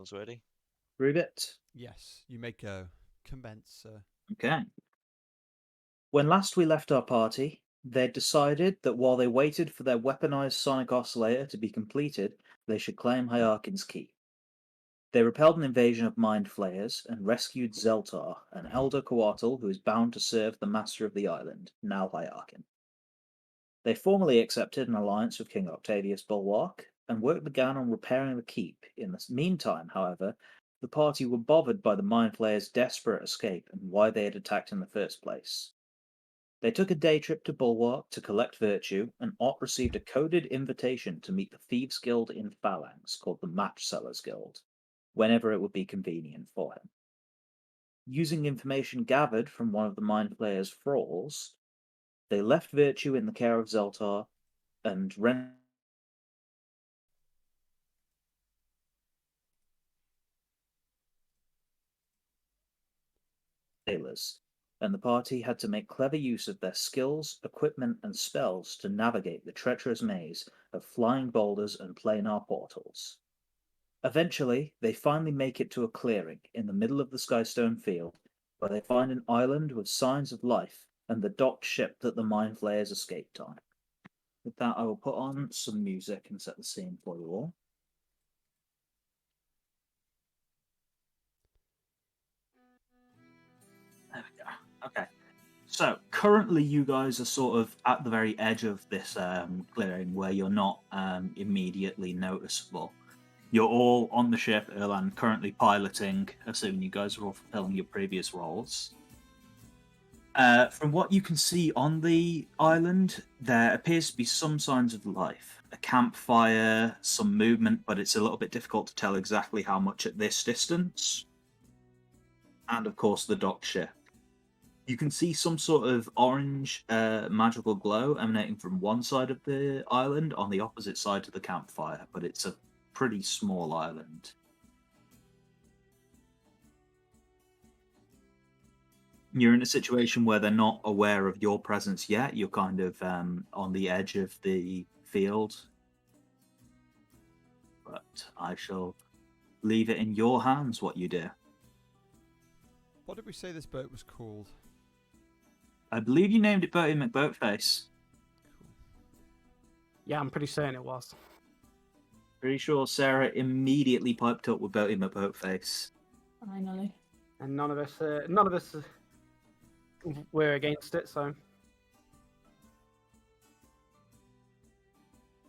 was ready. Rubit? Yes, you may go. Commence, sir. Okay. When last we left our party, they'd decided that while they waited for their weaponized sonic oscillator to be completed, they should claim Hyrkin's key. They repelled an invasion of mind flayers and rescued Zeltar, an elder Coatl who is bound to serve the master of the island, now Hyrkin. They formally accepted an alliance with King Octavius Bulwark, and work began on repairing the keep. In the meantime, however, the party were bothered by the mind flayers' desperate escape and why they had attacked in the first place. They took a day trip to Bulwark to collect virtue, and Ott received a coded invitation to meet the Thieves' Guild in Phalanx, called the Match Sellers Guild, whenever it would be convenient for him. Using information gathered from one of the Mind Flayer's thralls, they left virtue in the care of Zeltar and sailors, and the party had to make clever use of their skills, equipment, and spells to navigate the treacherous maze of flying boulders and planar portals. Eventually, they finally make it to a clearing in the middle of the Skystone field, where they find an island with signs of life and the docked ship that the Mind Flayers escaped on. With that, I will put on some music and set the scene for you all. There we go. Okay. So currently, you guys are sort of at the very edge of this clearing, where you're not immediately noticeable. You're all on the ship, Erlan, currently piloting, assuming you guys are all fulfilling your previous roles. From what you can see on the island, there appears to be some signs of life. A campfire, some movement, but it's a little bit difficult to tell exactly how much at this distance. And of course, the docked ship. You can see some sort of orange magical glow emanating from one side of the island on the opposite side to the campfire, but it's a pretty small island. You're in a situation where they're not aware of your presence yet. You're kind of on the edge of the field. But I shall leave it in your hands what you do. What did we say this boat was called? I believe you named it Bertie McBoatface. Cool. Yeah, I'm pretty certain it was. Pretty sure Sarah immediately piped up with Bertie McBoatface. Finally. And none of us were against it, so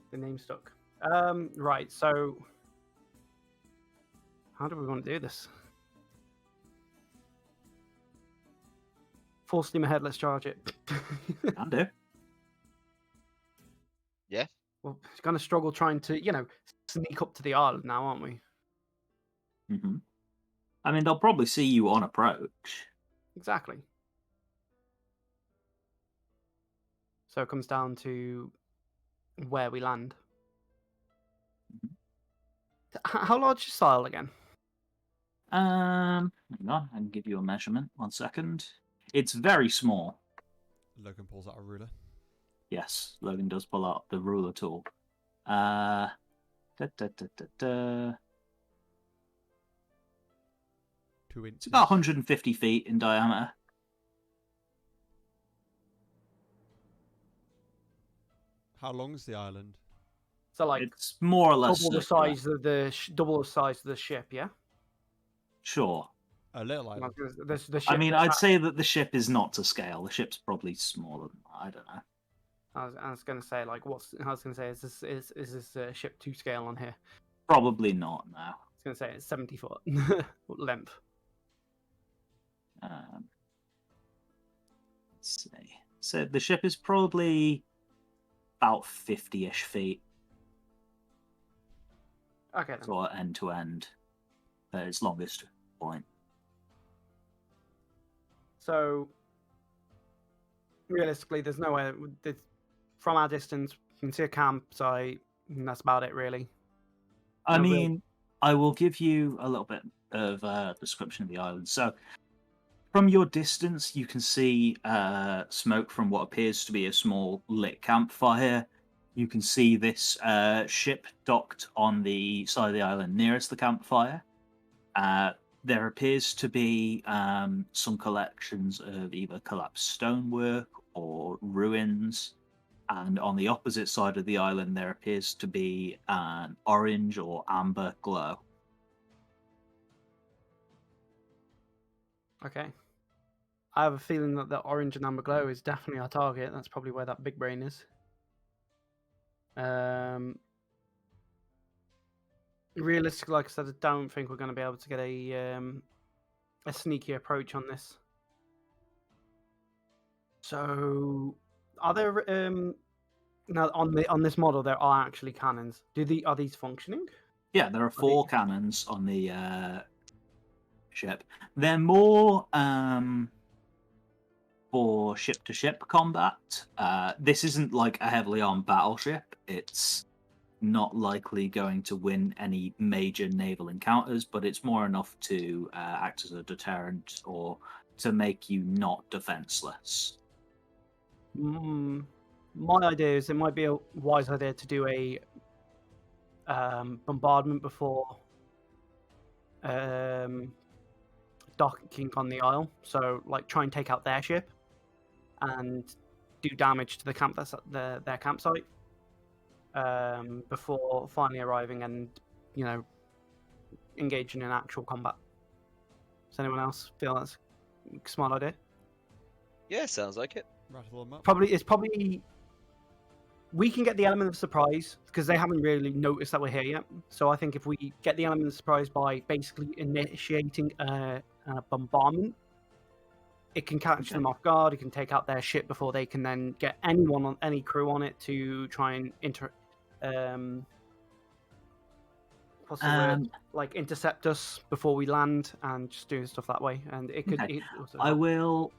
the name stuck. Right, so how do we want to do this? Full steam ahead, let's charge it. Can do. Yeah. Well, it's going to struggle trying to, sneak up to the island now, aren't we? Mm-hmm. I mean, they'll probably see you on approach. Exactly. So it comes down to where we land. How large is Sile again? Hang on, I can give you a measurement. 1 second. It's very small. Logan pulls out a ruler. Yes, Logan does pull out the ruler tool. 2 inches. It's about 150 feet in diameter. How long is the island? So like It's more or less double the circular. size of double the size of the ship, yeah. Sure. A little island. The ship, I mean, I'd say that the ship is not to scale. The ship's probably smaller than that. I don't know. I was going to say, like, is this ship to scale on here? Probably not, no. I was going to say it's 70 foot length. Let's see. So the ship is probably about 50-ish feet. Okay. Then. Sort of end to end at its longest point. So realistically, there's nowhere. From our distance, you can see a campsite, and that's about it, really. I mean, I will give you a little bit of a description of the island. So, from your distance, you can see smoke from what appears to be a small lit campfire. You can see this ship docked on the side of the island nearest the campfire. There appears to be some collections of either collapsed stonework or ruins, and on the opposite side of the island there appears to be an orange or amber glow. Okay. I have a feeling that the orange and amber glow is definitely our target. That's probably where that big brain is. Realistically, like I said, I don't think we're going to be able to get a sneaky approach on this. So, are there now on this model there are actually cannons? Are these functioning? Yeah, there are 4 cannons on the ship. They're more for ship-to-ship combat. This isn't like a heavily armed battleship. It's not likely going to win any major naval encounters, but it's more enough to act as a deterrent or to make you not defenseless. My idea is it might be a wise idea to do a bombardment before docking on the Isle. So, like, try and take out their ship and do damage to the camp that's at their campsite before finally arriving and, you know, engaging in actual combat. Does anyone else feel that's a smart idea? Yeah, sounds like it. Rattle them up. Probably we can get the element of surprise because they haven't really noticed that we're here yet. So I think if we get the element of surprise by basically initiating a bombardment, it can catch them off guard. It can take out their ship before they can then get any crew on it to try and what's the word? Like intercept us before we land and just do stuff that way. And it could. Okay. Also I will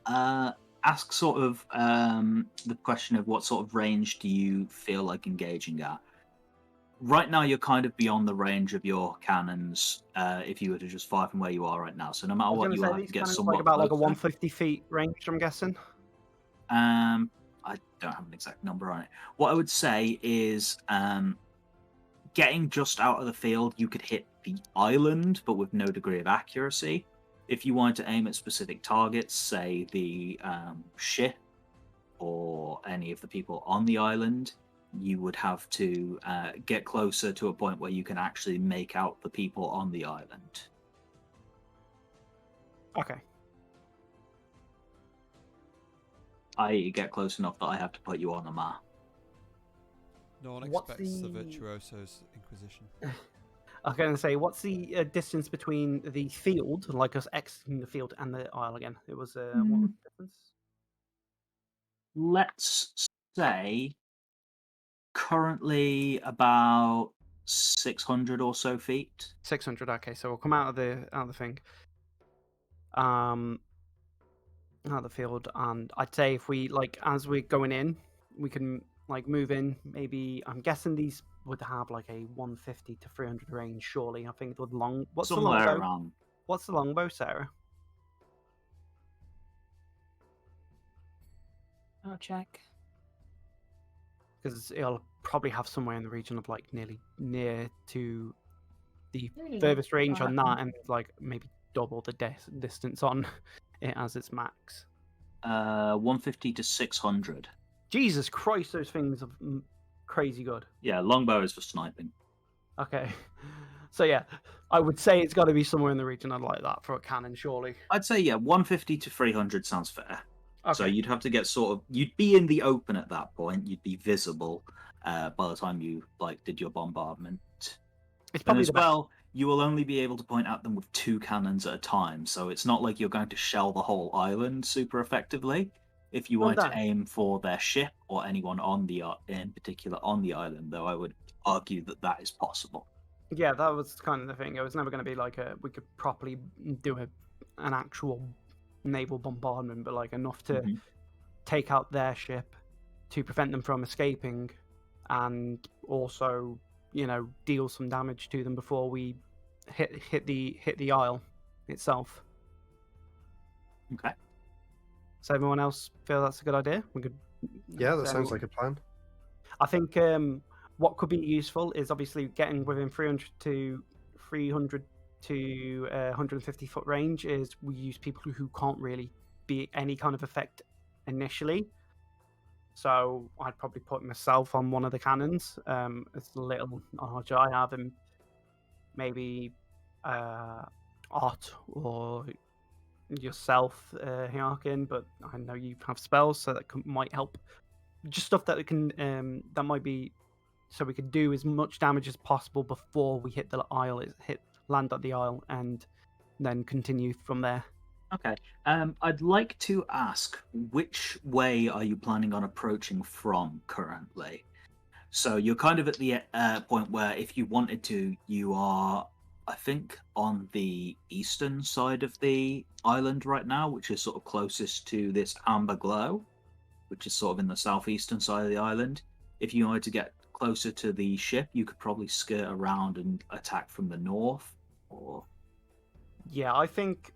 ask sort of the question of what sort of range do you feel like engaging at? Right now, you're kind of beyond the range of your cannons if you were to just fire from where you are right now. So no matter what, you will have to get somewhat about like a closer. 150 feet range, I'm guessing. I don't have an exact number on it. What I would say is getting just out of the field, you could hit the island, but with no degree of accuracy. If you wanted to aim at specific targets, say the ship or any of the people on the island, you would have to get closer to a point where you can actually make out the people on the island. Okay. I.e., get close enough that I have to put you on a map. No one What's expects the the- virtuoso's Inquisition. I was going to say, what's the distance between the field, like us exiting the field, and the Isle again? It was what was the difference? Let's say currently about 600 or so feet. 600. Okay, so we'll come out of the thing, out of the field, and I'd say if we like as we're going in, we can like move in. Maybe I'm guessing these would have like a 150 to 300 range. Surely, I think the long. What's the Somewhere longbow? around. What's the longbow, Sarah? I'll check. Because it'll probably have somewhere in the region of like nearly near to the Really furthest not range on far. that, and like maybe double the distance on it as its max. 150 to 600. Jesus Christ, those things are crazy good. Yeah, longbow is for sniping. Okay, so yeah, I would say it's got to be somewhere in the region of like that for a cannon, surely. I'd say, yeah, 150 to 300 sounds fair. Okay. So you'd have to get you'd be in the open at that point. You'd be visible by the time you did your bombardment. It's And probably as the best. well, you will only be able to point at them with 2 cannons at a time. So it's not like you're going to shell the whole island super effectively. If you wanted to aim for their ship or anyone on in particular on the island, though, I would argue that is possible. Yeah, that was kind of the thing. It was never going to be like we could properly do an actual naval bombardment, but like enough to take out their ship to prevent them from escaping, and also deal some damage to them before we hit the Isle itself. Okay. So everyone else feel that's a good idea? We could. Yeah, that sounds like a plan. I think what could be useful is obviously getting within 300 to 300 to 150-foot range is we use people who can't really be any kind of effect initially. So I'd probably put myself on one of the cannons. It's a little knowledge I have, and maybe Art or yourself, Hyakin, but I know you have spells, so that might help. Just stuff that we can, that might be, so we can do as much damage as possible before we hit the isle, land at the isle, and then continue from there. Okay. I'd like to ask, which way are you planning on approaching from currently? So you're kind of at the point where, if you wanted to, you are, I think, on the eastern side of the island right now, which is sort of closest to this amber glow, which is sort of in the southeastern side of the island. If you wanted to get closer to the ship, you could probably skirt around and attack from the north. Or yeah, I think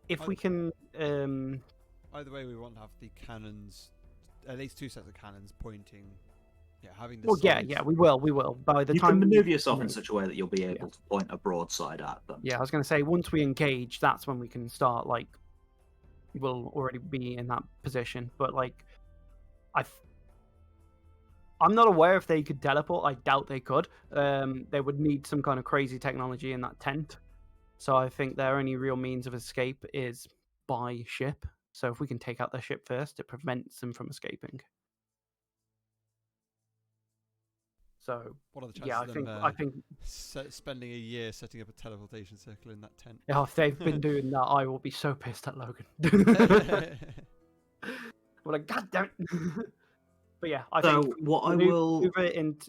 if we can. Either way, we want to have the cannons, at least 2 sets of cannons pointing. Yeah, having the. Well, yeah, we will. By the you time can maneuver yourself in such a way that you'll be able to point a broadside at them. Yeah, I was going to say, once we engage, that's when we can start. Like, we'll already be in that position. But like, I'm not aware if they could teleport. I doubt they could. They would need some kind of crazy technology in that tent. So I think their only real means of escape is by ship. So if we can take out their ship first, it prevents them from escaping. So what are the chances yeah, I think spending a year setting up a teleportation circle in that tent? Yeah, if they've been doing that, I will be so pissed at Logan. We're like, God damn it. But yeah, I think what I will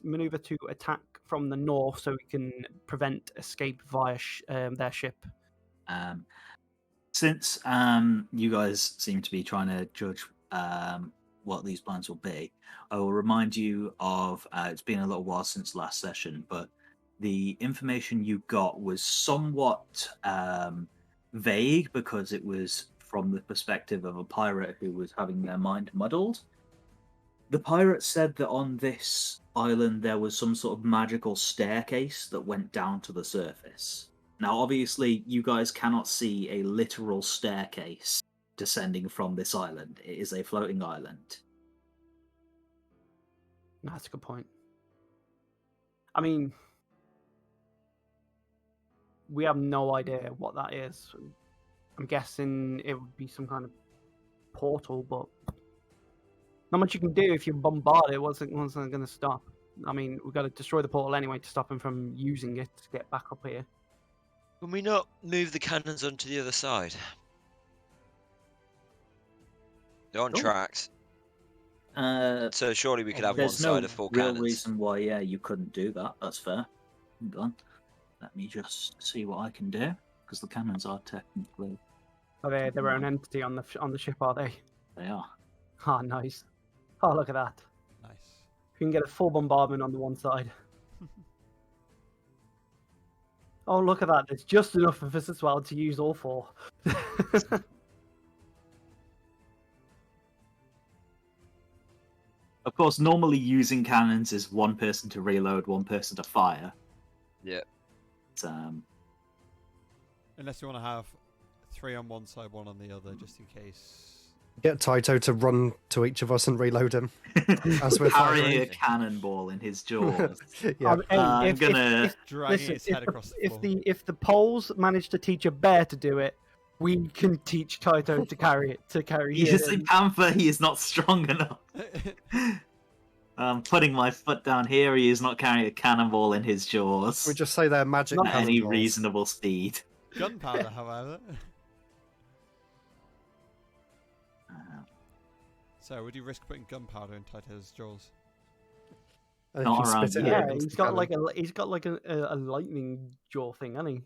maneuver to attack from the north, so we can prevent escape via their ship. Since you guys seem to be trying to judge what these plans will be, I will remind you of, it's been a little while since last session, but the information you got was somewhat vague because it was from the perspective of a pirate who was having their mind muddled. The pirate said that on this island there was some sort of magical staircase that went down to the surface. Now, obviously, you guys cannot see a literal staircase descending from this island. It is a floating island. That's a good point. I mean, we have no idea what that is. I'm guessing it would be some kind of portal, but not much you can do if you bombard it. What's it going to stop? I mean, we've got to destroy the portal anyway to stop him from using it to get back up here. Can we not move the cannons onto the other side? They're on tracks. So surely we could have one side of 4 cannons. There's no real reason why, you couldn't do that. That's fair. Hang on. Let me just see what I can do, because the cannons are technically... Are they their own entity on the ship, are they? They are. Ah, nice. Oh, look at that. Nice. We can get a full bombardment on the one side. Oh, look at that. There's just enough of us as well to use all 4. Of course, normally using cannons is one person to reload, one person to fire. Yeah. Unless you want to have 3 on one side, 1 on the other, just in case. Get Taito to run to each of us and reload him. As we're carrying a cannonball in his jaws. Yeah. I'm gonna dragging his head across the floor. If the Poles manage to teach a bear to do it, we can teach Taito to carry it. He is a panther. He is not strong enough. I'm putting my foot down here. He is not carrying a cannonball in his jaws. We just say they're magic at any cannonballs. reasonable speed. Gunpowder, however. So, would you risk putting gunpowder in Taito's jaws? Not around Spit it here. out Yeah, into he's the got cannon. he's got like a lightning jaw thing, hasn't he?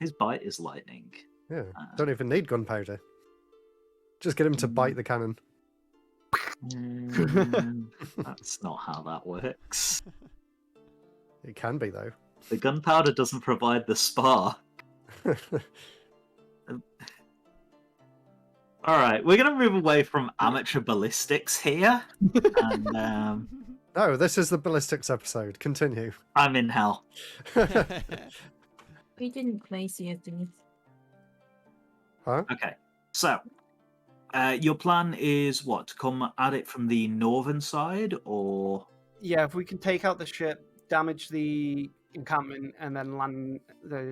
His bite is lightning. Yeah, don't even need gunpowder. Just get him to bite the cannon. That's not how that works. It can be, though. The gunpowder doesn't provide the spark. Alright, we're going to move away from amateur ballistics here. And No, this is the ballistics episode. Continue. I'm in hell. We didn't play Sea of Thieves. Huh? Okay, so your plan is what? To come at it from the northern side, or Yeah, if we can take out the ship, damage the encampment, and then land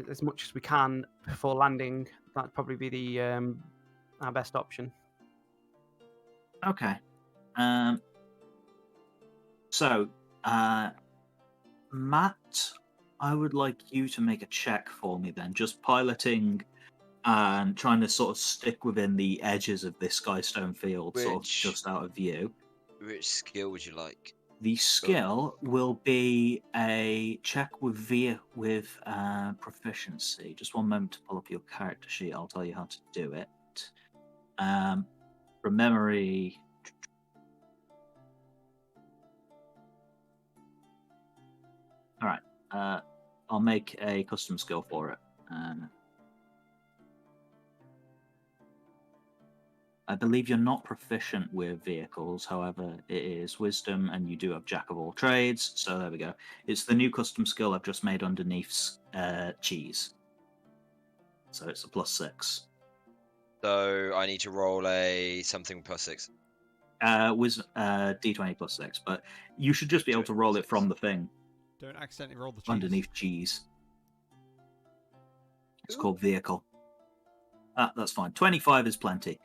as much as we can before landing, that'd probably be the our best option. okay. So, Matt, I would like you to make a check for me then, just piloting and trying to sort of stick within the edges of this Skystone field, sort of just out of view. Which skill would you like? The skill will be a check with proficiency. Just one moment to pull up your character sheet. I'll tell you how to do it. From memory. All right. I'll make a custom skill for it. I believe you're not proficient with vehicles, however, it is wisdom, and you do have jack of all trades. So there we go. It's the new custom skill I've just made underneath cheese. So it's a +6. So I need to roll a something +6. D20 +6, but you should just be able to roll it from the thing. Don't accidentally roll the cheese. Underneath cheese. It's called vehicle. That's fine. 25 is plenty.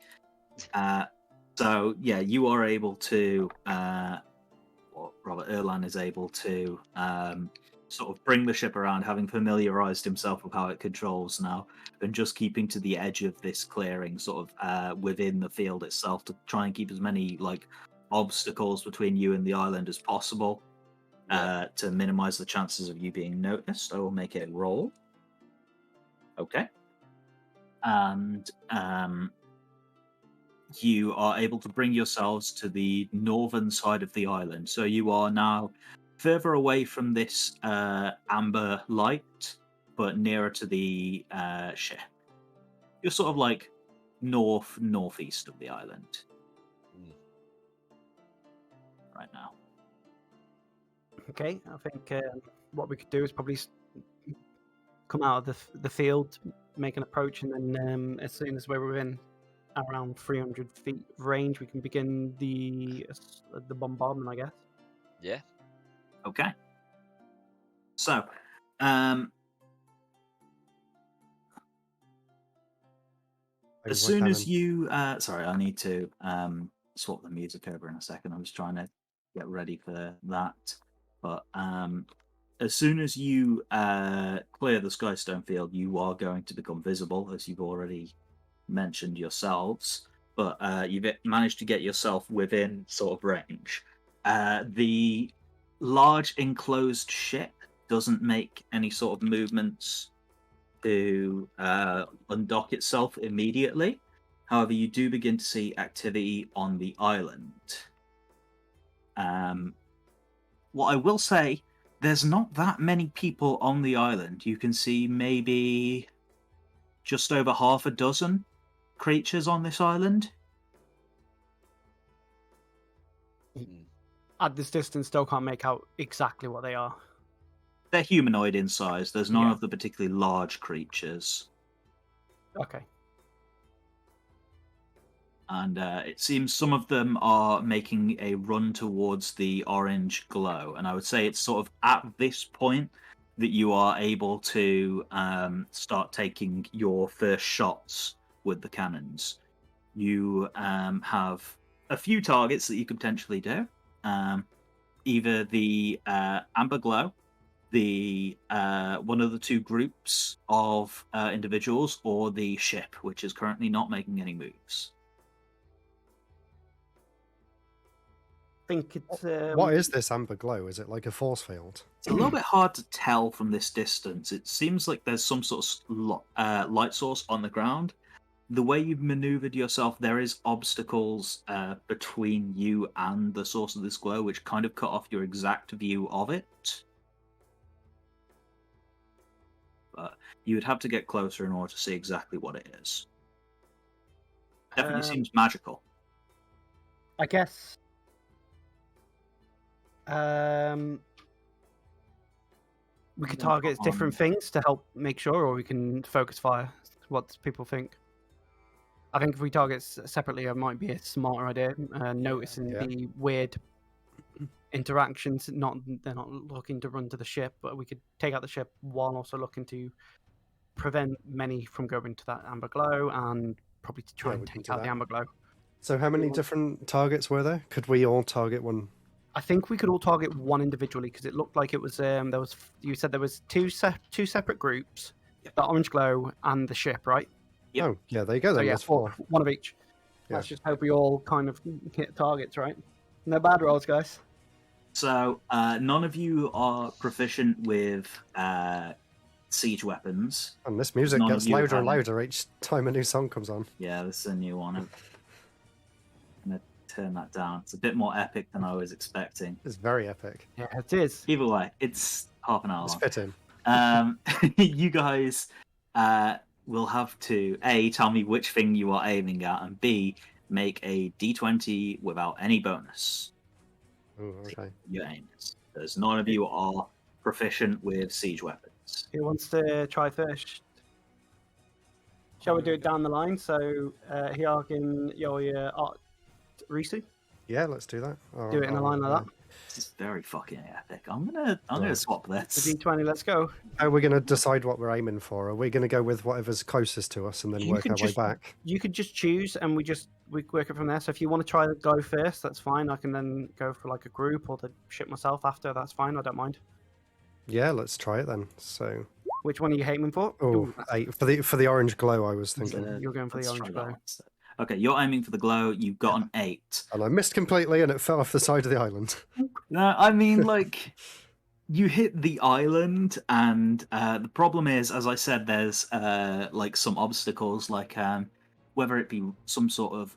So yeah, you are able to, or Robert Erlan is able to sort of bring the ship around, having familiarized himself with how it controls now, and just keeping to the edge of this clearing, sort of within the field itself, to try and keep as many like obstacles between you and the island as possible, to minimize the chances of you being noticed. I will make it roll. Okay. And you are able to bring yourselves to the northern side of the island. So you are now further away from this amber light, but nearer to the ship. You're sort of like northeast of the island right now. Okay, I think what we could do is probably come out of the field, make an approach, and then as soon as we're within around 300 feet range, we can begin the bombardment, I guess. Yeah. Okay. So, as soon as you, sorry, I need to swap the music over in a second. I was trying to get ready for that, but as soon as you clear the Skystone field, you are going to become visible, as you've already mentioned yourselves, but you've managed to get yourself within sort of range. The large enclosed ship doesn't make any sort of movements to undock itself immediately. However, you do begin to see activity on the island. What I will say, there's not that many people on the island. You can see maybe just over half a dozen creatures on this island. At this distance, still can't make out exactly what they are. They're humanoid in size. There's none of the particularly large creatures. Okay. And it seems some of them are making a run towards the orange glow. And I would say it's sort of at this point that you are able to start taking your first shots with the cannons. You have a few targets that you could potentially do. Either the amber glow, the one of the two groups of individuals, or the ship, which is currently not making any moves. I think it's what is this amber glow? Is it like a force field? It's a little bit hard to tell from this distance. It seems like there's some sort of light source on the ground. The way you've maneuvered yourself, there is obstacles between you and the source of this glow, which kind of cut off your exact view of it. But you would have to get closer in order to see exactly what it is. Definitely seems magical. I guess We could target different things to help make sure, or we can focus fire. What people think. I think if we target separately, it might be a smarter idea. Noticing the weird interactions. They're not looking to run to the ship, but we could take out the ship while also looking to prevent many from going to that amber glow, and probably to try and take out the amber glow. So how many different targets were there? Could we all target one? I think we could all target one individually because it looked like it was you said there was two separate groups, the orange glow and the ship, right? Yep. Oh, yeah, there you go then. So, That's four. One of each. Yeah. Let's just hope we all kind of hit targets, right? No bad rolls, guys. So, none of you are proficient with siege weapons. And this music gets louder and louder each time a new song comes on. Yeah, this is a new one. I'm going to turn that down. It's a bit more epic than I was expecting. It's very epic. Yeah, it is. Either way, it's half an hour It's long. fitting. You guys will have to, A, tell me which thing you are aiming at, and B, make a d20 without any bonus. Oh, okay. Your aim is. Because none of you are proficient with siege weapons. Who wants to try first? Shall we do it down the line? So, Hiarkin, Yoya, Risu? Yeah, let's do that. Do it in a line like that. This is very fucking epic. I'm gonna swap this. The D20, let's go. How are we going to decide what we're aiming for? Are we going to go with whatever's closest to us and then work our way back? You could just choose, and we work it from there. So if you want to try the glow first, that's fine. I can then go for like a group or the ship myself after. That's fine. I don't mind. Yeah, let's try it then. So, which one are you aiming for? Oh, 8 for the orange glow. I was thinking. You're going for the orange glow. Okay, you're aiming for the glow. You've got an 8. And I missed completely, and it fell off the side of the island. No, I mean, like, you hit the island, and the problem is, as I said, there's like some obstacles, like whether it be some sort of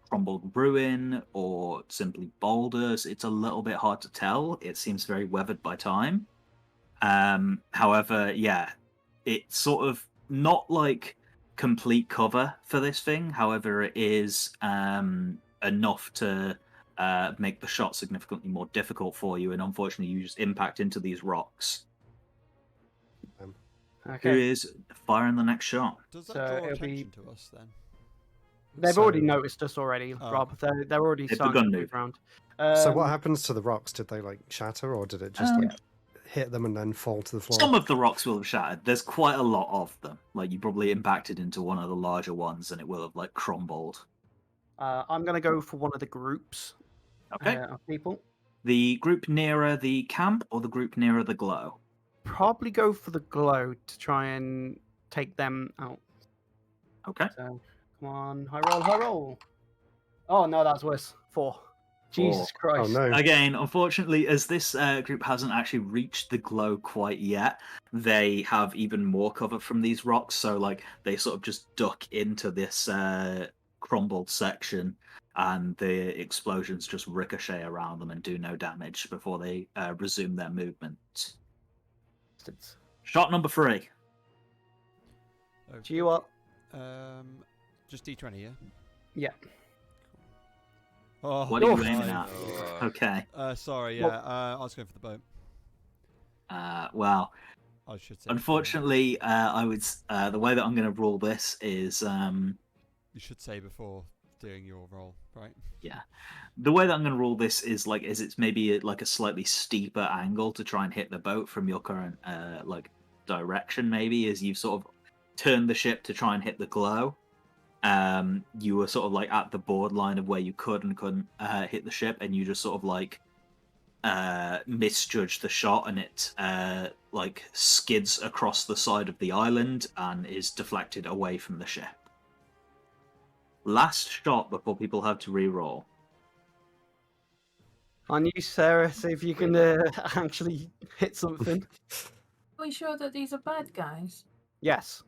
crumbled ruin or simply boulders. It's a little bit hard to tell. It seems very weathered by time. However, yeah, it's sort of not like complete cover for this thing. However, it is enough to make the shot significantly more difficult for you, and unfortunately you just impact into these rocks. Okay. Who is firing the next shot? Does that draw attention to us then? They've already noticed us already, Rob. They're already starting to move around. So what happens to the rocks? Did they like shatter, or did it just like hit them and then fall to the floor? Some of the rocks will have shattered. There's quite a lot of them. Like, you probably impacted into one of the larger ones and it will have like crumbled. I'm going to go for one of the groups of people. The group nearer the camp or the group nearer the glow? Probably go for the glow to try and take them out. Okay. So, come on. High roll, high roll. Oh, no, that's worse. 4. Jesus Christ. Oh, no. Again, unfortunately, as this group hasn't actually reached the glow quite yet, they have even more cover from these rocks. So, like, they sort of just duck into this crumbled section, and the explosions just ricochet around them and do no damage before they resume their movement. Shot number 3. Okay. Do you what? Just D20, yeah? Yeah. Oh, what are you aiming at? Okay. Sorry, yeah. I was going for the boat. Well, I should say. Unfortunately, the way that I'm going to rule this is. You should say before doing your roll, right? Yeah. The way that I'm going to rule this is it's maybe like a slightly steeper angle to try and hit the boat from your current direction. Maybe as you've sort of turned the ship to try and hit the glow. You were sort of like at the borderline of where you could and couldn't hit the ship, and you just sort of like misjudged the shot, and it like skids across the side of the island and is deflected away from the ship. Last shot before people have to re-roll. On you, Sarah, see if you can actually hit something. Are we sure that these are bad guys? Yes.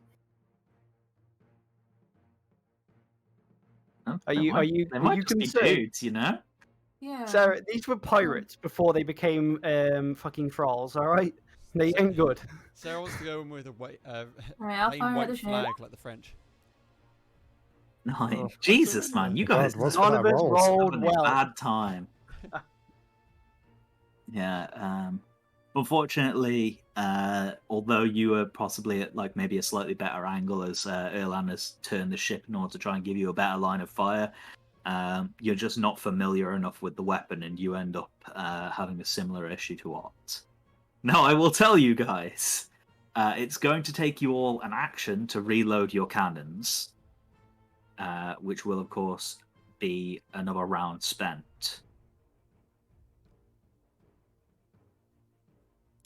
Oh, are you they might just be dudes, you know? Yeah. Sarah, these were pirates before they became fucking thralls, alright? They ain't good. Sarah wants to go in with a plain white flag like the French. Nice. Oh, Jesus, man, you guys none of us rolled well. Bad time. Yeah. Unfortunately, although you were possibly at like maybe a slightly better angle as Erlan has turned the ship in order to try and give you a better line of fire, you're just not familiar enough with the weapon, and you end up having a similar issue to Ott. Now, I will tell you guys, it's going to take you all an action to reload your cannons, which will, of course, be another round spent.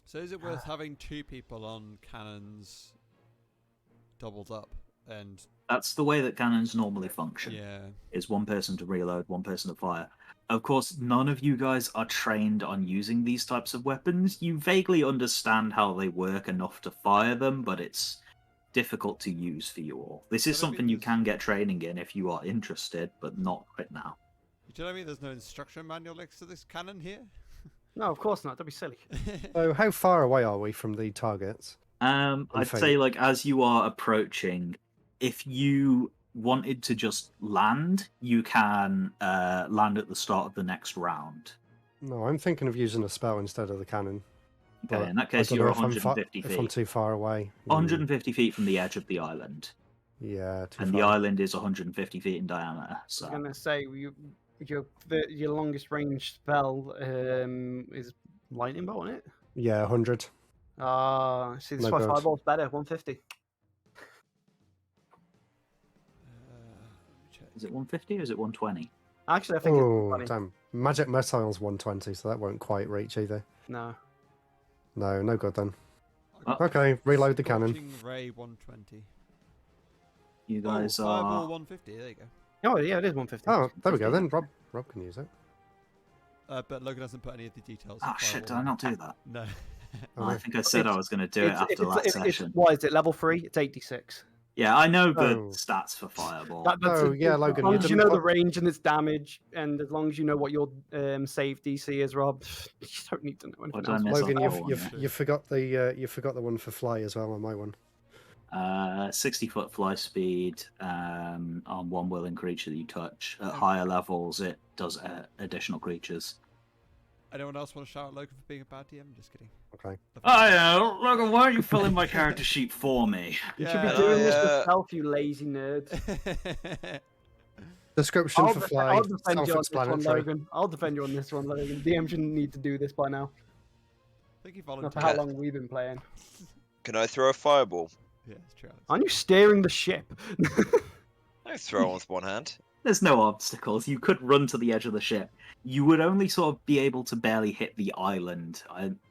So is it worth having 2 people on cannons doubled up? And that's the way that cannons normally function. Yeah. Is one person to reload, one person to fire. Of course, none of you guys are trained on using these types of weapons. You vaguely understand how they work enough to fire them, but it's difficult to use for you all. This is something you can get training in if you are interested, but not right now. Do you know what I mean? There's no instruction manual next to this cannon here? No, of course not. Don't be silly. So how far away are we from the targets? I'd say, like, as you are approaching, if you wanted to just land, you can land at the start of the next round. No, I'm thinking of using a spell instead of the cannon. Okay, But in that case, you're 150 feet. If I'm too far away. 150 feet from the edge of the island. Yeah, too and far. the island is 150 feet in diameter. So. I was going to say, your longest range spell is lightning bolt, isn't it? Yeah, 100. See, this is why fireball's better, 150. Is it 150 or is it 120? Actually, I think it's 120. Damn. Magic Missile's 120, so that won't quite reach either. No. No good then. Okay, reload the cannon. Ray 120. You guys are... Fireball 150, there you go. Oh, yeah, it is 150. Oh, there we go then. Rob can use it. But Logan hasn't put any of the details. Oh, shit, did I not do that? No. I think I said I was going to do it after last session. Why is it level 3? It's 86. Yeah, I know the stats for Fireball. Logan. As long as you know the range and its damage, and as long as you know what your save DC is, Rob, you don't need to know anything else. Logan, you forgot the one for fly as well on my one. 60-foot fly speed on one willing creature that you touch. At higher levels, it does additional creatures. Anyone else want to shout at Logan for being a bad DM? Just kidding. Okay. Logan, why aren't you filling my character sheet for me? You should be doing this yourself, you lazy nerd. Description for fly. I'll defend you on this one, Logan. I'll defend you on this one, Logan. DM shouldn't need to do this by now. I think you volunteered. Not for how long we've been playing. Can I throw a fireball? Yeah, it's true. Aren't you steering the ship? I throw with one hand. There's no obstacles. You could run to the edge of the ship. You would only sort of be able to barely hit the island.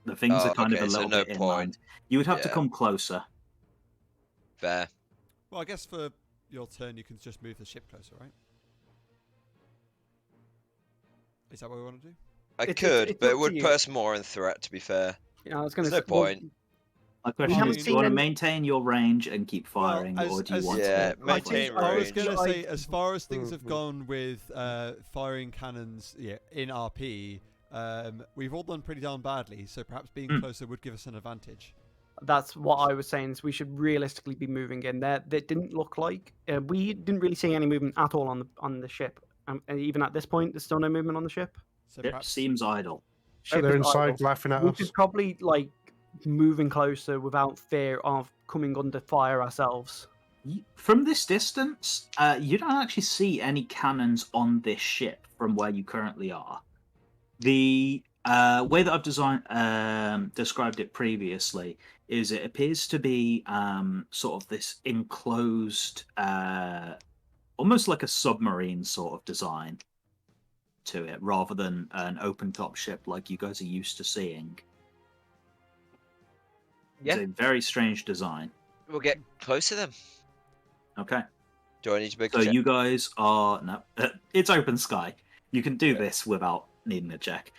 The things are kind of a little bit inland. You would have to come closer. Fair. Well, I guess for your turn, you can just move the ship closer, right? Is that what we want to do? I could, but it would put us more in threat, to be fair. Yeah, I was going to say. No point. My question is, do you want to maintain your range and keep firing, or do you want to... maintain range. I was going to say, as far as things have gone with firing cannons in RP, we've all done pretty darn badly, so perhaps being closer would give us an advantage. That's what I was saying, is we should realistically be moving in there. That didn't look like... we didn't really see any movement at all on the ship. And even at this point, there's still no movement on the ship. So it seems idle. They're inside laughing at us. We could probably, moving closer without fear of coming under fire ourselves. From this distance, you don't actually see any cannons on this ship from where you currently are. The way that I've described it previously is it appears to be sort of this enclosed, almost like a submarine sort of design to it, rather than an open-top ship like you guys are used to seeing. Yeah. It's a very strange design. We'll get close to them. Okay. Do I need to make a check? So you guys are... No, it's open sky. You can do this without needing a check.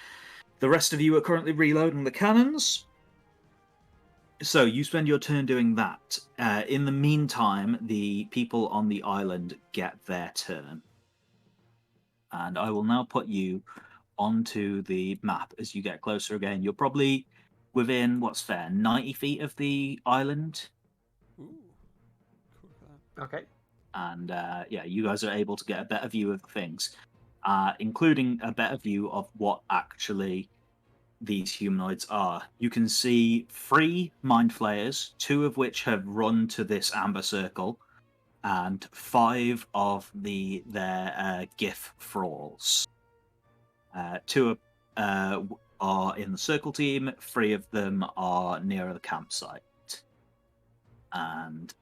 The rest of you are currently reloading the cannons. So you spend your turn doing that. In the meantime, the people on the island get their turn. And I will now put you onto the map as you get closer again. You're probably within, what's fair, 90 feet of the island. Ooh. Cool. Okay. And you guys are able to get a better view of things, including a better view of what actually these humanoids are. You can see 3 mind flayers, 2 of which have run to this amber circle, and 5 of their GIF thralls. 2 are in the circle team, 3 of them are near the campsite. And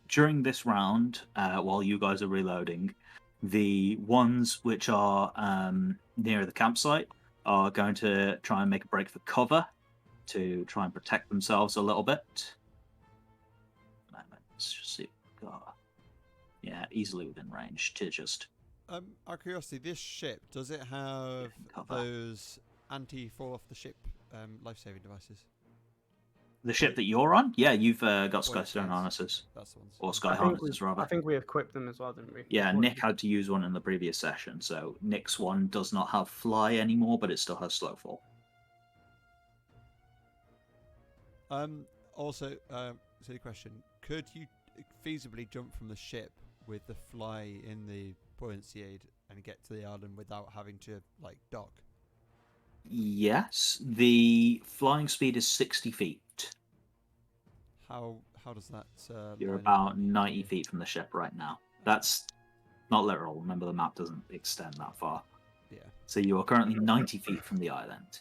during this round, while you guys are reloading, the ones which are near the campsite are going to try and make a break for cover to try and protect themselves a little bit. Let's just see. Yeah, easily within range to just. Out of curiosity, this ship, does it have those anti-fall off the ship life-saving devices? The ship that you're on? Yeah, you've got Skystone harnesses. That's the ones. Or Sky harnesses, rather. I think we equipped them as well, didn't we? Yeah, Nick had to use one in the previous session, so Nick's one does not have fly anymore, but it still has slow fall. Also, silly question. Could you feasibly jump from the ship with the fly in the buoyancy aid and get to the island without having to, like, dock? Yes, the flying speed is 60 feet. How does that... You're about 90 feet from the ship right now. That's not literal. Remember, the map doesn't extend that far. Yeah. So you are currently 90 feet from the island.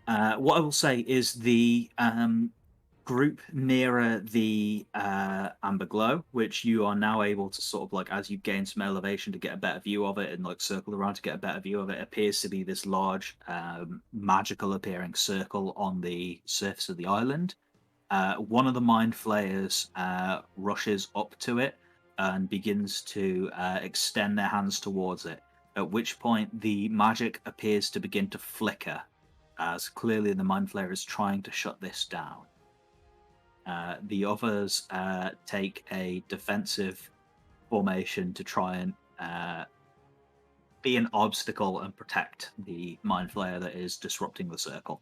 What I will say is the group nearer the amber glow, which you are now able to sort of, like, as you gain some elevation to get a better view of it and, like, circle around to get a better view of it, appears to be this large magical appearing circle on the surface of the island. One of the mind flayers rushes up to it and begins to extend their hands towards it, at which point the magic appears to begin to flicker, as clearly the mind flayer is trying to shut this down. The others take a defensive formation to try and be an obstacle and protect the mind flayer that is disrupting the circle.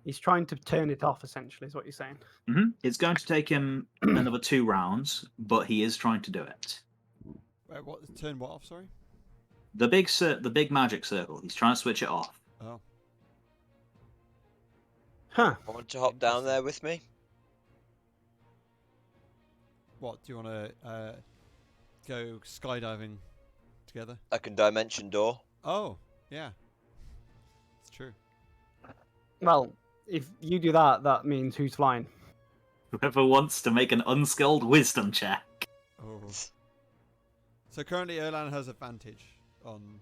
He's trying to turn it off, essentially, is what you're saying. Mm-hmm. It's going to take him another 2 rounds, but he is trying to do it. Wait, what? Turn what off, sorry? The big magic circle. He's trying to switch it off. Oh. Huh. Want to hop down there with me? What, do you want to go skydiving together? I can dimension door. Oh, yeah. It's true. Well, if you do that, that means who's flying? Whoever wants to make an unskilled wisdom check. Oh. So currently Erlan has advantage on...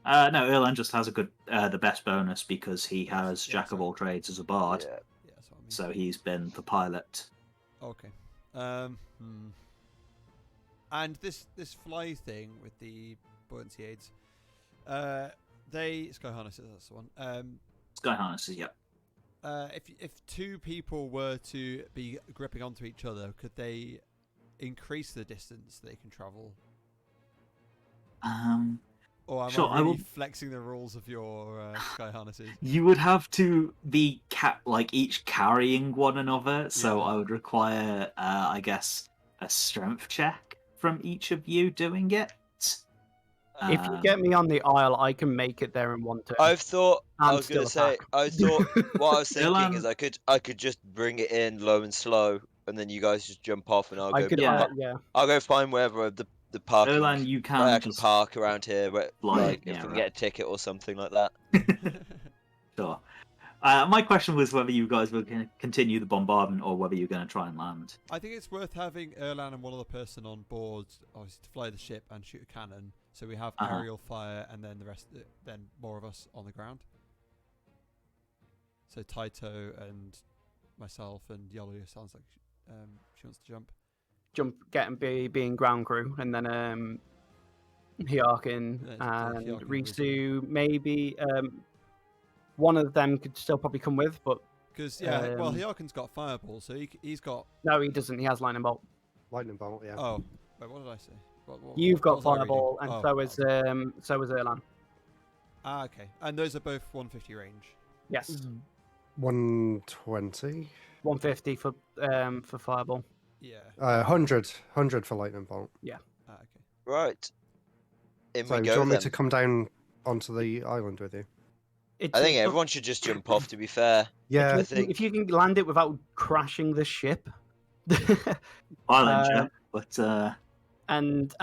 No, Erlan just has the best bonus because he has Jack of all trades as a bard. Yeah. Yeah, that's what I mean. So he's been the pilot. Okay. And this fly thing with the buoyancy aids, Sky harnesses, that's the one. Sky harnesses, yep. If 2 people were to be gripping onto each other, could they increase the distance they can travel? Or am I really flexing the rules of your Sky harnesses? You would have to be each carrying one another, so I would require, I guess, a strength check from each of you doing it. If you get me on the isle, I can make it there in 1 turn. I thought what I was thinking is I could just bring it in low and slow, and then you guys just jump off, and I'll go find wherever the parking. Erlan, you can I can park around here, if I can get a ticket or something like that. Sure. My question was whether you guys were going to continue the bombardment or whether you're going to try and land. I think it's worth having Erlan and one other person on board, obviously, to fly the ship and shoot a cannon. So we have aerial fire, and then then more of us on the ground. So Taito and myself and Yolu sounds like she wants to jump. Get and being ground crew, and then Hyakin and Risu, maybe one of them could still probably come with, but because Hyakin's got fireball, so he's got. No, he doesn't. He has lightning bolt. Lightning bolt, yeah. Oh, wait, what did I say? You've got fireball, and so is Erlan. Ah, okay. And those are both 150 range. Yes. 120. 150 for fireball. Yeah. 100 for lightning bolt. Yeah. Ah, okay. Right. So do you want me to come down onto the island with you? I think everyone should just jump off. To be fair, Yeah. If you can land it without crashing the ship, Violent, but and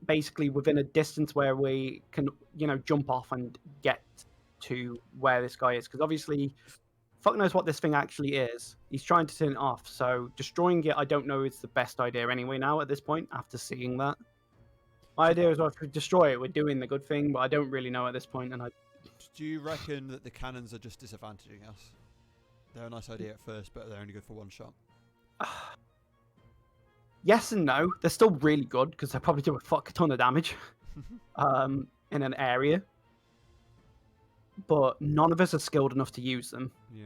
basically within a distance where we can, jump off and get to where this guy is, because obviously, fuck knows what this thing actually is. He's trying to turn it off, so destroying it, I don't know, is the best idea anyway. Now at this point, after seeing that, my idea is, well, if we destroy it, we're doing the good thing, but I don't really know at this point, and Do you reckon that the cannons are just disadvantaging us? They're a nice idea at first, but they're only good for one shot. Yes and no. They're still really good because they probably do a fuck ton of damage in an area. But none of us are skilled enough to use them. Yeah.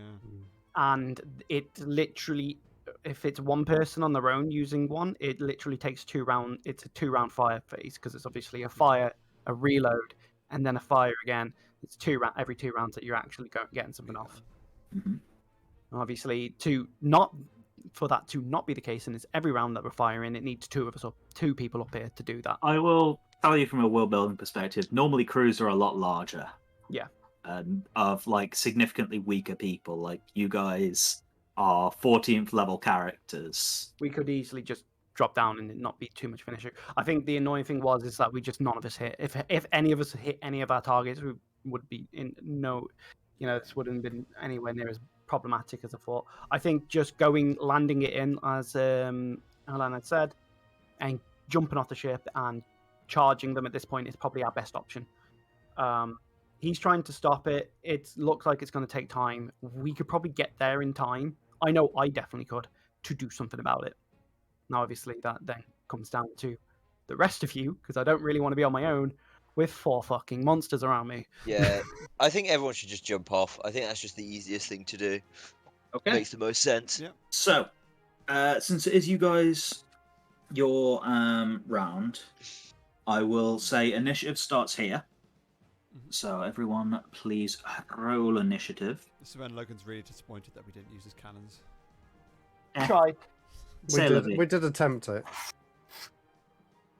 And it literally, if it's one person on their own using one, it literally takes 2 rounds. It's a 2-round fire phase because it's obviously a fire, a reload, and then a fire again. It's every 2 rounds that you're actually getting something off. Mm-hmm. Obviously, for that to not be the case, and it's every round that we're firing, it needs 2 people up here to do that. I will tell you from a world building perspective. Normally, crews are a lot larger. Yeah. Of like significantly weaker people. Like you guys are 14th level characters. We could easily just drop down and it not be too much finisher. I think the annoying thing is that none of us hit. If any of us hit any of our targets, we would be in no, this wouldn't have been anywhere near as problematic as I thought. I think just landing it in, as Alan had said, and jumping off the ship and charging them at this point is probably our best option. He's trying to stop it. It looks like it's going to take time. We could probably get there in time. I know I definitely could, to do something about it. Now, obviously, that then comes down to the rest of you, because I don't really want to be on my own with 4 fucking monsters around me. Yeah, I think everyone should just jump off. I think that's just the easiest thing to do. Okay. Makes the most sense. Yeah. So, since it is your round, I will say initiative starts here. So everyone, please roll initiative. This is when Logan's really disappointed that we didn't use his cannons. Try. We did attempt it.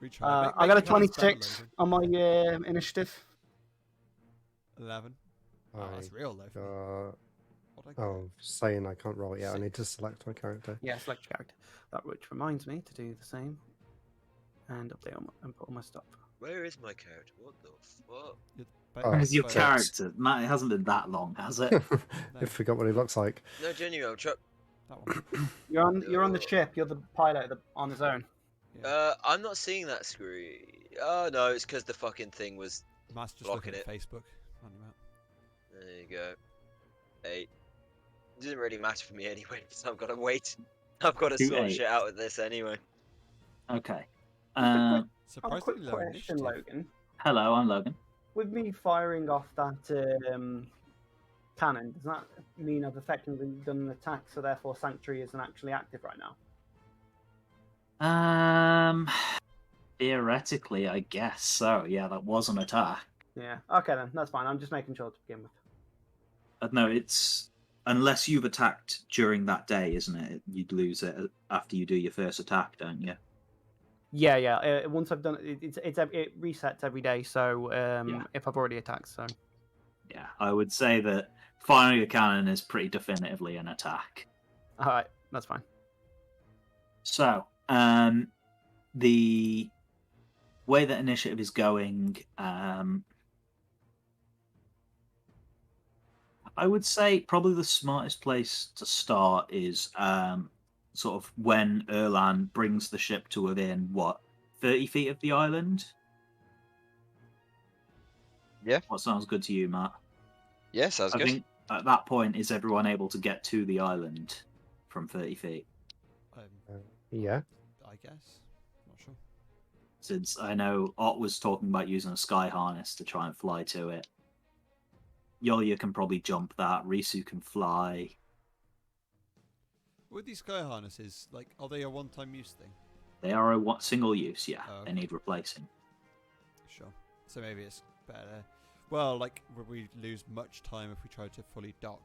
We tried. I got a 26 on my initiative. 11. Oh, that's real low. Saying I can't roll it yet. I need to select my character. Yeah, select your character. That which reminds me to do the same. And update and put all my stuff. Where is my character? What the fuck? Where's your character? Matt, it hasn't been that long, has it? I forgot what he looks like. No, genuine, Chuck. That one. You're on the ship. You're the pilot on his own. Yeah. I'm not seeing that screen. Oh no, it's because the fucking thing was Matt's just blocking looking it. at Facebook. There you go. 8. It doesn't really matter for me anyway, because I've got to wait. I've got to sort shit out with this anyway. Okay. Surprisingly low question, Logan. Hello, I'm Logan. With me firing off that cannon, does that mean I've effectively done an attack, so therefore Sanctuary isn't actually active right now? Theoretically, I guess so. Yeah, that was an attack. Yeah. Okay then, that's fine. I'm just making sure to begin with. No, it's unless you've attacked during that day, isn't it? You'd lose it after you do your first attack, don't you? Yeah. Once I've done it, it resets every day. So if I've already attacked, so yeah, I would say that firing a cannon is pretty definitively an attack. All right, that's fine. So, the way that initiative is going, I would say probably the smartest place to start is sort of when Erlan brings the ship to within, 30 feet of the island? Yeah. What sounds good to you, Matt? Yeah, sounds good. I think at that point, is everyone able to get to the island from 30 feet? Yeah. I guess. Not sure. Since I know Ott was talking about using a sky harness to try and fly to it. Yolya can probably jump that. Risu can fly. With these sky harnesses, are they a one-time use thing? They are a single use, yeah. Oh, okay. They need replacing. Sure. So maybe it's better. Well, would we lose much time if we tried to fully dock?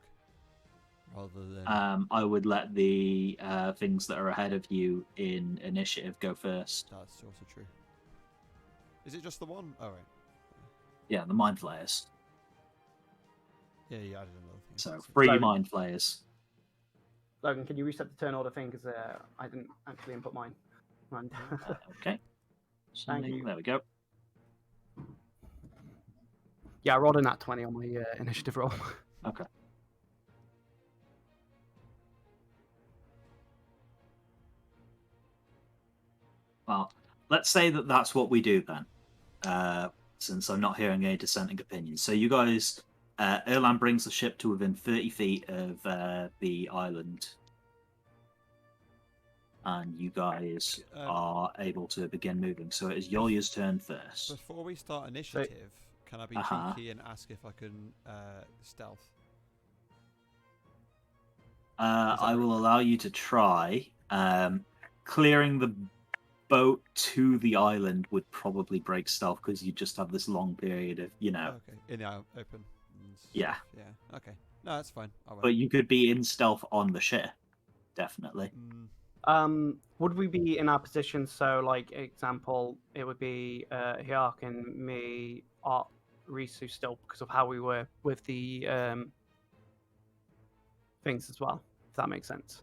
Rather than... I would let the things that are ahead of you in initiative go first. That's also true. Is it just the one? Oh, right. Yeah, the Mind Flayers. Yeah, you added another thing. So 3 So- mind flayers. Logan, can you reset the turn order thing? Because I didn't actually input mine. And Okay. So, Thank you. there we go. yeah, I rolled a nat 20 on my initiative roll. Okay. Well, let's say that that's what we do then, since I'm not hearing any dissenting opinions. So you guys, Erland brings the ship to within 30 feet of the island, and you guys are able to begin moving. So it is Yolya's turn first. Before we start initiative, can I be cheeky and ask if I can stealth? I will allow you to try. Clearing the boat to the island would probably break stealth because you just have this long period of, Okay, in the open. Yeah. Yeah. Okay. No, that's fine. I won't. But you could be in stealth on the ship, definitely. Would we be in our position? So, like, example, it would be Hyakin, me, Art, Risu still because of how we were with the things as well. If that makes sense.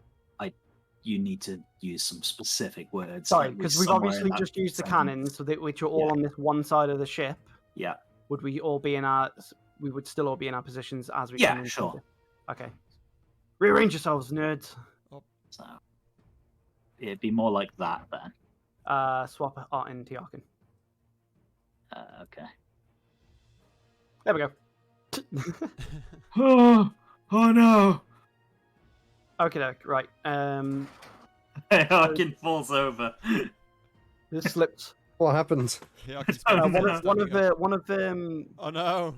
You need to use some specific words. Sorry, like because we've obviously just used the cannons, so that which are all on this one side of the ship. Yeah. Would we all be in our? We would still all be in our positions as we. Yeah, come into sure. Okay. Rearrange yourselves, nerds. So it'd be more like that then. Swap Art and Hyakin. Okay. There we go. Oh no! Okay, right. Harkin falls over. This slipped. What happened? Yeah, I can One of them. Oh no!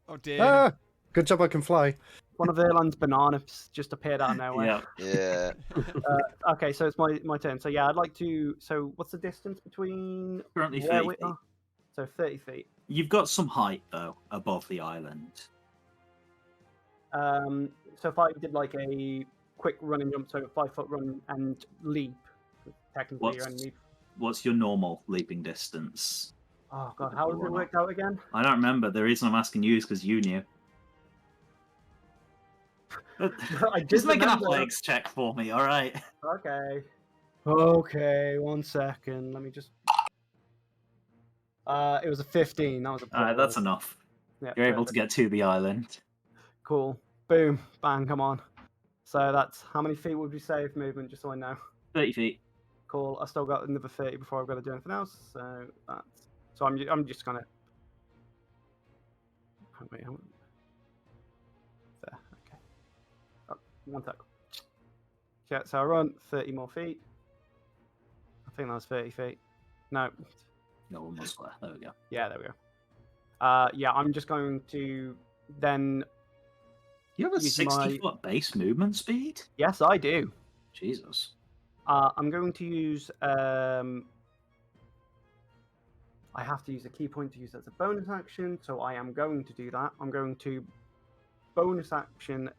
Oh dear! Ah, good job I can fly. One of Erland's bananas just appeared out of nowhere. Yeah. Yeah. Okay, so it's my turn. So yeah, I'd like to. So what's the distance between? Currently where 30 we feet. are? So 30 feet. You've got some height though above the island. So if I did like a quick run and jump, so a 5-foot run and leap, technically you're in leap. What's your normal leaping distance? Oh god, how does it work out again? I don't remember. The reason I'm asking you is because you knew. Just make an athletics check for me, all right? Okay. Okay, 1 second. Let me just. It was a 15. That was a. All right, that's enough. Yeah, You're able to get to the island. Cool. Boom. Bang. Come on. So that's how many feet would we say of movement? Just so I know. 30 feet. Cool. I still got another 30 before I've got to do anything else. So that's. So I'm just gonna. Oh, wait. There. Okay. Oh, 1 sec. Yeah. So I run 30 more feet. I think that was 30 feet. No. No, almost square. There we go. Yeah. There we go. Yeah. I'm just going to then. You have a use 60-foot base movement speed? Yes, I do. Jesus. I'm going to use. I have to use a key point to use as a bonus action, so I am going to do that. I'm going to bonus action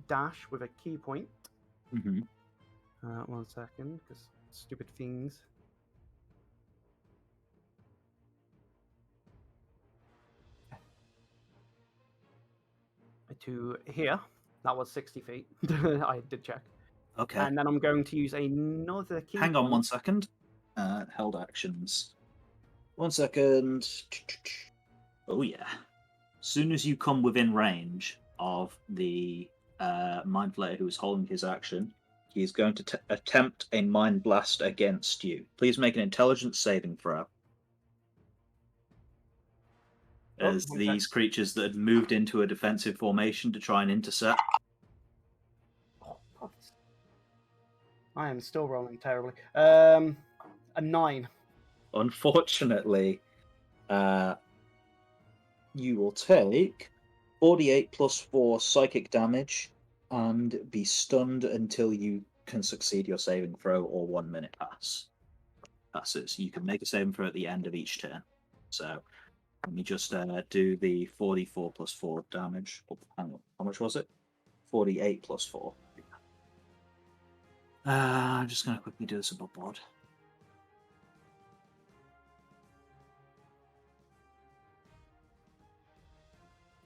dash with a key point. Mm-hmm. 1 second, because stupid things. To here, that was 60 feet. I did check. Okay. And then I'm going to use another key Hang on point. 1 second. Held actions. 1 second. Oh yeah. As soon as you come within range of the Mind Flayer who is holding his action, he is going to attempt a Mind Blast against you. Please make an intelligence saving throw. As these creatures that had moved into a defensive formation to try and intercept. I am still rolling terribly. A 9. Unfortunately, you will take 48 plus 4 psychic damage and be stunned until you can succeed your saving throw or 1 minute passes. You can make a saving throw at the end of each turn. So let me just do the 44 plus 4 damage. Oh, hang on, how much was it? 48 plus 4. I'm just going to quickly do this above board.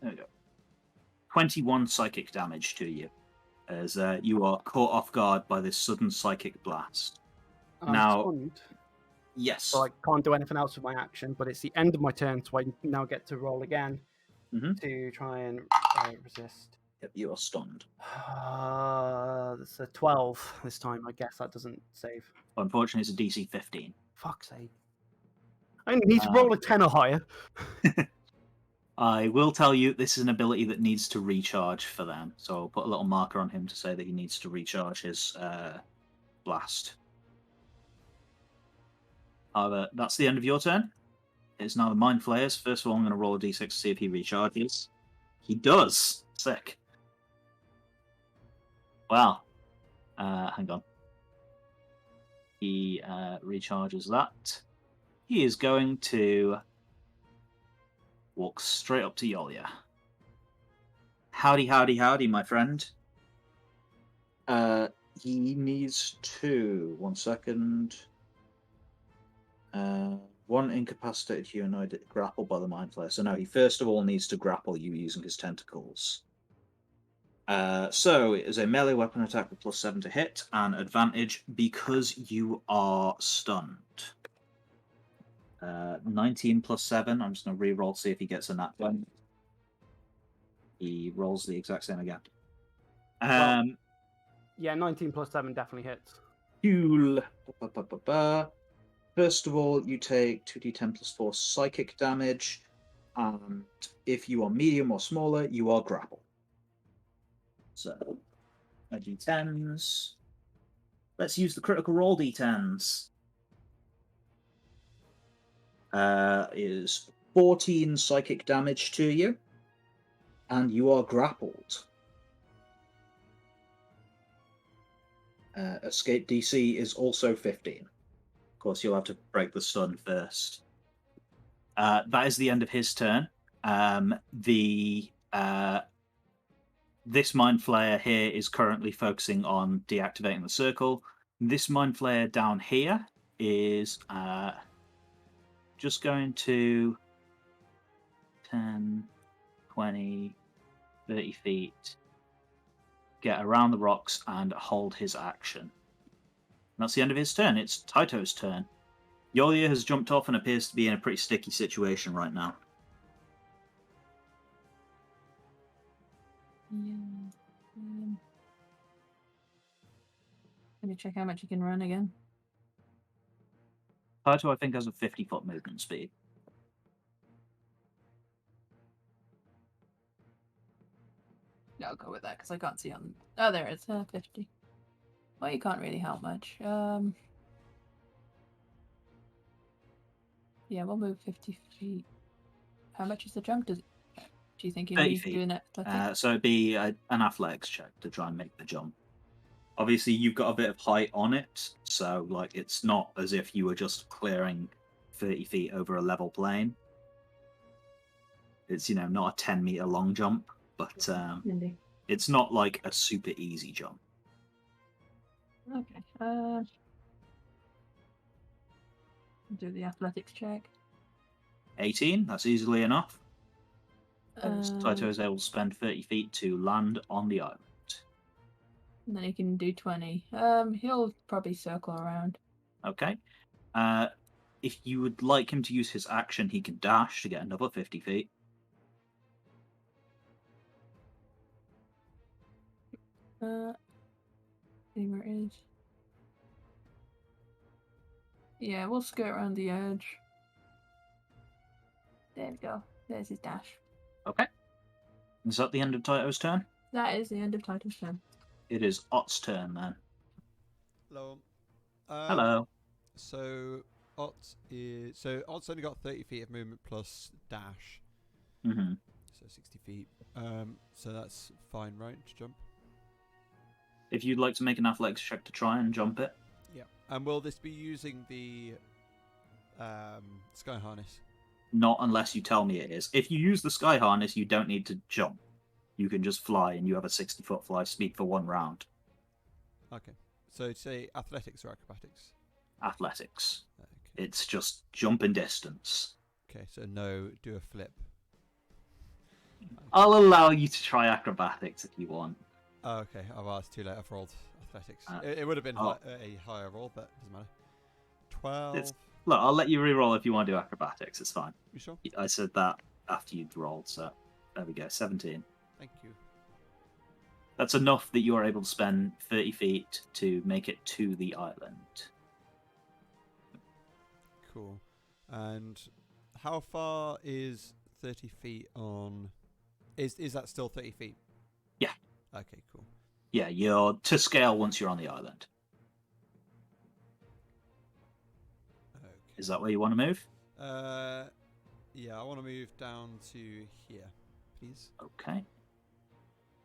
There we go. 21 psychic damage to you, as you are caught off guard by this sudden psychic blast. I'm Now, stunned, yes. so I can't do anything else with my action, but it's the end of my turn, so I now get to roll again to try and resist. Yep, you are stunned. It's a 12 this time. I guess that doesn't save. Unfortunately, it's a DC 15. Fuck's sake. I need to roll a 10 or higher. I will tell you, this is an ability that needs to recharge for them. So I'll put a little marker on him to say that he needs to recharge his blast. However, that's the end of your turn. It's now the Mind Flayers. First of all, I'm going to roll a d6 to see if he recharges. He does! Sick. Well, hang on. He recharges that. He is going to walk straight up to Yolia. Howdy, howdy, howdy, my friend. He needs to... 1 second. One incapacitated humanoid grappled by the Mind Flayer. So no, he first of all needs to grapple you using his tentacles. So it is a melee weapon attack with +7 to hit and advantage because you are stunned. 19 + 7. I'm just going to re-roll, see if he gets a nat 20. He rolls the exact same again. Yeah, 19 + 7 definitely hits. Cool. First of all, you take 2d10 + 4 psychic damage, and if you are medium or smaller, you are grappled. So, d10s. Let's use the critical roll d10s. Is 14 psychic damage to you, and you are grappled. Escape DC is also 15. Of course, you'll have to break the stun first. That is the end of his turn. This Mind Flayer here is currently focusing on deactivating the circle. This Mind Flayer down here is just going to 10, 20, 30 feet, get around the rocks and hold his action. And that's the end of his turn. It's Taito's turn. Yolia has jumped off and appears to be in a pretty sticky situation right now. Yeah. Let me check how much you can run again. Taito, I think, has a 50-foot movement speed. Yeah, I'll go with that because I can't see on. Oh, there it's 50. Well, you can't really help much. Yeah, we'll move 50 feet. How much is the jump? Do you think you need to do an athletics? So it'd be an athletics check to try and make the jump. Obviously, you've got a bit of height on it, so like it's not as if you were just clearing 30 feet over a level plane. It's, not a 10-meter long jump, but it's not like a super easy jump. Okay. Do the athletics check. 18, that's easily enough. Taito is able to spend 30 feet to land on the island. And then he can do 20. He'll probably circle around. Okay. If you would like him to use his action, he can dash to get another 50 feet. See where it is. Yeah, we'll skirt around the edge. There we go. There's his dash. Okay. Is that the end of Taito's turn? That is the end of Taito's turn. It is Ott's turn then. Hello. Hello. So Ott's only got 30 feet of movement plus dash. Mm-hmm. So 60 feet. So that's fine, right? To jump. If you'd like to make an athletics check to try and jump it. Yeah. And will this be using the sky harness? Not unless you tell me it is. If you use the sky harness, you don't need to jump. You can just fly, and you have a 60-foot fly speed for 1 round. Okay. So say athletics or acrobatics? Athletics. Okay. It's just jump in distance. Okay, so no, do a flip. I'll allow you to try acrobatics if you want. Oh, okay. Oh, well, it's too late. I've rolled athletics. It would have been a higher roll, but it doesn't matter. 12. Look, I'll let you re-roll if you want to do acrobatics. It's fine. You sure? I said that after you'd rolled, so there we go. 17. Thank you. That's enough that you are able to spend 30 feet to make it to the island. Cool. And how far is 30 feet on... Is that still 30 feet? Yeah. Okay, cool. Yeah, you're to scale once you're on the island. Okay. Is that where you want to move? Yeah, I want to move down to here, please. Okay.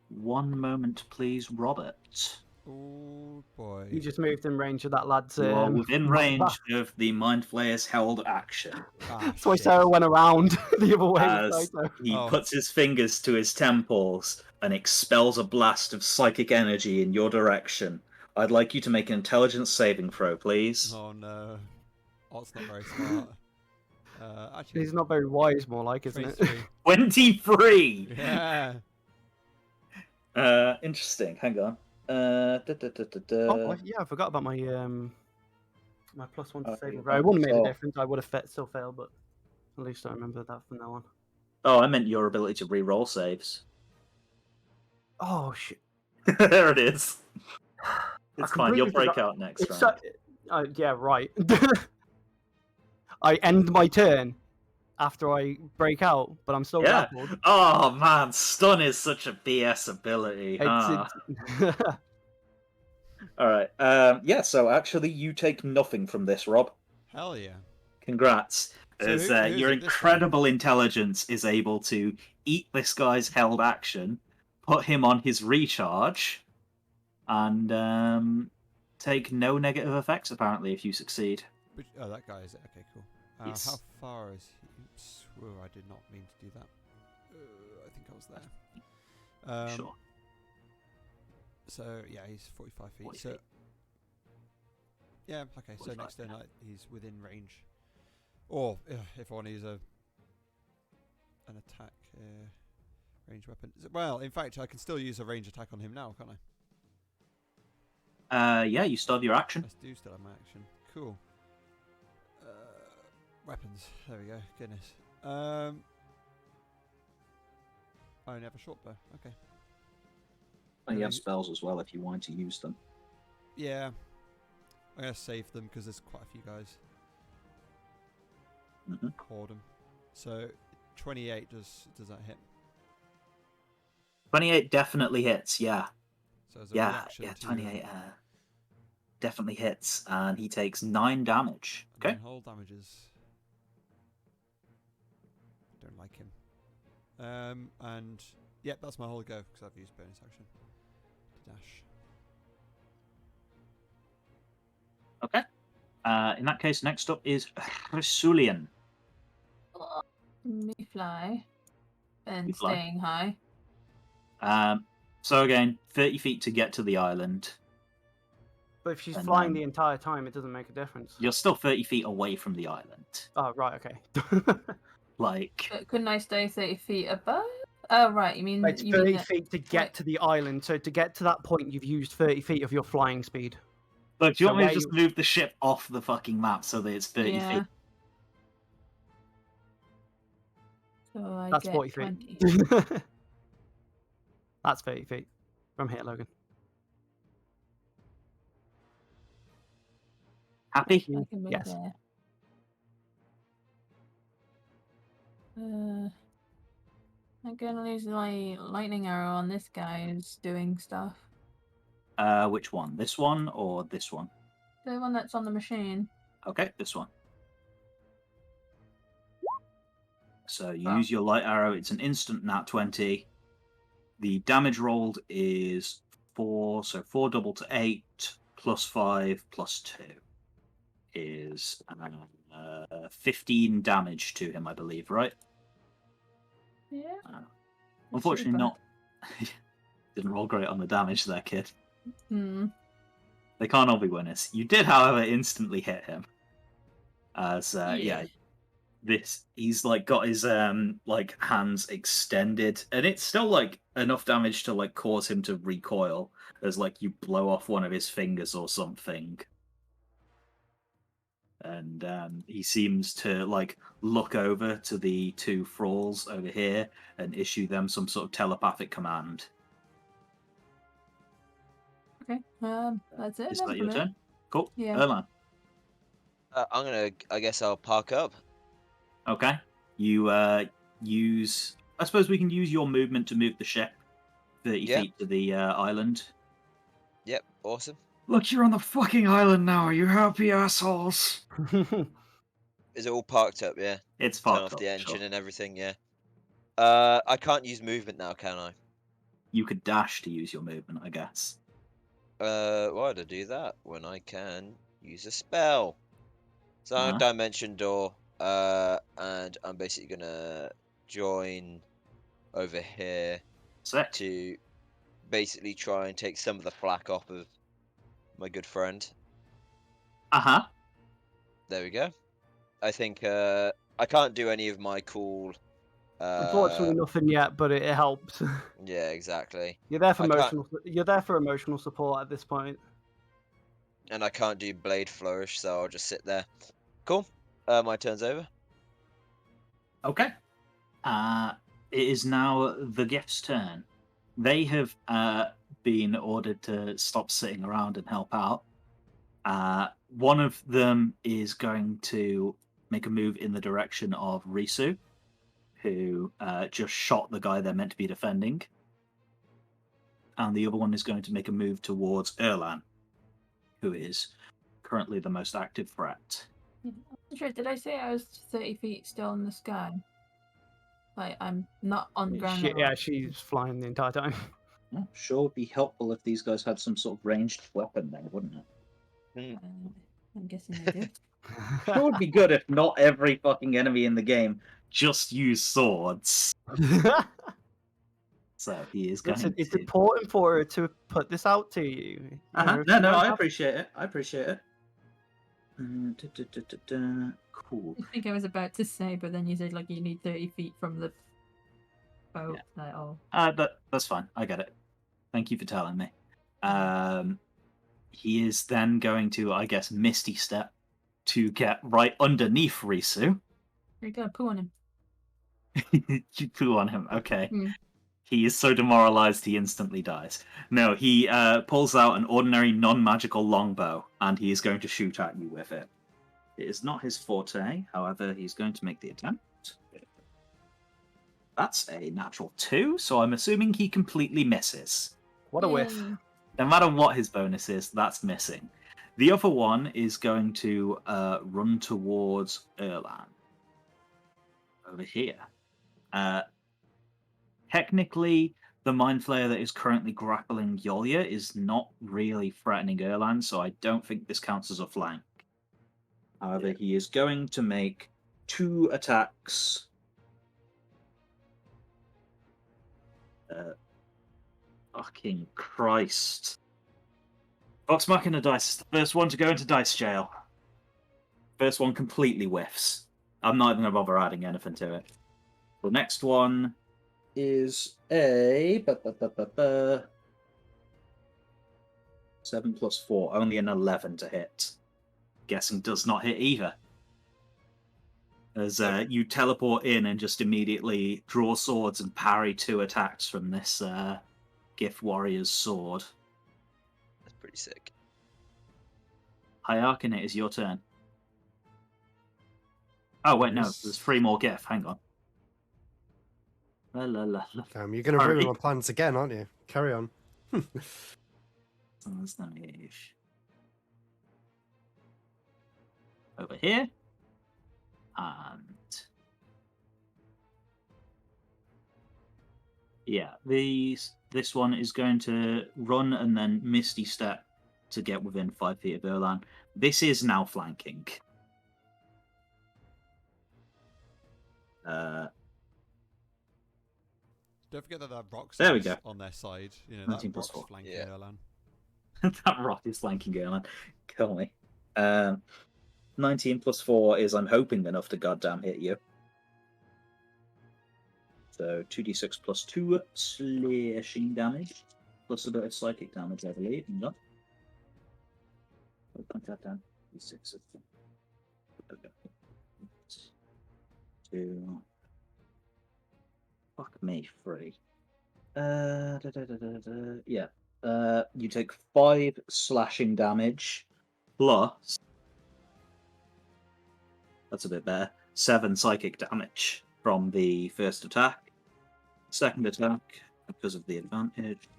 One moment, please, Robert. Oh, boy. You just moved in range of that lad's. You are within range of the Mind Flayer's held action. That's why Sarah went around the other way. As he puts his fingers to his temples and expels a blast of psychic energy in your direction. I'd like you to make an intelligence saving throw, please. Oh, no. Oh, it's not very smart. Actually, He's not very wise, more like, isn't it? 23! Yeah. Interesting. Hang on. Oh, yeah, I forgot about my my +1 to saving throw. yeah. It wouldn't have made So- a difference. I would have still failed, but at least I remember that from now on. Oh, I meant your ability to re-roll saves. Oh shit! There it is. It's I fine. You'll completely break forgot- out next It's round. yeah, right. I end my turn after I break out, but I'm still Yeah. grappled. Oh man, stun is such a BS ability. Huh? It's All right. Yeah. So actually, you take nothing from this, Rob. Hell yeah. Congrats. So As who is your it this incredible intelligence is able to eat this guy's held action, put him on his recharge, and take no negative effects apparently if you succeed. But, oh, that guy is it. Okay, cool. Yes. How far is he? Oops. Whoa, I did not mean to do that. I think I was there. Sure. So, yeah, he's 45 feet. 40 So, feet. yeah, okay. So 45 next turn, feet. he's within range. Or if I want to use an attack range weapon. Well, in fact, I can still use a range attack on him now, can't I? Yeah, you still have your action. I do still have my action. Cool. Weapons. There we go. Goodness. I only have a short bow. Okay. And you have spells as well if you wanted to use them. Yeah. I'm going to save them because there's quite a few guys. Hoard them. So, 28 does that hit? 28 definitely hits, yeah. So as a Yeah, reaction to 28 definitely hits, and he takes 9 damage. Okay. Whole damages. Don't like him. And yep, that's my whole go because I've used bonus action to dash. Okay. In that case, next up is Rasulian. Me fly. And You fly. staying high. So again, 30 feet to get to the island. but if she's And flying then- the entire time, it doesn't make a difference. You're still 30 feet away from the island. Oh right, okay. Like, But couldn't I stay 30 feet above? Oh, right. You mean It's you 30 mean that- feet to get to the island. So to get to that point, you've used 30 feet of your flying speed. look, do you So want me to where just move the ship off the fucking map so that it's 30 Yeah. feet? So I That's get 40 feet. 20. That's 30 feet from here, Logan. Happy? I can move Yes. there. I'm gonna lose my lightning arrow on this guy who's doing stuff. Which one? This one or this one? The one that's on the machine. Okay, this one. So you Wow. use your light arrow. It's an instant nat 20. The damage rolled is 4, so 4 double to 8, plus 5, plus 2 is 15 damage to him, I believe, right? Yeah. Unfortunately, Super. not. Didn't roll great on the damage there, kid. Hmm. They can't all be winners. You did, however, instantly hit him. As, yeah, he's like got his like hands extended, and it's still like enough damage to like cause him to recoil as like you blow off one of his fingers or something. And he seems to like look over to the two thralls over here and issue them some sort of telepathic command. Okay, that's it. Is then that for your me. turn? Cool. Yeah. Erlan. I guess I'll park up. Okay. You use. I suppose we can use your movement to move the ship 30 Yep. feet to the island. Yep, awesome. Look, you're on the fucking island now. Are you happy, assholes? Is it all parked up? Yeah. It's Turn parked off up, the engine sure. and everything. Yeah. I can't use movement now, can I? You could dash to use your movement, I guess. Why do I do that when I can use a spell? So I'm Dimension Door, and I'm basically gonna join over here Sick. to basically try and take some of the flack off of my good friend. Uh-huh. There we go. I think I can't do any of my cool. Unfortunately, nothing yet, but it helps. Yeah, exactly. You're there for I can't- emotional. You're there for emotional support at this point. And I can't do Blade Flourish, so I'll just sit there. Cool. My turn's over. Okay. It is now the guest's turn. They have been ordered to stop sitting around and help out. One of them is going to make a move in the direction of Risu, who just shot the guy they're meant to be defending. And the other one is going to make a move towards Erlan, who is currently the most active threat. Sure, did I say I was 30 feet still in the sky? Like, I'm not on the ground. Yeah, she's flying the entire time. Yeah, sure would be helpful if these guys had some sort of ranged weapon there, wouldn't it? I'm guessing they do. Sure would be good if not every fucking enemy in the game just used swords. So he is going Listen, to... it's important for her to put this out to you. No, I appreciate it. I appreciate it. Cool. I think I was about to say, but then you said like you need 30 feet from the boat. Yeah. Like, oh. That's fine. I get it. Thank you for telling me. He is then going to, I guess, Misty Step to get right underneath Risu. You're gonna poo on him. You poo on him. Okay. He is so demoralized he instantly dies. No, he pulls out an ordinary non-magical longbow, and he is going to shoot at you with it. It is not his forte, however, he's going to make the attempt. That's a natural 2, so I'm assuming he completely misses. What a whiff. Yay. No matter what his bonus is, that's missing. The other one is going to run towards Erlan. Over here. Technically, the Mind Flayer that is currently grappling Yolya is not really threatening Erlan, so I don't think this counts as a flank. However, he is going to make 2 attacks. Fucking Christ. Vox Machina dice is the first one to go into dice jail. First one completely whiffs. I'm not even going to bother adding anything to it. The next one is a 7 plus 4, only an 11 to hit. Guessing does not hit either. As you teleport in and just immediately draw swords and parry 2 attacks from this Gift Warrior's sword. That's pretty sick. Hyarkin, it is your turn. Oh, wait, no, there's 3 more Gift. Hang on. La, la, la, la. You're going to ruin my plans again, aren't you? Carry on. Over here. And yeah, this one is going to run and then Misty Step to get within 5 feet of Erlan. This is now flanking. Don't forget that rock's There we go. on their side. You know, 19 that plus rock's 4. flanking Yeah. Erlan. That rock is flanking Erlan. Kill me. 19 plus 4 is, I'm hoping, enough to goddamn hit you. So 2d6 plus 2 slashing damage, plus a bit of psychic damage, I believe. No. I'll put that down. D6. Okay. 2. Fuck me, 3. Yeah. You take 5 slashing damage plus. That's a bit better. 7 psychic damage from the first attack. Second attack, because of the advantage,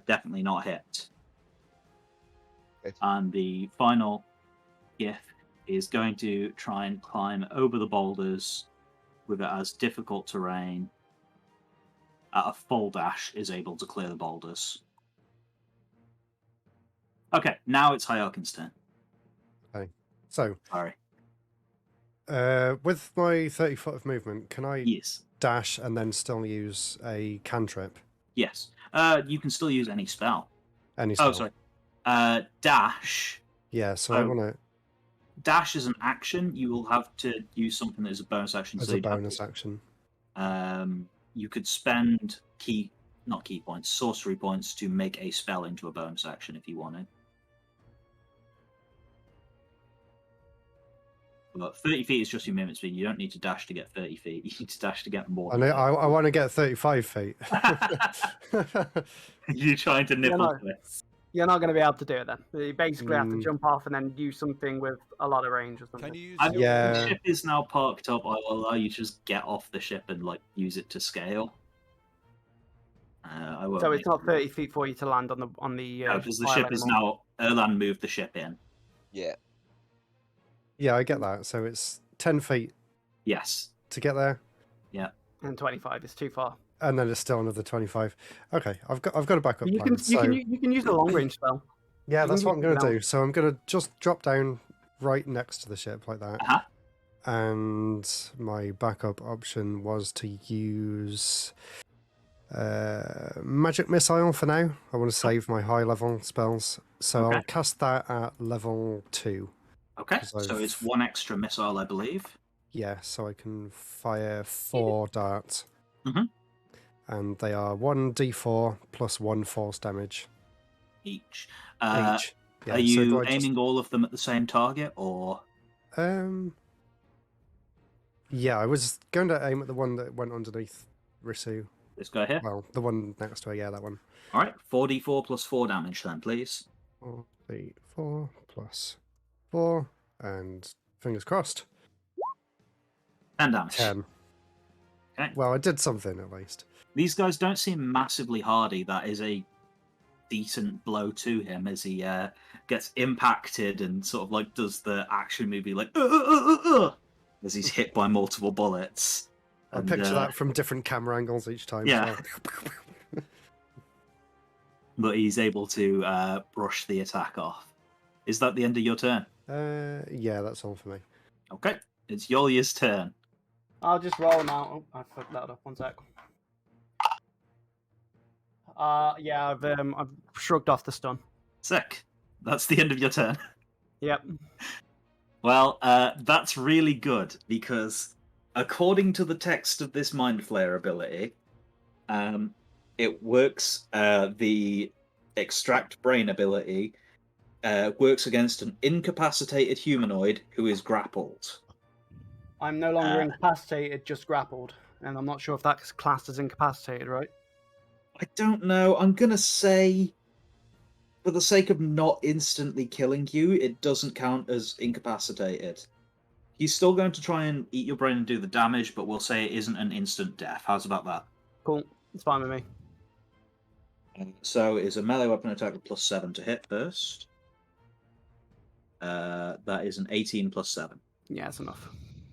definitely not hit. Good. And the final gift is going to try and climb over the boulders with it as difficult terrain. At a full dash, is able to clear the boulders. Okay, now it's Hyakin's turn. Okay. So, Sorry. with my 30 foot of movement, can I Yes. dash and then still use a cantrip? Yes. You can still use any spell. Any spell? Oh, sorry. Dash. Yeah, so I Oh. want to, Dash is an action. You will have to use something that is a bonus action. as so a you'd have bonus to- action. You could spend not key points, sorcery points to make a spell into a bonus action if you wanted. But 30 feet is just your movement speed. You don't need to dash to get 30 feet. You need to dash to get more. I want to get 35 feet. You're trying to nibble no. to it. You're not going to be able to do it then. You basically have to Mm. jump off and then do something with a lot of range or something. Can you use And your... Yeah. The ship is now parked up. I will allow you to just get off the ship and use it to scale. I won't So make it's not it- 30 feet for you to land on the No, because the island ship is anymore. now. Erlan moved the ship in. Yeah. Yeah, I get that. So it's 10 feet Yes. to get there, And 25 is too far. and then it's still another 25. Okay, I've got a backup You plan. can use a long range spell. Yeah, you that's can what I'm use going it to now. do. So I'm going to just drop down right next to the ship like that. Uh-huh. And my backup option was to use magic missile for now. I want to save my high level spells. So Okay. I'll cast that at level 2. Okay. 'Cause So I've- it's one extra missile, I believe. Yeah, so I can fire 4 darts. Mhm. And they are 1d4 plus 1 force damage Each. each. Yeah, Are so you do I aiming all of them at the same target, or? Yeah, I was going to aim at the one that went underneath Risu. Let's go here. Well, the one next to her, yeah, that one. All right. 4d4 plus 4 damage, then, please. 4, 3, 4 plus 4, and fingers crossed. 10 damage. 10. Okay. Well, I did something at least. These guys don't seem massively hardy. That is a decent blow to him as he gets impacted and sort of does the action movie as he's hit by multiple bullets. I And, picture that from different camera angles each time. Yeah. So. But he's able to brush the attack off. Is that the end of your turn? Yeah, that's all for me. Okay. It's Yolia's turn. I'll just roll now. Oh, I fucked that up. One sec. Yeah, I've shrugged off the stun. Sick. That's the end of your turn. Yep. Well, that's really good because according to the text of this Mind Flayer ability, it works, the Extract Brain ability works against an incapacitated humanoid who is grappled. I'm no longer incapacitated, just grappled. And I'm not sure if that's classed as incapacitated, right? I don't know. I'm going to say, for the sake of not instantly killing you, it doesn't count as incapacitated. He's still going to try and eat your brain and do the damage, but we'll say it isn't an instant death. How's about that? Cool. It's fine with me. So it's a melee weapon attack with +7 to hit first. That is an 18 plus 7. Yeah, it's enough.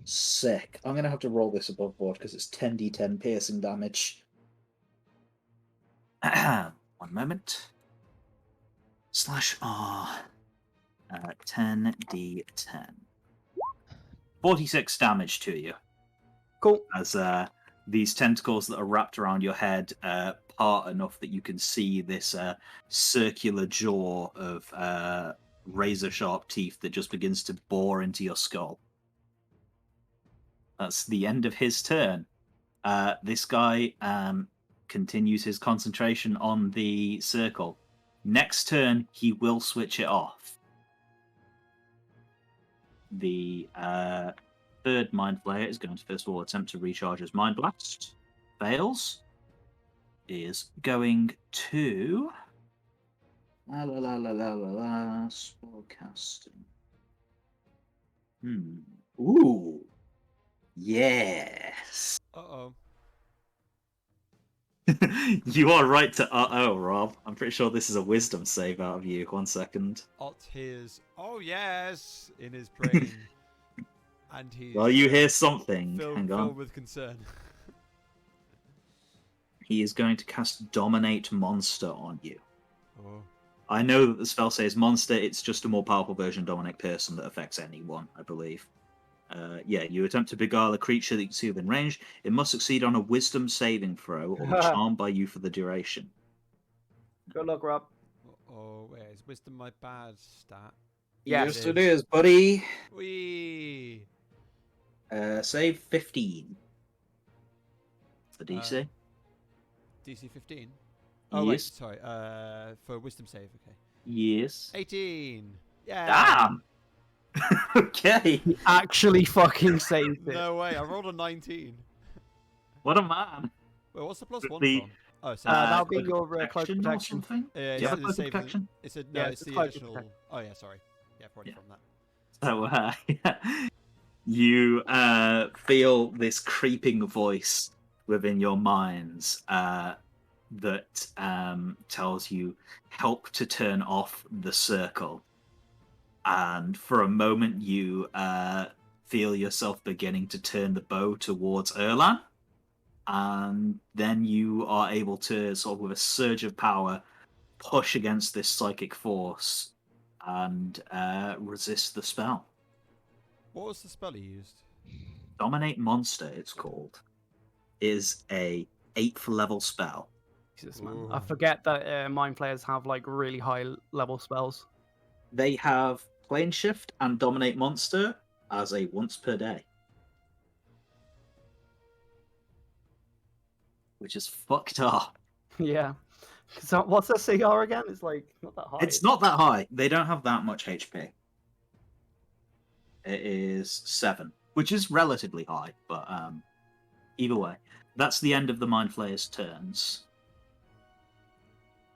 Sick. I'm going to have to roll this above board because it's 10d10 piercing damage. 1 moment. /R. 10d10. 46 damage to you. Cool. As these tentacles that are wrapped around your head part enough that you can see this circular jaw of razor-sharp teeth that just begins to bore into your skull. That's the end of his turn. This guy continues his concentration on the circle. Next turn, he will switch it off. The third Mind Flayer is going to first of all attempt to recharge his Mind Blast. Fails. Is going to... Spellcasting. Ooh. Yes. Uh-oh. You are right to Rob. I'm pretty sure this is a wisdom save out of you. 1 second. Ott hears, "Oh yes," in his brain, and he's Well, you hear something. Hang on. filled with concern. He is going to cast Dominate Monster on you. Oh. I know that the spell says monster. It's just a more powerful version of Dominate Person that affects anyone, I believe. You attempt to beguile a creature that you see within range. It must succeed on a Wisdom saving throw or be charmed by you for the duration. Good luck, Rob. Oh, wait, is Wisdom my bad stat? Yes, it is, buddy. Whee! Save 15. The DC. DC 15? Oh, wait, Yes. sorry. For Wisdom save, okay. Yes. 18! Yeah! Damn! Okay. He actually fucking saved it. No way, I rolled a 19. What a man. Wait, what's the plus 1 The- from? Oh, so that'll be Cloak of your cloak Protection or protection. something? yeah, Do you have a the Cloak of save- Protection? It's a, no, Yeah, it's it's the cloak of additional... protection. Oh, yeah, sorry. Yeah, probably Yeah. from that. So, you feel this creeping voice within your minds that tells you, help to turn off the circle. And for a moment, you feel yourself beginning to turn the bow towards Erlan. And then you are able to, sort of with a surge of power, push against this psychic force and resist the spell. What was the spell he used? Dominate Monster, it's called, is a 8th level spell. Jesus, man. Ooh. I forget that Mind Flayers have like really high level spells. They have Plane Shift and Dominate Monster as a once per day. Which is fucked up. Yeah. So what's the CR again? It's like not that high. It's not that high. They don't have that much HP. It is 7, which is relatively high, but either way. That's the end of the Mind Flayer's turns.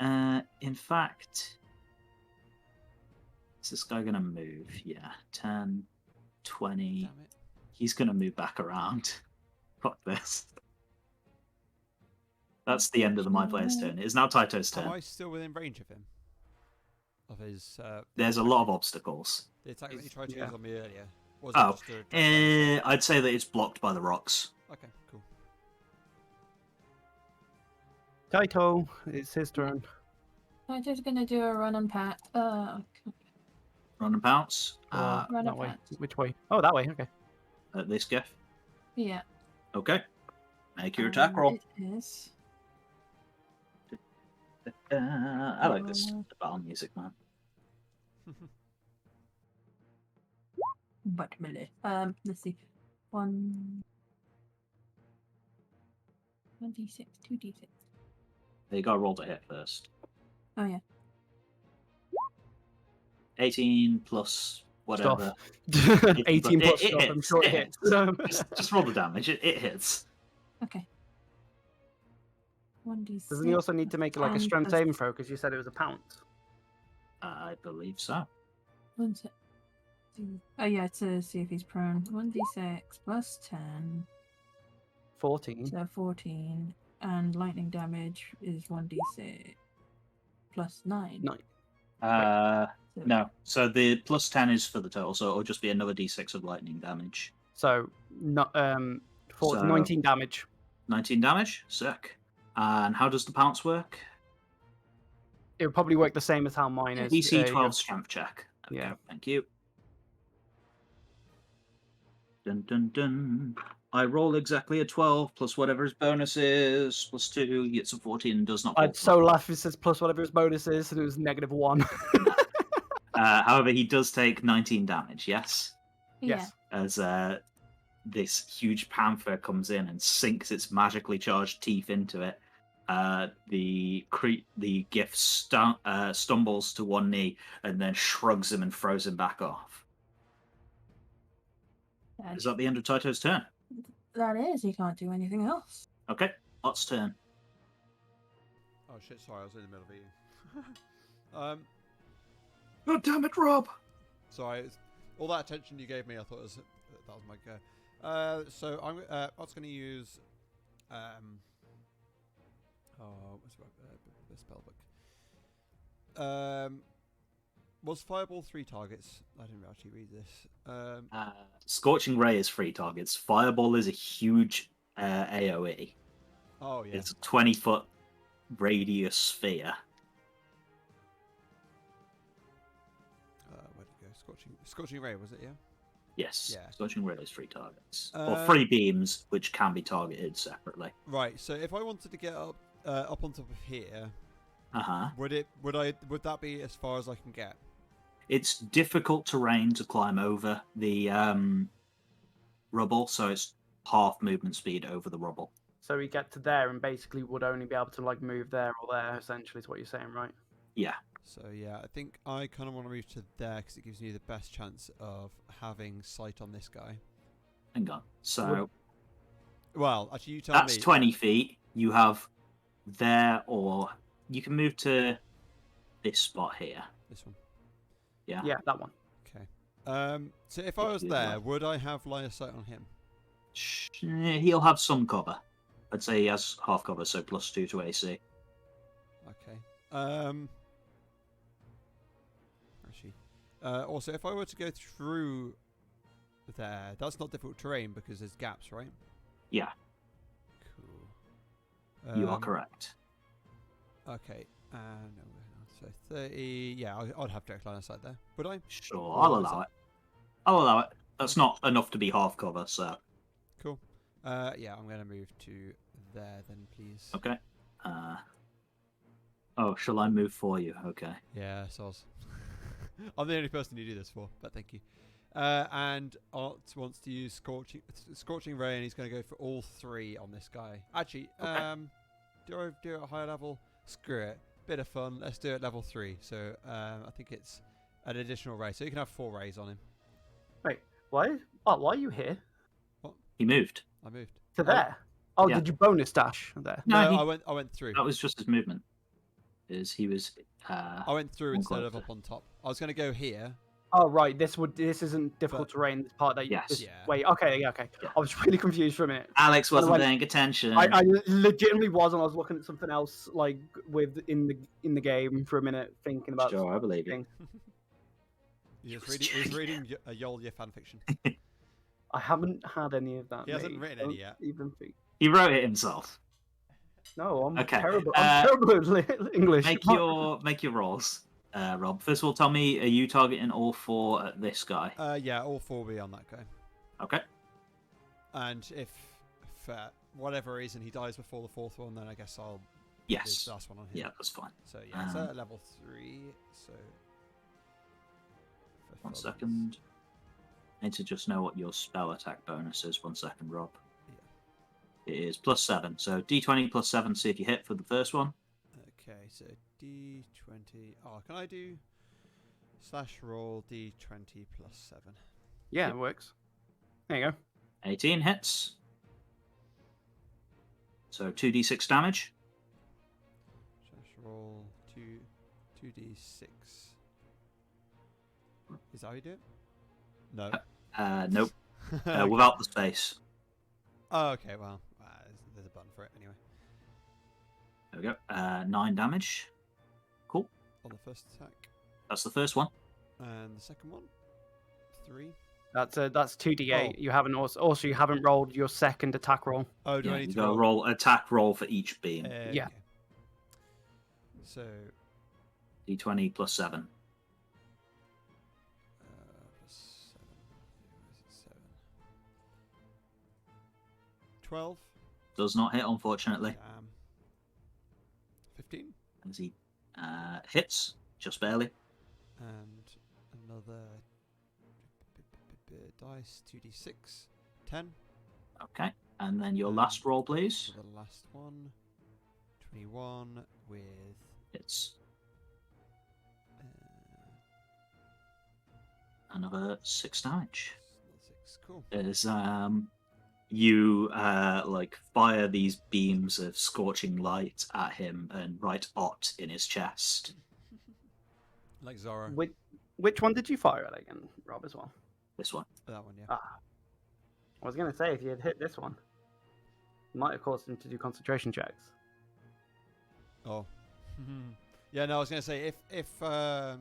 In fact, is this guy going to move? Yeah, 10, 20. Damn it. He's going to move back around. Fuck this. That's the end of the Mind Flayer's turn. It is now Taito's turn. Am I still within range of him? Of his... There's a lot of obstacles. The attack that he tried to Yeah. use on me earlier. Was Oh, it just a... I'd say that it's blocked by the rocks. Okay, cool. Kaito, it's his turn. I'm just gonna do a run and pat. Run and pounce. Or Run that and way. pat. Which way? Oh, that way. Okay. At this gift. Yeah. Okay. Make your attack roll. It is. I like this battle music, man. But melee. Let's see. 1d6, 2d6. You gotta roll to hit first. Oh yeah. 18 plus whatever. 18 plus It stuff. I'm hits, sure it it hits. Just roll the damage. It hits. Okay. 1d6. Doesn't he also need to make like a and strength plus- saving throw because you said it was a pounce? I believe so. 1 sec. Oh yeah, to see if he's prone. 1d6 plus 10, 14. so 14, and lightning damage is 1d6 plus 9. Nine. So No. So the plus 10 is for the total, so it'll just be another d6 of lightning damage. So not 14, So- 19 damage. 19 damage? Sick. And how does the pounce work? It would probably work the same as how mine is. DC 12 strength check. Okay, Yeah. Thank you. Dun dun dun. I roll exactly a 12 plus whatever his bonus is, plus 2, gets a 14 and does not I'd roll. so laugh if it says plus whatever his bonus is, and it was -1. However, he does take 19 damage. Yes, Yes. as this huge panther comes in and sinks its magically charged teeth into it. The gift stumbles to one knee and then shrugs him and throws him back off. Yeah. Is that the end of Taito's turn? That is, he can't do anything else. Okay, Ot's turn. Oh shit! Sorry, I was in the middle of eating. God damn it, Rob! Sorry, all that attention you gave me, I thought that was my go. So I'm what's going to use what's the spell book? Was Fireball 3 targets? I didn't actually read this. Scorching Ray is 3 targets. Fireball is a huge AoE. Oh yeah. It's a 20-foot radius sphere. Where'd it go? Scorching Ray, was it? Yeah. Yes. Yeah. Scorching Ray is 3 targets. Or 3 beams, which can be targeted separately. Right. So if I wanted to get up on top of here, would that be as far as I can get? It's difficult terrain to climb over the rubble, so it's half movement speed over the rubble. So we get to there and basically would only be able to like move there or there. Essentially, is what you're saying, right? Yeah. So yeah, I think I kind of want to move to there because it gives me the best chance of having sight on this guy. Hang on. So well, actually, you tell that's me. That's 20 feet. You have there, or you can move to this spot here. This one. Yeah. Yeah, that one. Okay. So if I was there, would I have line of sight on him? He'll have some cover. I'd say he has half cover, so +2 to AC. Okay. Actually, also, if I were to go through there, that's not difficult terrain because there's gaps, right? Yeah. Cool. You are correct. Okay. No, so 30. Yeah, I'd have direct line of sight there. Would I? Sure, I'll allow it. I'll allow it. That's not enough to be half cover, so. Cool. Yeah, I'm going to move to there then, please. Okay. Oh, shall I move for you? Okay. Yeah, soz. I'm the only person you do this for, but thank you. And Art wants to use Scorching Ray, and he's going to go for all 3 on this guy. Actually, okay. Do I do it at higher level? Screw it. Bit of fun. Let's do it level 3. So I think it's an additional ray. So you can have 4 rays on him. Wait, why? Oh, why are you here? What? He moved. I moved. To there? Oh, yeah. Did you bonus dash there? No, I went through. That was just his movement. He was. I went through instead of up on top. I was going to go here. Oh right, this isn't difficult terrain. This part that you. Yes. Yeah. Wait. Okay. Yeah. Okay. Yeah. I was really confused for a minute. Alex wasn't paying attention. I legitimately was, and I was looking at something else, like in the game for a minute, thinking about. Sure, I believe you. He was reading a Yolya fanfiction. I haven't had any of that. He hasn't written any yet. Even think. He wrote it himself. No, I'm Okay. terrible. I'm terrible at English. Make your rolls, Rob. First of all, tell me, are you targeting all 4 at this guy? Yeah, all 4 will be on that guy. Okay. And if for whatever reason he dies before the 4th one, then I guess I'll do Yes. the last one on him. Yeah, that's fine. So yeah, it's at level 3. So 1 second. I need to just know what your spell attack bonus is. 1 second, Rob. Yeah. It is +7. So D20 +7. See if you hit for the first one. Okay, so D20. Oh, can I do /roll D20 +7? Yeah, it works. There you go. 18 hits. So 2d6 damage. /roll 2d6. Is that how you do it? No. Nope. Without the space. Oh, okay. Well, there's a button for it anyway. There we go. 9 damage. Cool. On the first attack. That's the first one. And the second one, 3. That's 2d8. Oh. You haven't also you haven't rolled your second attack roll. Oh, do Yeah, I need you to got to roll attack roll for each beam. Yeah. Okay. So D20 +7. +7. 7. 12. Does not hit, unfortunately. 15. As he hits, just barely. And another dice, 2d6, 10. Okay, and then your last roll, please. For the last one, 21 with It's another 6 damage. 6. Cool. As you like fire these beams of scorching light at him and write "Ot" in his chest. Like Zorro. Which one did you fire at again, Rob, as well? This one. That one, yeah. I was going to say, if you had hit this one, it might have caused him to do concentration checks. Oh. Yeah, no, I was going to say, if for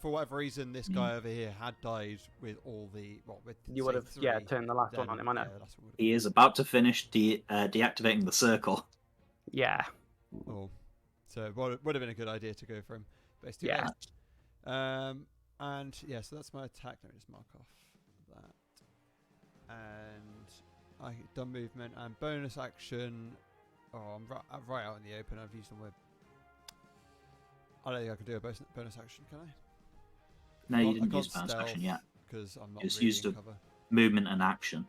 whatever reason this guy over here had died with all the... with You would have, turned the last one on him, I know. Yeah, that's what He is about to finish deactivating the circle. Yeah. Oh. So it would have been a good idea to go for him. But it's too Yeah. late. And, yeah, so that's my attack. Let me just mark off that. And I done movement and bonus action. Oh, I'm right out in the open. I've used the word. I don't think I can do a bonus action, can I? No, you didn't use bonus action yet. Because I'm not Just really used in a cover. movement and action.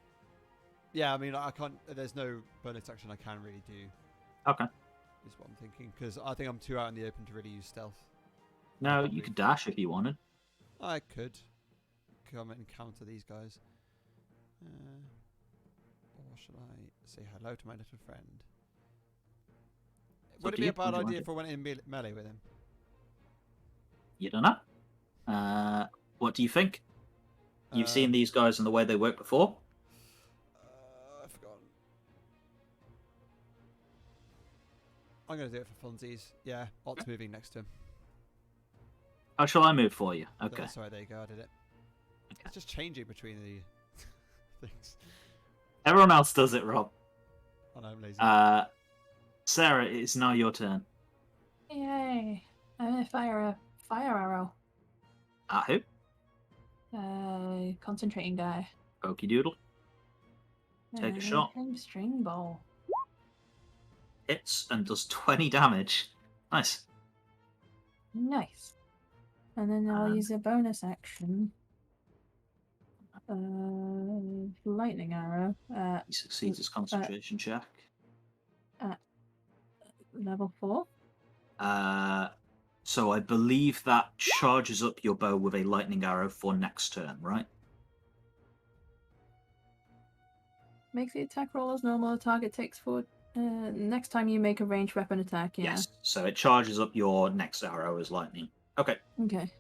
Yeah, I mean, I can't. There's no bonus action I can really do. Okay. Is what I'm thinking. Because I think I'm too out in the open to really use stealth. No, you could dash if you wanted. I could come and counter these guys. Or should I say hello to my little friend? Would it be a bad idea if I went in melee with him? You don't know. What do you think? You've seen these guys and the way they work before? I've forgotten. I'm going to do it for funsies. Yeah, Ot's moving next to him. How shall I move for you? Okay. Sorry, there you go, I did it. Okay. It's just changing between the things. Everyone else does it, Rob. Oh no, I'm lazy. Sarah, it's now your turn. Yay! I'm gonna fire a fire arrow. At who? Concentrating guy. Okie doodle. Take a shot. String ball. Hits and does 20 damage. Nice. Nice. And then I'll use a bonus action. Lightning arrow. He succeeds his concentration check. At level 4. So I believe that charges up your bow with a lightning arrow for next turn, right? Make the attack roll as normal. The target takes 4. Next time you make a ranged weapon attack, yeah. Yes. So it charges up your next arrow as lightning. Okay. Okay.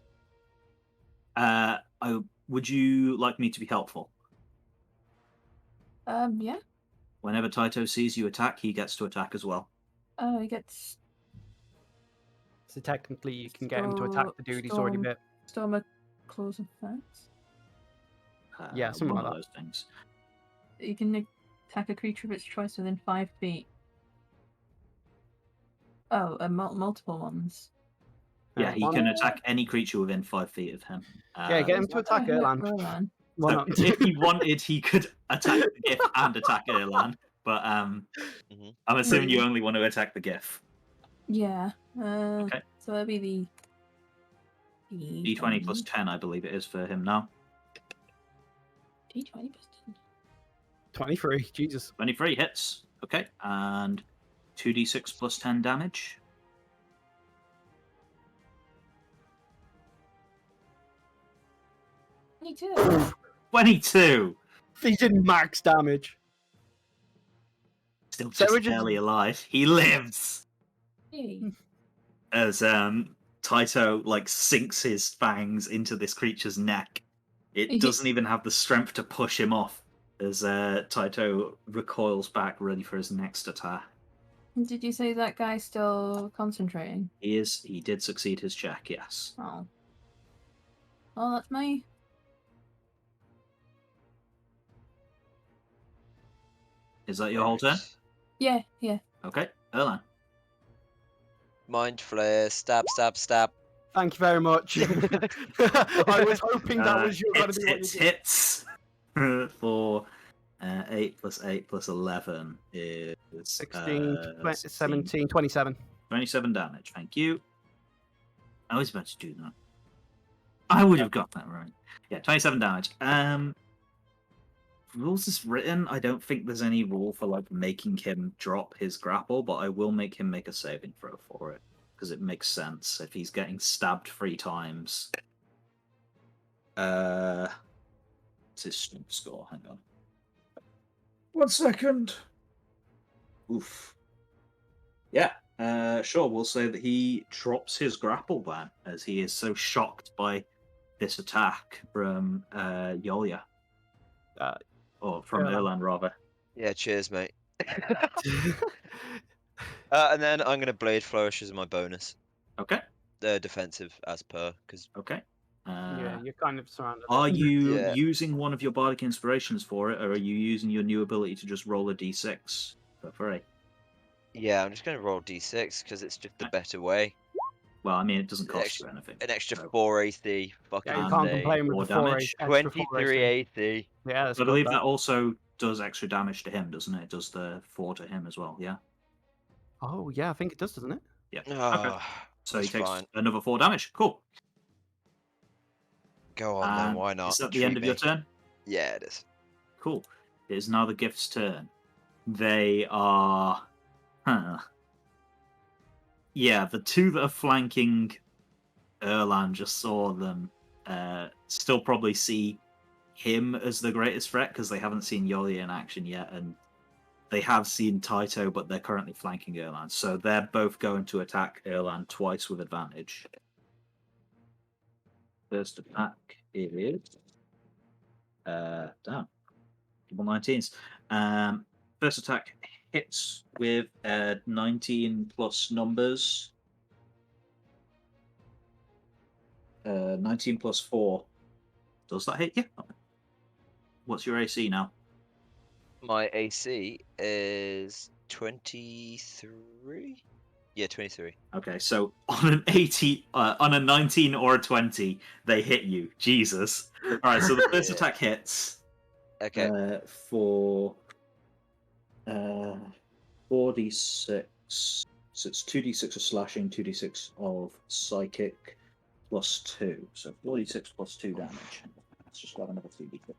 Would you like me to be helpful? Yeah. Whenever Taito sees you attack, he gets to attack as well. Oh, he gets... So technically you can get him to attack the dude he's already bit. Storm a close offense. Yeah, something one like of that. those things. You can attack a creature of its choice within 5 feet. Oh, multiple ones. Yeah, he can attack any creature within 5 feet of him. Yeah, get him to attack Erlan. Why So not? if he wanted, he could attack the GIF and attack Erlan. But I'm assuming you only want to attack the GIF. Yeah. Okay. So that'll be the D20 plus 10, I believe it is for him now. D20 plus 10. 23, Jesus. 23 hits. Okay, and 2d6 plus 10 damage. 22. 22! He did max damage. Still So just we're just- barely alive. He lives! Hey. As Taito like sinks his fangs into this creature's neck. It doesn't even have the strength to push him off as Taito recoils back, ready for his next attack. Did you say that guy's still concentrating? He did succeed his check, yes. Oh. Well, that's me. Is that your whole turn? Yeah, yeah. Okay, Erlan. Mind flare, stab, stab, stab. Thank you very much. I was hoping that was going to be what you did. Hits for 8 plus 8 plus 11 is 16, 17, 27. 27 damage. Thank you. I was about to do that. I would have got that right. Yeah, 27 damage. Rules is written. I don't think there's any rule for like making him drop his grapple, but I will make him make a saving throw for it because it makes sense if he's getting stabbed 3 times. What's his strength score? Hang on. 1 second. Oof. Yeah. Sure. We'll say that he drops his grapple then, as he is so shocked by this attack from Yolia. Or from Erland, rather. Yeah, cheers, mate. And then I'm going to Blade Flourish as my bonus. Okay. Defensive, as per. Okay. Yeah, you're kind of surrounded. Are you Yeah. using one of your bardic inspirations for it, or are you using your new ability to just roll a d6 for free? Yeah, I'm just going to roll d6 because it's just the better way. Well, I mean, it doesn't cost you anything. An extra so. 4 AC. Fucking Yeah, you can't complain with the 4 damage. extra 23 AC. Yeah, that's I believe good, that also does extra damage to him, doesn't it? It does the 4 to him as well, yeah? Oh, yeah, I think it does, doesn't it? Yeah. Oh, Okay. So he that's takes fine. another 4 damage. Cool. Go on then, why not? Is that the end of your turn? Yeah, it is. Cool. It is now the gift's turn. They are... Yeah, the 2 that are flanking Erland just saw them. Still probably see him as the greatest threat because they haven't seen Yolia in action yet, and they have seen Taito, but they're currently flanking Erland. So they're both going to attack Erland twice with advantage. First attack is... damn. Double 19s. First attack hits with 19 plus numbers. 19 plus 4. Does that hit you? What's your AC now? My AC is 23? Yeah, 23. Okay, so on an 19 or a 20, they hit you. Jesus. Alright, so the first attack hits. Okay. For 4d6. So it's 2d6 of slashing, 2d6 of psychic, plus 2. So 4d6 plus 2 damage. Let's just grab another 2d6.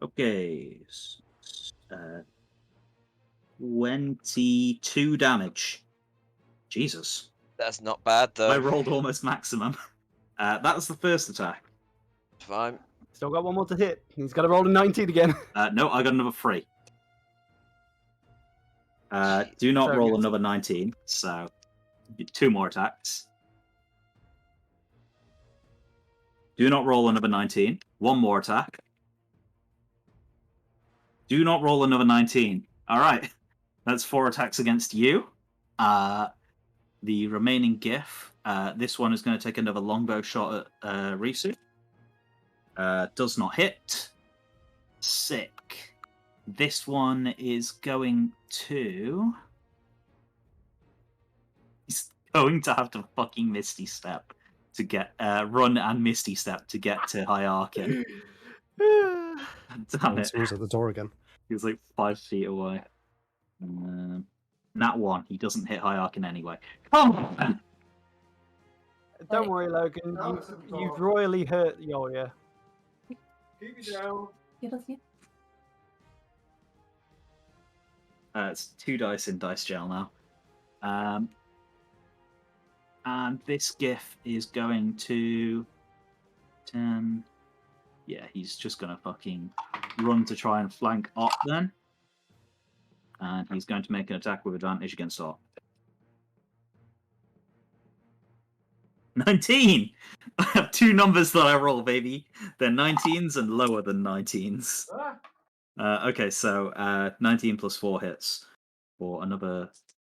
Okay. 22 damage. Jesus. That's not bad, though. I rolled almost maximum. That was the first attack. Fine. Still got 1 more to hit. He's got to roll a 19 again. No, I got another 3. Do not So roll good. another 19, so 2 more attacks. Do not roll another 19. 1 more attack. Do not roll another 19. Alright. That's 4 attacks against you. The remaining GIF, this one is going to take another longbow shot at Risu. Does not hit. Sick. This one is going to... He's going to have to fucking Misty Step to get... run and Misty Step to get to Hyarkin. Damn it. He's at the door again. He's like 5 feet away. Nat 1. He doesn't hit Hyarkin anyway. Come on! Don't worry, Logan. You've royally hurt Yolia. Keep it down. It's 2 dice in dice jail now. And this GIF is going to... 10... Yeah, he's just going to fucking run to try and flank Op then. And he's going to make an attack with advantage against Op. 19! I have 2 numbers that I roll, baby. They're 19s and lower than 19s. Okay, so 19 plus 4 hits for another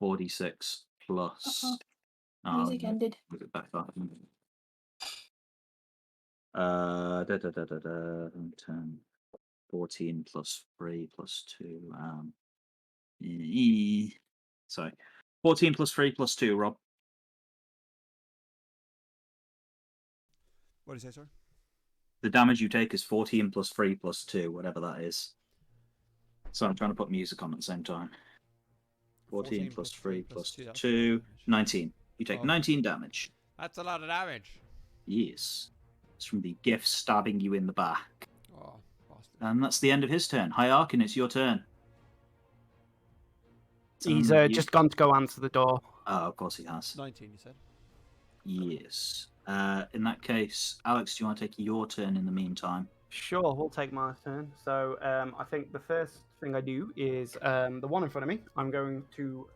4d6 plus... Music ended. Was it back up? 10, 14 plus 3 plus 2. Sorry. 14 plus 3 plus 2, Rob. What did you say, sorry? The damage you take is 14 plus 3 plus 2, whatever that is. So I'm trying to put music on at the same time. 14 plus 3 plus 2, 19. You take 19 damage. That's a lot of damage. Yes. It's from the gift stabbing you in the back. Oh, bastard. And that's the end of his turn. Hyarkin, it's your turn. He's just gone to go answer the door. Oh, of course he has. 19, you said? Yes. In that case, Alex, do you want to take your turn in the meantime? Sure, we'll take my turn. So I think the first thing I do is the one in front of me. I'm going to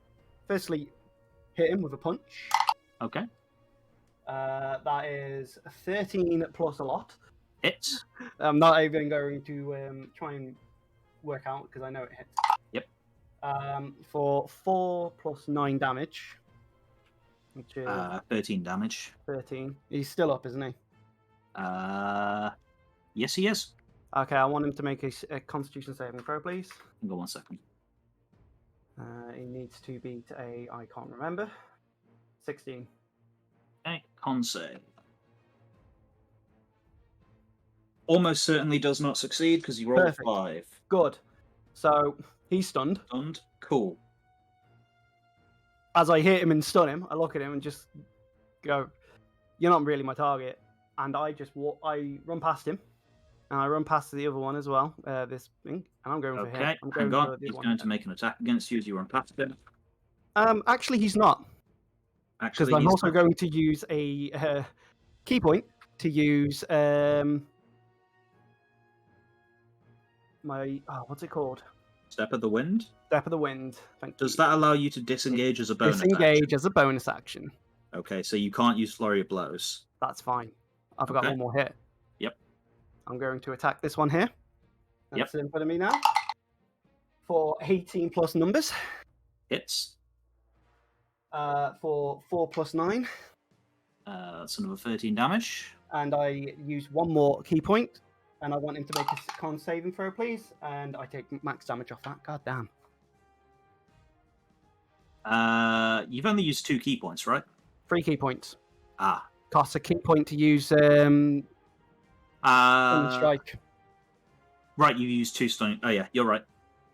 firstly hit him with a punch. Okay. That is 13 plus a lot. Hits. I'm not even going to try and work out because I know it hits. Yep. For 4 plus 9 damage. Which is 13 damage. 13. He's still up, isn't he? Yes, he is. Okay, I want him to make a Constitution saving throw, please. Hang on 1 second. He needs to beat I can't remember. 16. Okay, con save. Almost certainly does not succeed because you rolled Perfect. 5. Good. So he's stunned. Stunned. Cool. As I hit him and stun him, I look at him and just go, "You're not really my target." And I just I run past him, and I run past the other one as well. This thing, and I'm going for him. Okay, I'm hang on. for the He's other one. going to make an attack against you as you run past him. Actually, he's not. Actually, Because I'm he's also not. going to use a key point to use my what's it called? Step of the Wind. Step of the Wind. Thank you. Does that allow you to disengage as a bonus disengage action? as a bonus action? Okay, so you can't use Flurry of Blows. That's fine. I've got Okay. one more hit. Yep. I'm going to attack this one here. That's in front of me now. For 18 plus numbers. Hits. For 4 plus 9. That's another 13 damage. And I use one more key point. And I want him to make a con saving throw, please. And I take max damage off that. God damn. You've only used 2 key points, right? 3 key points. Ah. Costs a key point to use Stun Strike. Right, you used 2 stun. Oh yeah, you're right.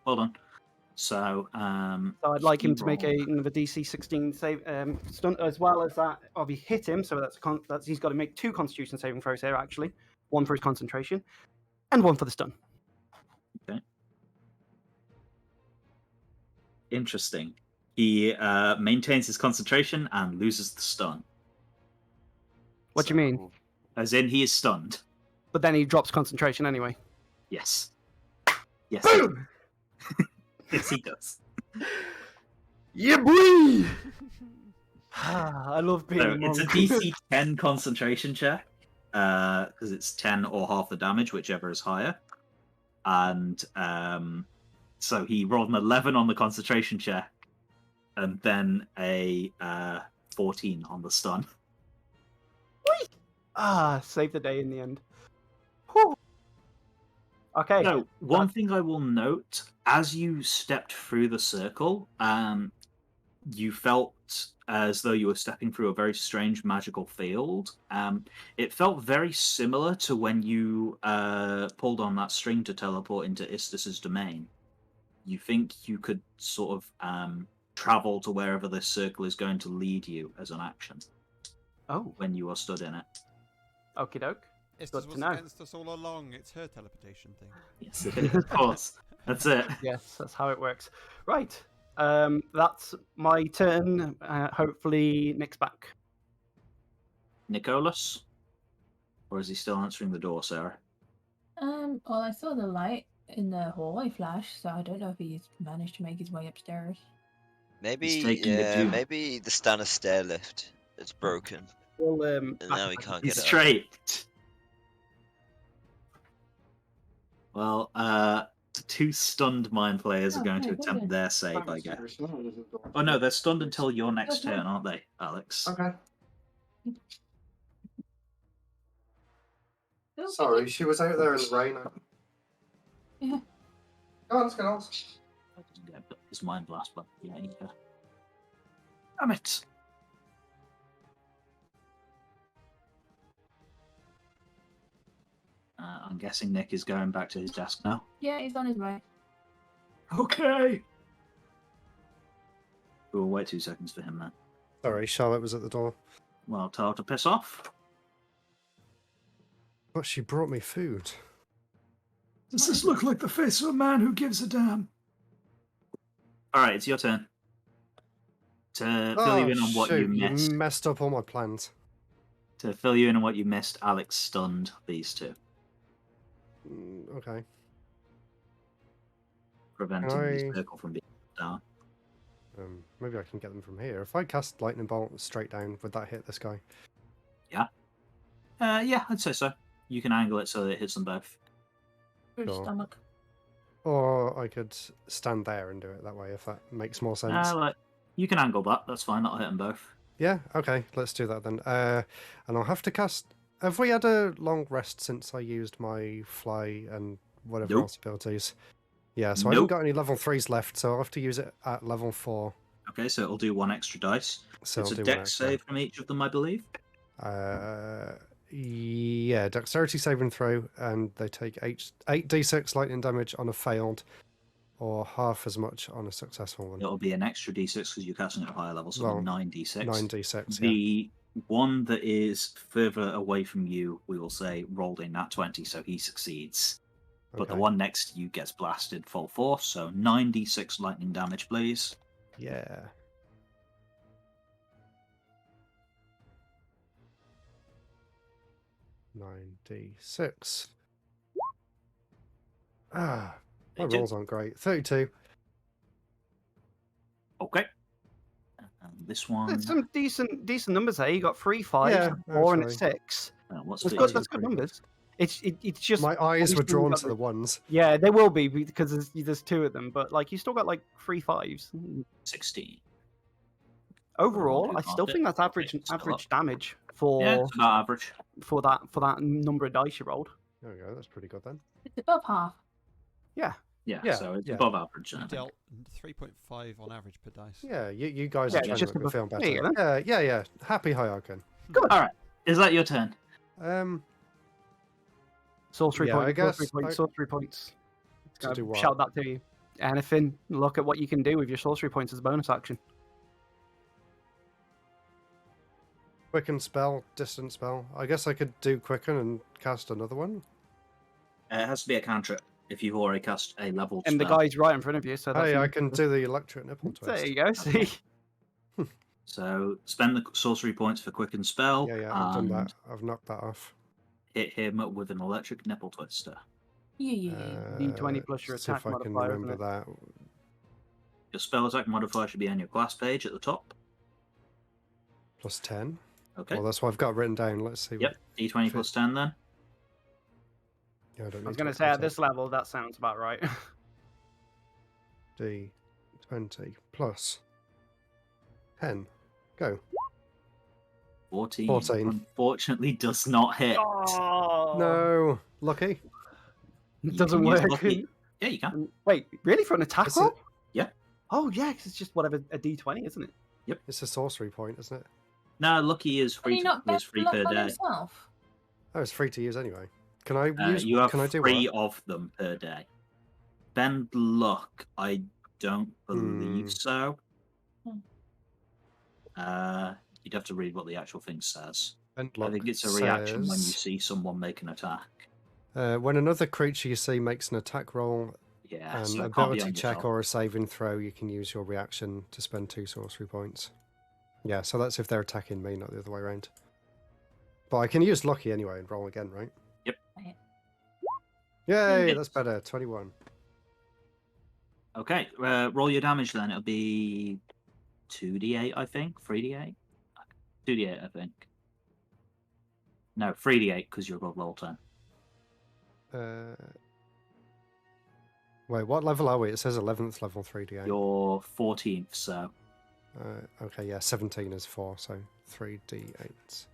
Hold on. So, So I'd like him to make another DC 16 save stun, as well as that. I'll be hit him, so that's he's got to make 2 Constitution saving throws here. Actually, 1 for his concentration, and 1 for the stun. Okay. Interesting. He maintains his concentration and loses the stun. What do you mean? As in, he is stunned. But then he drops concentration anyway. Yes. Yes. Boom! Yes, he does. Yeah, boy! I love being So a monk. it's a DC 10 concentration check, because it's 10 or half the damage, whichever is higher. And so he rolled an 11 on the concentration check, and then a 14 on the stun. Save the day in the end. Whew. Okay. So, one thing I will note, as you stepped through the circle, you felt as though you were stepping through a very strange magical field. It felt very similar to when you pulled on that string to teleport into Istis's domain. You think you could sort of travel to wherever this circle is going to lead you as an action. Oh. When you are stood in it. Okie doke. It's Good just to know. against us all along. It's her teleportation thing. Yes, of course. That's it. Yes, that's how it works. Right. That's my turn. Hopefully, Nick's back. Nicholas? Or is he still answering the door, Sarah? Well, I saw the light in the hallway flash, so I don't know if he's managed to make his way upstairs. Maybe, taking a due. maybe the Stannis stair lift. It's broken. Well, And now he can't He's get up. straight. Well, the 2 stunned mind players are going to attempt their save, I guess. Oh no, they're stunned until your next turn, aren't they, Alex? Okay. Okay. Sorry, she was out there in the rain. Yeah. Go on, let's get on. Yeah, but his mind blast, but yeah, damn it! I'm guessing Nick is going back to his desk now. Yeah, he's on his way. Okay. We'll wait 2 seconds for him then. Sorry, Charlotte was at the door. Well, tell her to piss off. But she brought me food. Does this look like the face of a man who gives a damn? Alright, it's your turn. To fill you in on what you missed. You messed up all my plans. To fill you in on what you missed, Alex stunned these two, Okay. preventing the circle from being down. Maybe I can get them from here. If I cast Lightning Bolt straight down, would that hit this guy? Yeah, I'd say so. You can angle it so that it hits them both. Your Sure. stomach. Or I could stand there and do it that way, if that makes more sense. You can angle that. That's fine. That'll hit them both. Yeah, okay, let's do that then. And I'll have to cast... Have we had a long rest since I used my fly and whatever Nope. else abilities? Yeah, so I haven't got any level 3s left, so I'll have to use it at level 4. Okay, so it'll do 1 extra dice. So it's I'll a do one dex extra. save from each of them, I believe. Yeah, dexterity saving throw, and they take 8d6 lightning damage on a failed, or half as much on a successful one. It'll be an extra d6 because you're casting at a higher level, so it'll be 9d6. 9d6, The one that is further away from you, we will say, rolled in nat 20, so he succeeds. But the Okay. one next to you gets blasted full force, so 9d6 lightning damage, please. Yeah. $9d6. My rolls aren't great. 32. Okay. And this one... There's some decent numbers there. You got 3 5, Yeah, 4, and actually. 6. what's That's the- good. That's good numbers. It's just My eyes were obviously you've drawn got to the ones. Yeah, they will be because there's 2 of them. But like you still got like 3 5s 16. overall. I half still it. think that's Okay, still average up. damage for Yeah, it's about average. for that number of dice you rolled. There we go, that's pretty good then. It's above half. Yeah, Yeah, so it's yeah. above average. I You think. dealt 3.5 on average per dice. Yeah, you guys Yeah, are just genuinely above- feeling there you better. go Yeah. Happy Hierarchan. Alright, is that your turn? Sorcery Yeah, points. I guess Sorcery points. to do what? Shout that to you. Anything. Look at what you can do with your sorcery points as a bonus action. Quicken spell, distant spell. I guess I could do Quicken and cast another one. It has to be a cantrip if you've already cast a level And the spell. guy's right in front of you. So that's Hey, I can do the electric nipple twist. There you go. See. So spend the sorcery points for quicken spell. Yeah, I've done and that. I've knocked that off. hit him with an electric nipple twister. Yeah. D20 plus your see if attack I can modifier, remember isn't that. Your spell attack modifier should be on your class page at the top. Plus 10. Okay. Well, that's what I've got written down. Let's see. Yep. D20 plus 10 then. Yeah, I don't I was need going to say at this level, that sounds about right. D20 plus 10. Go. 14. 14. Unfortunately, does not hit. Oh, No. Lucky. You It doesn't can use work. lucky. Yeah, you can. Wait, really? For an attack Is roll? it- Yeah. Oh, yeah, 'cause it's just whatever, a D20, isn't it? It's a sorcery point, isn't it? No, lucky is Can free, he not bet is free luck per on day. himself? Oh, it's free to use anyway. Can I use? You have can I do 3 what? of them per day. Bend luck, I don't believe so. Hmm. You'd have to read what the actual thing says. Bend I luck think it's a reaction when you says, see someone make an attack. when another creature you see makes an attack roll, Yeah, an so it can't be ability on check yourself. or a saving throw, you can use your reaction to spend 2 sorcery points. Yeah, so that's if they're attacking me, not the other way around. But I can use lucky anyway and roll again, right? Yep. Yay, Yes. that's better. 21. Okay, roll your damage then. It'll be 2d8, I think. 3d8? 2d8, I think. No, 3d8 because you're above level 10. Wait, what level are we? It says 11th level 3d8. You're 14th, so Okay, yeah, 17 is 4, so 3d8.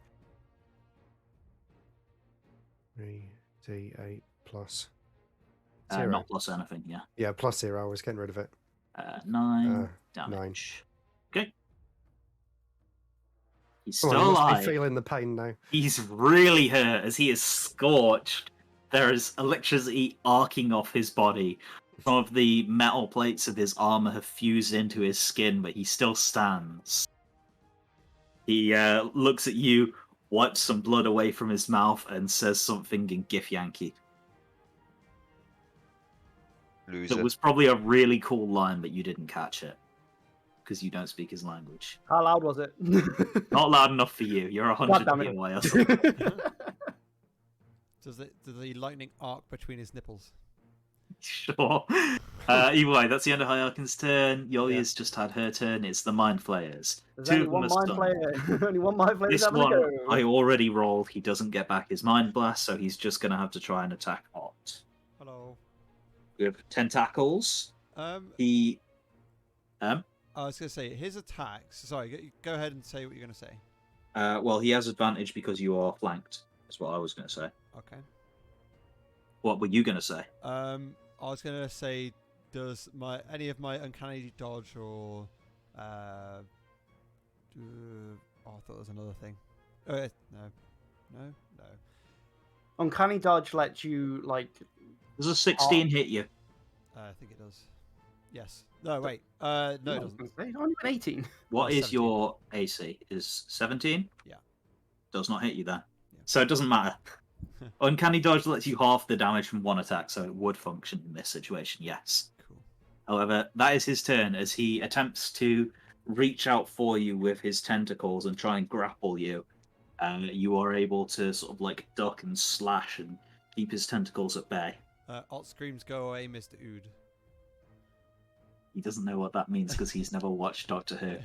3d8 plus 0. not plus anything, yeah. Yeah, plus 0, I was getting rid of it. 9 damage. Okay. He's Oh, still I must alive. be feeling the pain now. He's really hurt as he is scorched there is electricity arcing off his body. Some of the metal plates of his armor have fused into his skin, but he still stands. He looks at you, wipes some blood away from his mouth, and says something in Githyanki. Loser. That was probably a really cool line, but you didn't catch it. Because you don't speak his language. How loud was it? Not loud enough for you. You're 100 damn feet it. away or something. Does the lightning arc between his nipples? Sure. Either way, that's the end of Hierarchin's turn. Yolia's just had her turn. It's the Mind Flayers. There's Two only of them one are mind stunned. player. Only one mind player. This having a one, go. I already rolled. He doesn't get back his Mind Blast, so he's just going to have to try and attack Ott. Hello. With tentacles. I was gonna say his attacks. Sorry, go ahead and say what you're gonna say. Well, he has advantage because you are flanked. That's what I was going to say. Okay. What were you going to say? I was gonna say, does any of my uncanny dodge or I thought there was another thing. No. Uncanny dodge lets you like. Does a 16 hit you? I think it does. Yes. No, wait. No, it doesn't. Only an 18. What is 17. your AC? Is 17? Yeah. Does not hit you then. Yeah. So it doesn't matter. Uncanny dodge lets you half the damage from one attack, so it would function in this situation, yes. Cool. However, that is his turn as he attempts to reach out for you with his tentacles and try and grapple you. You are able to sort of like duck and slash and keep his tentacles at bay. Alt screams, "Go away, Mr. Ood." He doesn't know what that means because he's never watched Doctor Who.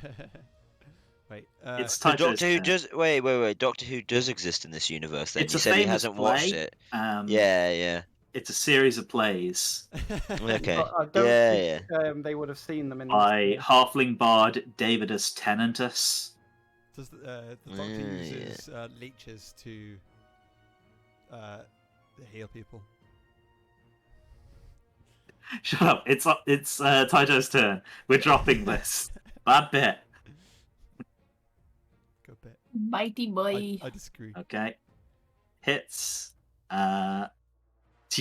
Wait. It's So Taito's Doctor Who turn. does wait. Doctor Who does exist in this universe. Then It's you a said he famous hasn't watched play. it. Um, Yeah. It's a series of plays Okay. I don't Yeah. think they would have seen them in by this. halfling bard Davidus Tenentus. Does the Doctor uses leeches to heal people? Shut up! It's Taito's turn. We're dropping this. Bad bit. Good bit. Mighty boy. I disagree. Okay. Hits. Do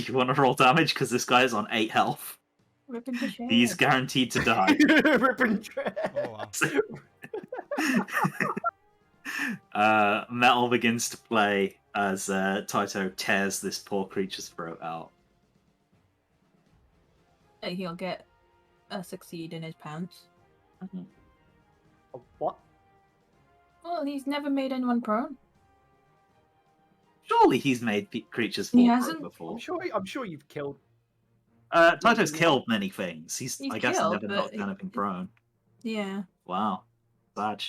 you want to roll damage? Because this guy is on 8 health. Rip into shit. He's guaranteed to die. Rip and tread. Oh wow. Metal begins to play as Taito tears this poor creature's throat out. He'll get a succeed in his pants. What? Well, he's never made anyone prone. Surely he's made creatures He fall prone hasn't? before. I'm sure you've killed. Taito's killed many things. He's I guess killed, never but knocked anything prone. Yeah. Wow. Sad.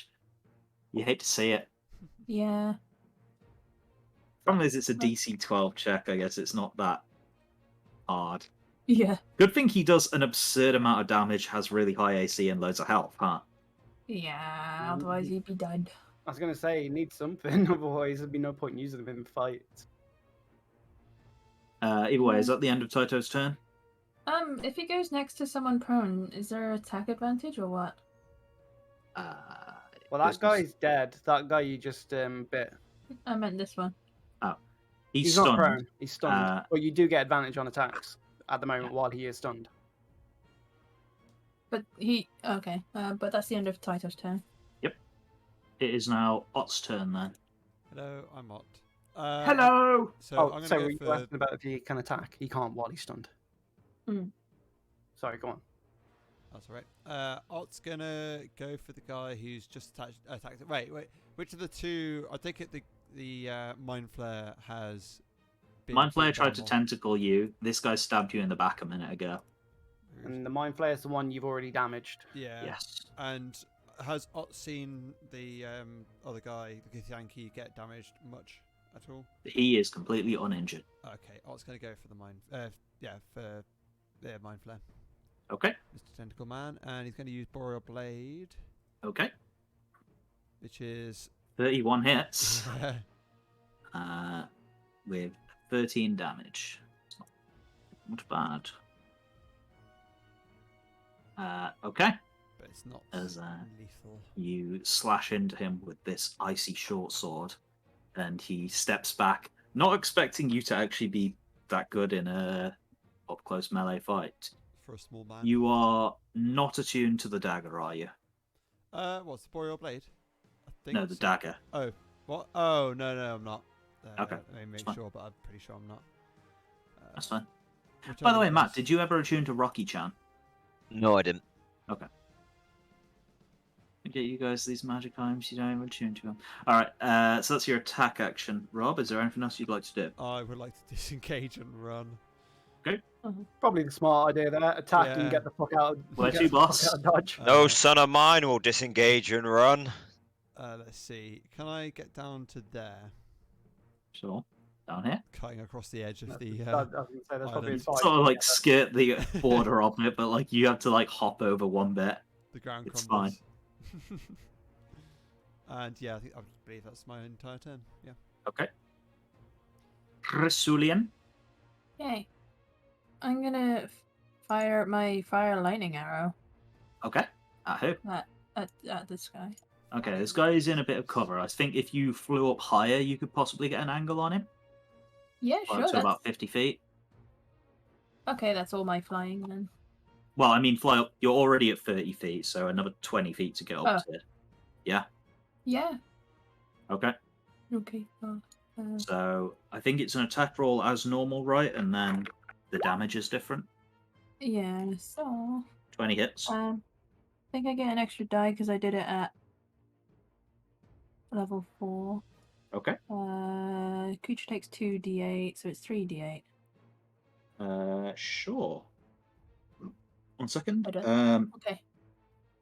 You hate to see it. Yeah. Problem is, it's a DC 12 check. I guess it's not that hard. Yeah. Good thing he does an absurd amount of damage, has really high AC and loads of health, huh? Yeah. Otherwise, he'd be dead. I was gonna say he needs something, otherwise there'd be no point in using them in fights. Either way, is that the end of Taito's turn? If he goes next to someone prone, is there attack advantage or what? Well, that guy's dead. That guy you just bit. I meant this one. He's not stunned. prone. He's stunned. But you do get advantage on attacks at the moment while he is stunned. But okay. But that's the end of Taito's turn. Yep. It is now Ott's turn then. Hello, I'm Ott. Hello. So I'm so gonna were go you for. asking about if he can attack? He can't while he's stunned. Sorry, go on. That's all right. Ott's gonna go for the guy who's just attacked. Wait. Which of the two? I think the Mind Flare has. Mind Flayer tried to tentacle you. This guy stabbed you in the back a minute ago. And the Mind Flayer is the one you've already damaged. Yeah. Yes. And has Ott seen the other guy, the Githyanki, get damaged much at all? He is completely uninjured. Okay, Ott's gonna go for the Mind. For the Mind Flare. Okay. Mr. Tentacle Man, and he's going to use Boreal Blade. Okay. Which is 31 hits. With 13 damage. It's not bad. Okay. But it's not As lethal. you slash into him with this icy short sword, and he steps back, not expecting you to actually be that good in a up close melee fight. For a small man. You are not attuned to the dagger, are you? What's the boreal blade? I think No, the so. dagger. Oh, what? Oh, no, I'm not. Okay, Let me make fine. sure, but I'm pretty sure I'm not. That's fine. Which By the other way, Matt, does? did you ever attune to Rocky-chan? No, I didn't. Okay. I get you guys these magic items, you don't even attune to them. Alright, so that's your attack action. Rob, is there anything else you'd like to do? I would like to disengage and run. Probably the smart idea there. Attack and Yeah. get the fuck out. Where get to, the fuck boss? out of dodge. No son of mine will disengage and run. Let's see. Can I get down to there? Sure. Down here? Cutting across the edge of the. I was gonna say that's probably island. fine. Sort of like skirt the border of it, but like you have to like hop over one bit. The ground It's crumbles. And yeah, I believe that's my entire turn. Yeah. Okay. Chrysulian. Yay. I'm gonna fire my fire lightning arrow Okay. At who? at this guy. Okay, this guy is in a bit of cover. I think if you flew up higher, you could possibly get an angle on him. Yeah, Well, sure. up to That's... about 50 feet. Okay, that's all my flying then. Well, I mean, fly up. You're already at 30 feet, so another 20 feet to get up to. Yeah. Yeah. Okay. Okay. So I think it's an attack roll as normal, right? And then the damage is different. Yeah. So 20 hits. I think I get an extra die because I did it at level 4. Okay. Creature takes 2d8, so it's 3d8. Sure. 1 second. Okay.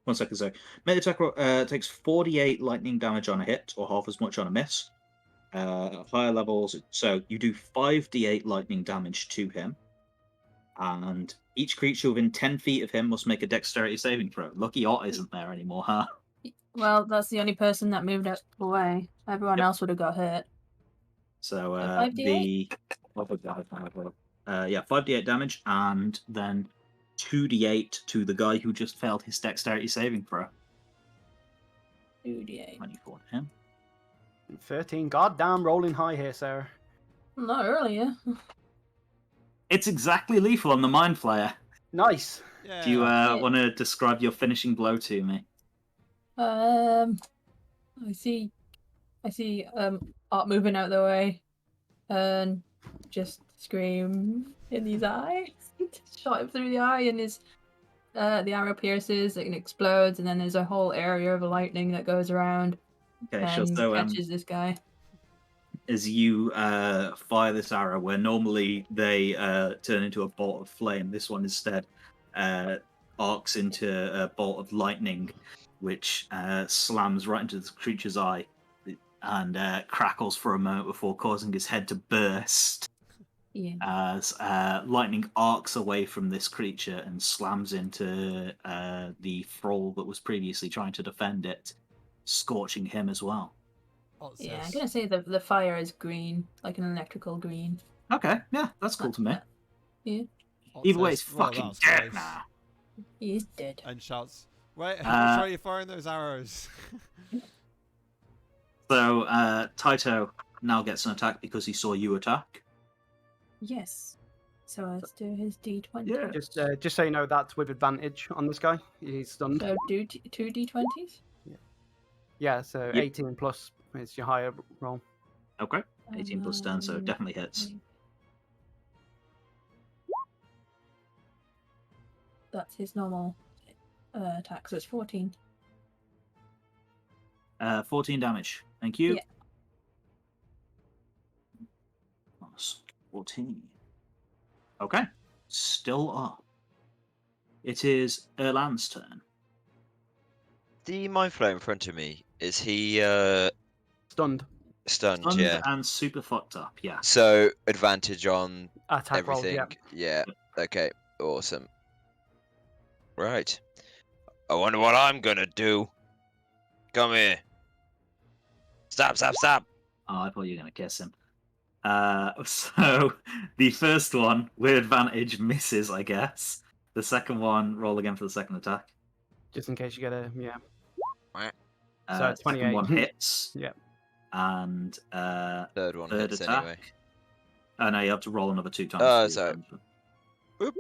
1 second, sorry. Melee attack roll takes 48 lightning damage on a hit, or half as much on a miss. Higher levels, so you do 5d8 lightning damage to him. And each creature within 10 feet of him must make a dexterity saving throw. Lucky Ott isn't there anymore, huh? Well, that's the only person that moved out of the way. Everyone else would have got hurt. So 5d8? yeah, 5d8 damage, and then 2d8 to the guy who just failed his dexterity saving throw. 2d8. 24 to him. 13. Goddamn rolling high here, Sarah. Not earlier. It's exactly lethal on the Mind Flayer. Nice. Yeah. Do you want to describe your finishing blow to me? I see Art moving out of the way and just scream in his eye. Shot him through the eye and his the arrow pierces and explodes, and then there's a whole area of lightning that goes around Okay, sure. and So catches this guy. as you fire this arrow, where normally they turn into a bolt of flame, this one instead arcs into a bolt of lightning, which slams right into the creature's eye and crackles for a moment before causing his head to burst. Yeah. As lightning arcs away from this creature and slams into the thrall that was previously trying to defend it, scorching him as well. Yeah, I'm gonna say the fire is green, like an electrical green. Okay, yeah, that's cool to me. Yeah. Either way, it's fucking dead now. He is dead. And shouts, "Wait, how are you firing those arrows?" So Taito now gets an attack because he saw you attack. Yes. So let's do his d20. Yeah. Just so you know, that's with advantage on this guy. He's stunned. So do 2 d20s. Yeah, so Yep. 18 plus is your higher roll. Okay, 18 plus 10, so it definitely hits. That's his normal attack, so it's 14. 14 damage. Thank you. Yeah. Plus 14. Okay, still up. It is Erlan's turn. The Mind Flayer in front of me, is he Stunned. stunned? Stunned Yeah. and super fucked up, yeah. So advantage on Attack rolls, everything. Yeah. Okay. Awesome. Right. I wonder what I'm gonna do. Come here. Stop! Stop! Stop! Oh, I thought you were going to kiss him. So the first one, with advantage, misses, I guess. The second one, roll again for the second attack. Just in case you get a, yeah. So Second 28. one hits. Yeah. And Third one third hits attack. anyway. Oh, no, you have to roll another 2 times. Oh, for your so- damage. Boop.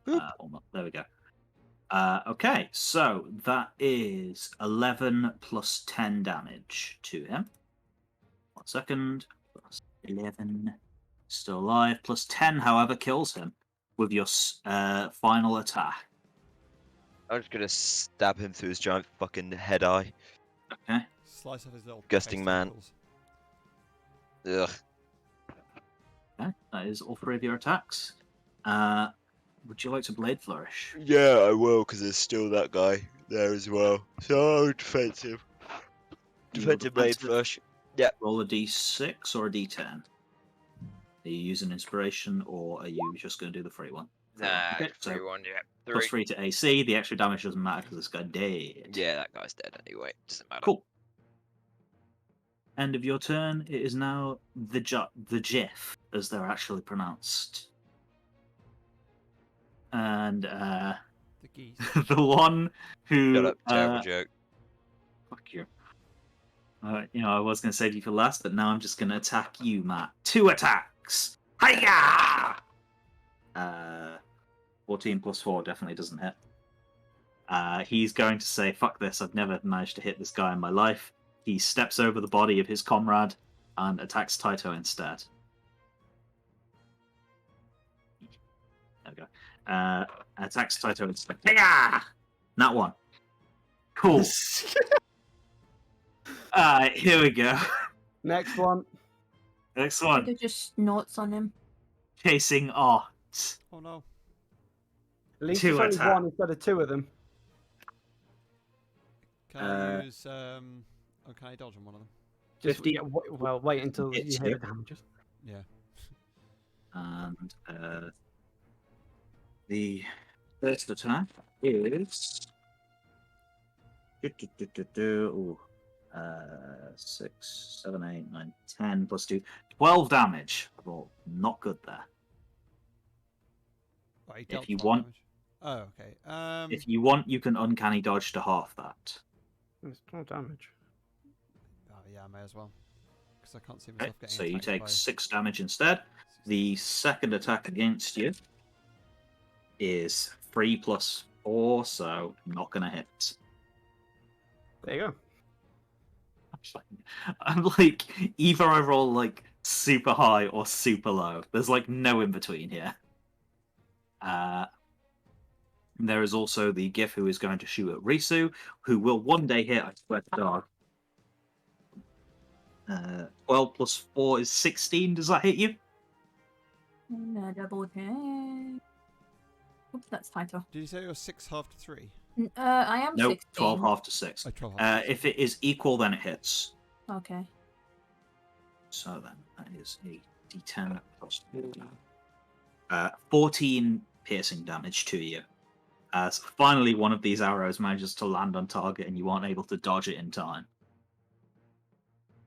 Boop. Hold on, there we go. Okay, so that is 11 plus 10 damage to him. 1 second. Plus 11. Still alive. Plus 10, however, kills him with your final attack. I'm just gonna stab him through his giant fucking head eye. Okay. Slice off his little Disgusting man. testicles. Ugh. Okay, that is all 3 of your attacks. Would you like to Blade Flourish? Yeah, I will, because there's still that guy there as well. So defensive. Defensive blade flush. Yeah. Roll a d6 or a d10. Are you using inspiration, or are you just going to do the free one? Nah, Okay, so 3-1, yeah. plus 3 to AC. The extra damage doesn't matter because this guy dead. Yeah, that guy's dead anyway. Doesn't matter. Cool. End of your turn. It is now the Jiff, as they're actually pronounced. And The geese. the one who Shut up, terrible joke. fuck you. I was going to save you for last, but now I'm just going to attack you, Matt. 2 attacks. Hiya! 14 plus 4 definitely doesn't hit. He's going to say, "Fuck this! I've never managed to hit this guy in my life." He steps over the body of his comrade and attacks Taito instead. There we go. Attacks Taito instead. Hiya! That one. Cool. Here we go. Next one. Next one. They're just notes on him. Chasing Art. Oh no. At least 2 it's only attack. 1 instead of 2 of them. Can I use uncanny dodge on one of them? Just 50. wait until you Hits hit you. the damages. Yeah. And the first attack is 6, 7, 8, 9, 10 plus 2, 12 damage. Well, not good there. Oh, he If dealt you 12 want- damage. Oh, okay. If you want, you can uncanny dodge to half that. It's 12 damage. Oh yeah, I may as well. Because I can't see Okay, myself getting so you attacked take by... 6 damage instead. The second attack against you is 3 plus 4, so not gonna hit. There you go. I'm like, either I roll like super high or super low. There's like no in between here. There is also the Gif who is going to shoot at Risu, who will one day hit, I swear to God. 12 plus 4 is 16. Does that hit you? No, double check. Oops, that's title. Did you say it was 6 half to 3? I am Nope, 16. 12 half to 6. Oh, 12 half to 6. If it is equal, then it hits. Okay. So then, that is a d10 plus 2. 14 piercing damage to you. As finally one of these arrows manages to land on target and you aren't able to dodge it in time.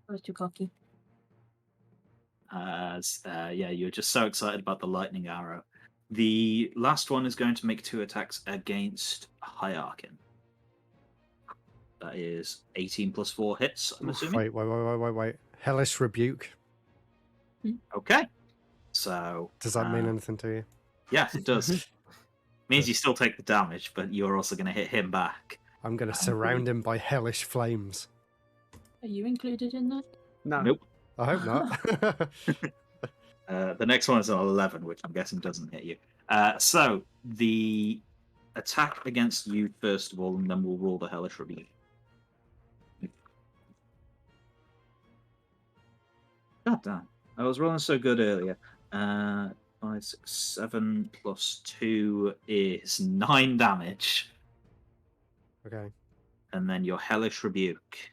I was too cocky. You're just so excited about the lightning arrow. The last one is going to make 2 attacks against Hierarchin. That is 18 plus 4 hits, I'm assuming. Wait. Hellish Rebuke. Okay. So. Does that mean anything to you? Yes, it does. Means you still take the damage, but you're also going to hit him back. I'm going to surround him by hellish flames. Are you included in that? No. Nope. I hope not. The next one is an 11, which I'm guessing doesn't hit you. So, the attack against you first of all, and then we'll roll the Hellish Rebuke. God damn. I was rolling so good earlier. 5, 6, 7 plus 2 is 9 damage. Okay. And then your Hellish Rebuke.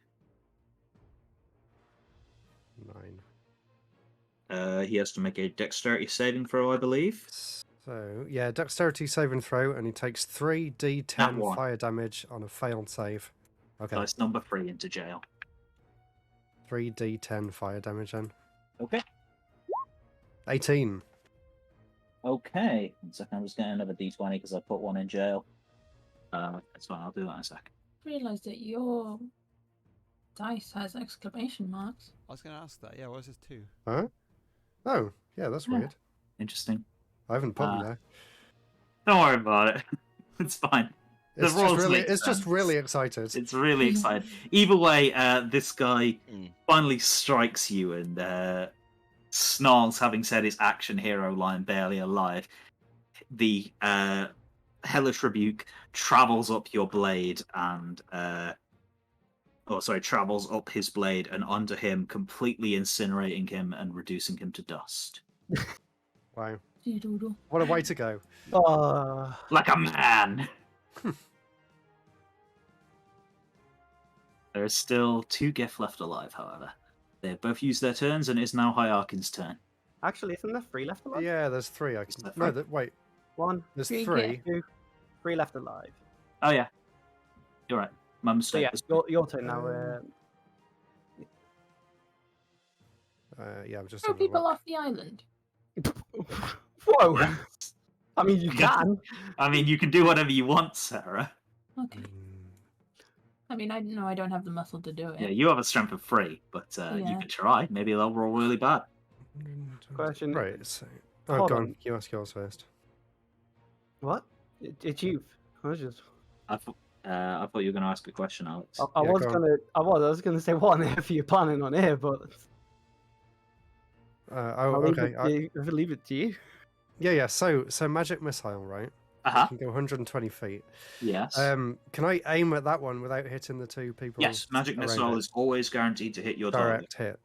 9. He has to make a dexterity saving throw, I believe. So, yeah, dexterity saving throw, and he takes 3d10 fire damage on a failed save. Okay. Dice number 3 into jail. 3d10 fire damage then. Okay. 18. Okay. 1 second, I'm just getting another d20 because I put one in jail. That's fine, I'll do that in a sec. Realised that your dice has exclamation marks. I was going to ask that. Yeah, why is this 2? Huh? Oh, yeah, that's Yeah. weird. Interesting. I haven't put them there. Don't worry about it. It's fine. It's the rolls just really, make it's just sense. really excited. It's really exciting. Either way, this guy Mm. finally strikes you and snarls, having said his action hero line, barely alive. The hellish rebuke travels up your blade and travels up his blade and under him, completely incinerating him and reducing him to dust. Wow. Doodle. What a way to go. Like a man. There is still 2 Gif left alive, however. They have both used their turns, and it is now Hyakin's turn. Actually, isn't there 3 left alive? Yeah, there's 3. I Is can... that No, three? wait. 1, There's Three, 3. 2, 3 left alive. Oh yeah, you're right. My So mistake. yeah, your turn now. Yeah, I'm just Throw having a people look. off the island. Whoa! Yeah. I mean, you can. I mean, you can do whatever you want, Sarah. Okay. Mm, I mean, I know I don't have the muscle to do it. Yeah, you have a strength of 3, but you Yeah. can try. Maybe they'll roll really bad. Question. Right, so... Oh, Hold go on. on. You ask yours first. What? It's you. I was just. I thought you were going to ask a question, Alex. I Yeah, was go on. gonna. I was gonna say what on earth are you planning on here, but I'll leave okay. I'll leave it to you. Yeah. So magic missile, right? Uh-huh. Can go 120 feet. Yes. Can I aim at that one without hitting the 2 people? Yes, magic around missile it? is always guaranteed to hit your target. Direct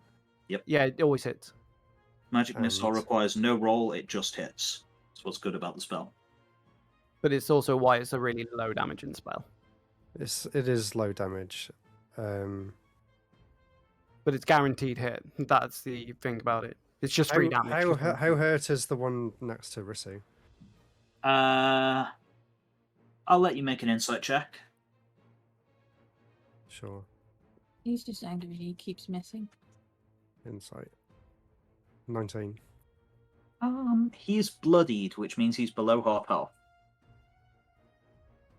hit. Yeah, it always hits. Magic missile And- requires no roll; it just hits. That's what's good about the spell. But it's also why it's a really low damaging spell. It is low damage. But it's guaranteed hit. That's the thing about it. It's just 3 damage. How hurt is the one next to Risu? I'll let you make an insight check. Sure. He's just angry. He keeps missing. Insight. 19. He's bloodied, which means he's below half health.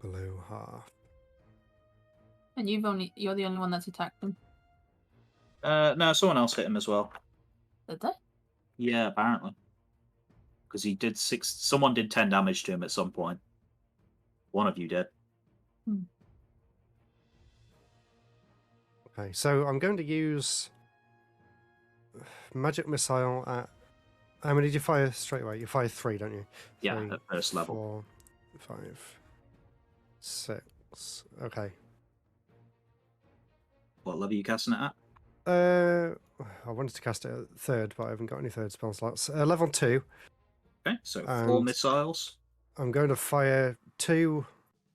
Below half. And you're the only one that's attacked them. No, someone else hit him as well. Did they? Yeah, apparently. Because he did 6. Someone did 10 damage to him at some point. One of you did. Okay, so I'm going to use magic missile at. How many did you fire straight away? You fire 3, don't you? Yeah, 3, at first level. 4, 5, 6. Okay. What level are you casting it at? I wanted to cast it at 3rd, but I haven't got any 3rd spell slots. Level 2. Okay, so 4 And- missiles. I'm going to fire 2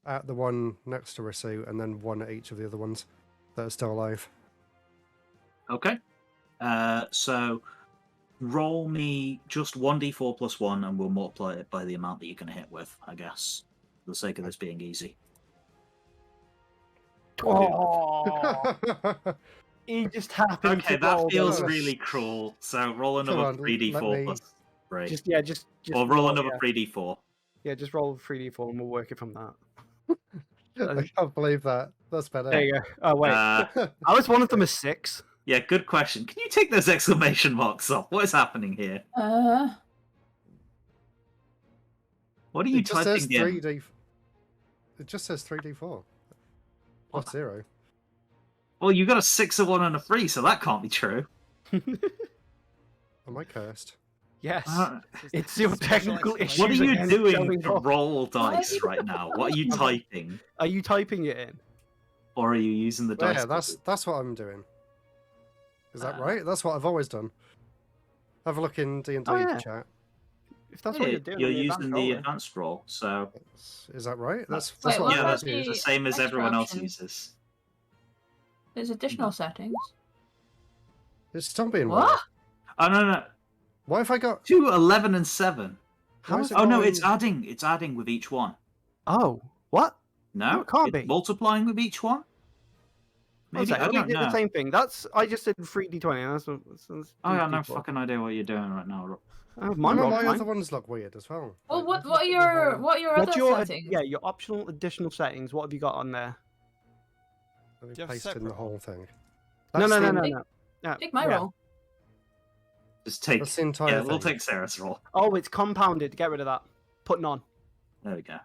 at the one next to Risu, and then 1 at each of the other ones that are still alive. Okay. So roll me just 1d4 plus 1, and we'll multiply it by the amount that you're going to hit with, I guess, for the sake of this being easy. Oh, he just happened Okay, to that roll feels those. really cruel. So roll another on, 3d4 let me- plus 3. Just Or roll another yeah. 3d4. Yeah, just roll 3d4 and we'll work it from that. I can't believe that. That's better. There you go. Oh wait, Uh, I was one of them as 6. yeah, good question. Can you take those exclamation marks off? What is happening here? What are you It just says typing in? 3D. It just says 3d4. Plus 0. Well, you got a 6, a 1, and a 3, so that can't be true. Am I cursed? Yes, Uh, it's your technical issue. What are you again doing showing to off. roll dice right now? What are you typing? Are you typing it in? Or are you using the dice? Yeah, that's what I'm doing. Is that Ah. right? That's what I've always done. Have a look in D&D Oh, yeah. chat. If that's what Yeah, you're doing, you're on the using advanced the roller. advanced roll, so Is that right? That's Wait, what what yeah, I about that's always the use. same as extra everyone else option? uses. There's additional settings. It's still being What? weird. Oh no, Why have I got? 2, 11, and 7. How is it Oh no, going- it's adding. It's adding with each one. Oh, what? No, No, it can't it's be. multiplying with each one. Maybe I we don't did know. the same thing. I just did 3d20. And that's Oh yeah, no D4. fucking idea what you're doing right now. Oh, None mine of rolled my fine. other ones look weird as well. Well, Like, what are your What's other your settings? yeah your optional additional settings? What have you got on there? Let me Do you have paste in the separate whole thing. No, That's no, no, the- no, no. Take my Yeah. roll. Just take. That's the entire Yeah, thing. we'll take Sarah's roll. Oh, it's compounded. Get rid of that. Put none. There we go.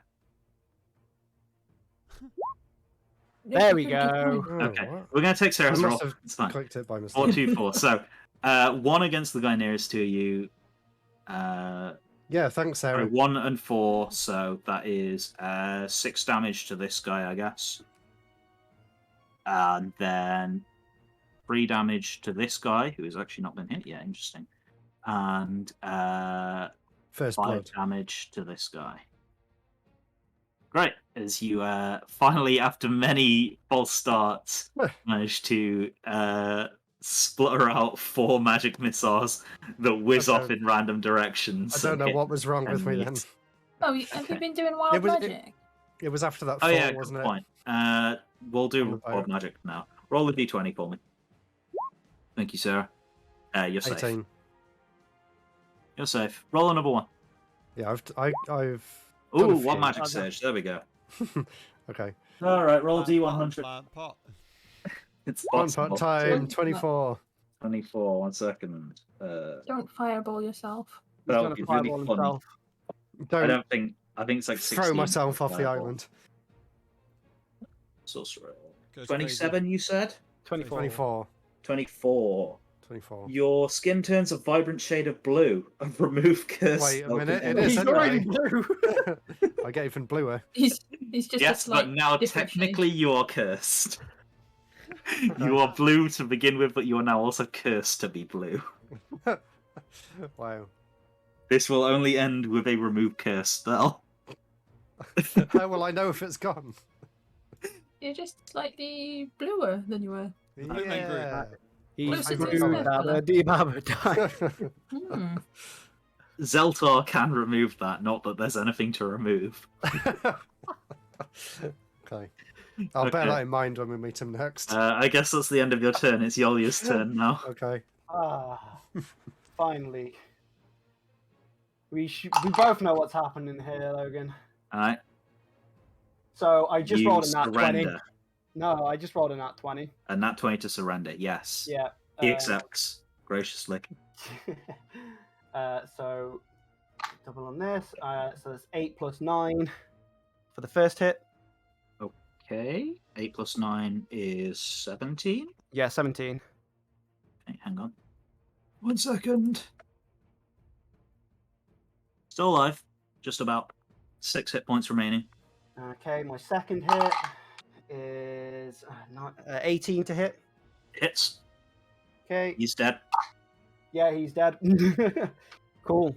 There we Pretty good go. point. Oh, Okay, what? we're going to take I Sarah's roll. must have It's fine. clicked it by mistake. 4, 2, 4. So, 1 against the guy nearest to you. Yeah, thanks, Sorry, Sarah. 1 and 4. So that is 6 damage to this guy, I guess. And then 3 damage to this guy, who has actually not been hit yet. Interesting. And First 5 blood. damage to this guy. Great. As you finally, after many false starts, manage to splutter out 4 magic missiles that whiz I off in random directions. I don't and know hit what was wrong with me then. enemies. Oh, have you been doing wild It was- magic? It was after that Oh fall, yeah, wasn't good it? point. We'll On do the wild boat. magic now. Roll the d20 for me. Thank you, Sarah. You're safe. 18. You're safe. Roll another one. Yeah, I've done Ooh, a one few. magic surge. There we go. Okay. All right, roll a Plant, d100. plant, pot. It's One possible. part time, One- 24. 24. 1 second. Don't fireball yourself. He's That gonna would be fireball really funny. himself. I Don't don't think. I think it's like 16. throw myself off the Fireball. island. Sorcerer. Goes 27, you said? 24. 24. 24. 24. Your skin turns a vibrant shade of blue. Remove curse. Wait a spell minute, from it is He's enemies. already anyway. blue. I get even bluer. He's just Yes, a slight but now different shade. technically you are cursed. You are blue to begin with, but you are now also cursed to be blue. Wow. This will only end with a remove curse spell. How will I know if it's gone? You're just slightly bluer than you were. Yeah. He's Closer to blue. the colour. Dabba-dee-babba-die. Hmm. Zeltar can remove that, not that there's anything to remove. Okay. I'll bear Okay. that in mind when we meet him next. I guess that's the end of your turn. It's Yolia's turn now. Okay. Finally. We both know what's happening here, Logan. Alright. So I just You rolled a nat 20. surrender. No, I just rolled a nat 20. A nat 20 to surrender, yes. Yeah. He accepts graciously. So double on this. So that's 8 plus 9 for the first hit. Okay. 8 plus 9 is 17. Yeah, 17. Okay, hang on. 1 second. Still alive. Just about 6 hit points remaining. Okay, my second hit is 18 to hit. Hits. Okay. He's dead. Yeah, he's dead. Cool.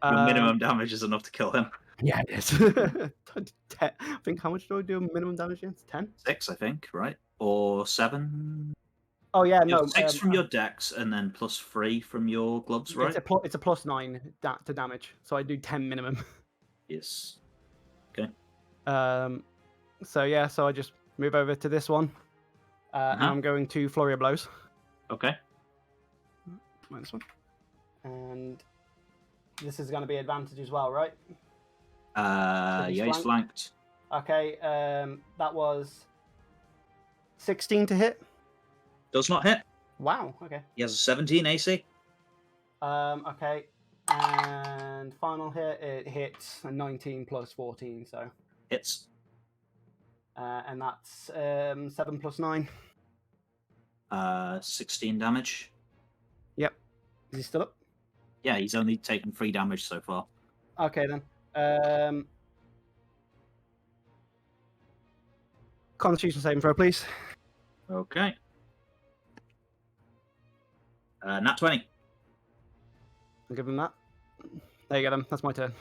Your minimum damage is enough to kill him. Yeah, it is. 10. I think how much do I do minimum damage against? 10? 6, I think, right? Or 7? Oh yeah, You have no. 6 from your dex and then plus 3 from your gloves, right? It's a plus 9 to damage, so I do 10 minimum. Yes. So yeah, so I just move over to this one, and I'm going to flurry of blows. Okay. This one, and this is going to be advantage as well, right? Yeah, he's flanked. Okay, that was 16 to hit. Does not hit. Wow. Okay. He has a 17 AC. Okay, and final hit, it hits a 19 plus 14, so. Hits. And that's 7 plus 9. 16 damage. Yep. Is he still up? Yeah, he's only taken 3 damage so far. Okay then. Constitution saving throw, please. Okay. Nat 20. I'll give him that. There you go then. That's my turn.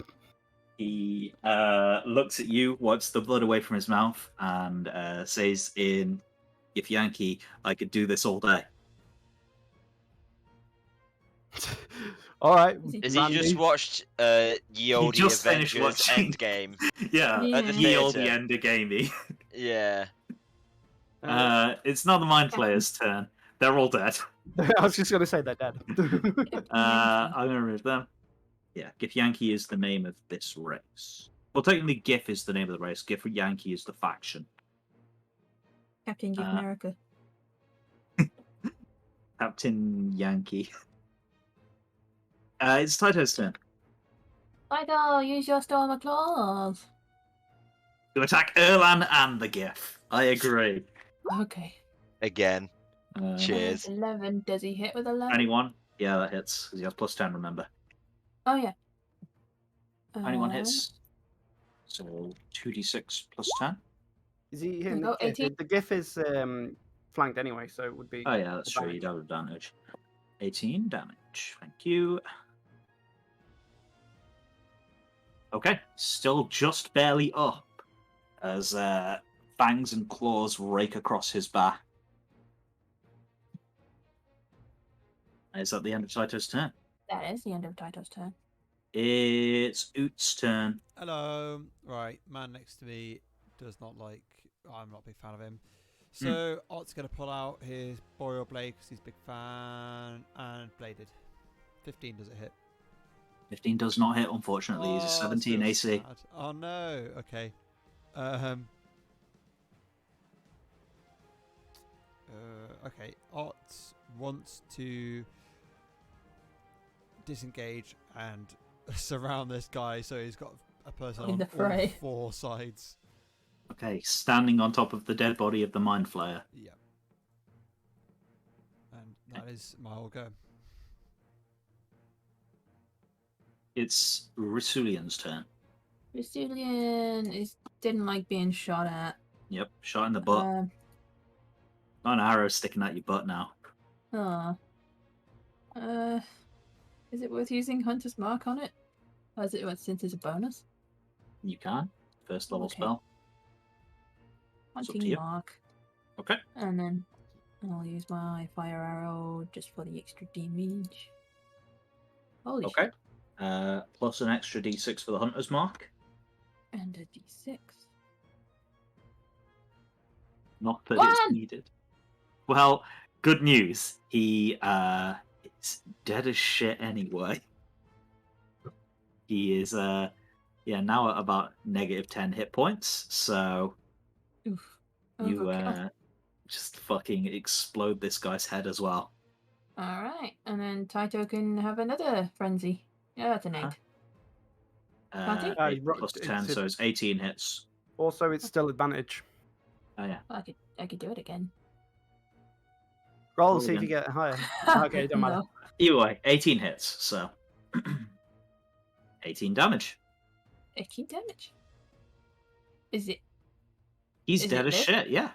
He looks at you, wipes the blood away from his mouth, and says in Yankee, I could do this all day. All right. Is he just watched Ye Olde just finished Avengers watching. Endgame? Yeah, Yeah. At the ye olde theatre. end gamey. Yeah. It's not the mind player's turn. They're all dead. I was just going to say they're dead. I'm going to remove them. Yeah, Gif Yankee is the name of this race. Well, technically, Gif is the name of the race. Gif Yankee is the faction. Captain Give America. Captain Yankee. It's Taito's turn. Taito, use your Storm of Claws. To attack Erlan and the GIF. I agree. Okay. Again. Cheers. 11. Does he hit with 11? Anyone? Yeah, that hits. Because he has plus 10, remember. Oh, yeah. Anyone hits. So 2d6 plus 10. Is he hitting go the GIF? 18? The GIF is flanked anyway, so it would be. Oh, yeah, that's true. advantage. You'd have advantage. 18 damage. Thank you. Okay, still just barely up as fangs and claws rake across his back. Is that the end of Taito's turn? That is the end of Taito's turn. It's Oot's turn. Hello. Right, man next to me does not like. I'm not a big fan of him. So Ott's going to pull out his Boreal Blade because he's a big fan, and bladed. 15 does it hit? 15 does not hit, unfortunately. He's a 17 that's AC. sad. Oh no. Okay. Okay. Ott wants to disengage and surround this guy, so he's got a person In on the fray. all 4 sides. Okay, standing on top of the dead body of the Mind Flayer. Yeah. And that is my whole go. It's Risulian's turn. Julian didn't like being shot at. Yep, shot in the butt. Got an arrow sticking out your butt now. Is it worth using Hunter's Mark on it? Or is it since it's a bonus? You can. First level Okay. spell. It's up to Hunting you. Mark. Okay. And then I'll use my fire arrow just for the extra damage. Holy Okay. shit. Plus an extra d6 for the Hunter's Mark. And a d6. Not that One! it's needed. Well, good news. He is dead as shit anyway. He is now at about -10 hit points, so Oof. you Overkill. just fucking explode this guy's head as well. Alright. And then Taito can have another frenzy. Yeah, that's an 8. Can't he? 8 plus 10, so it's 18 hits. Also, it's still advantage. Oh yeah. I could do it again. Roll and Roll see if you again. get higher. Okay, don't matter. No. Either way, 18 hits, so 18 damage. 18 damage. Is it? He's Is dead it as lit? shit. Yeah.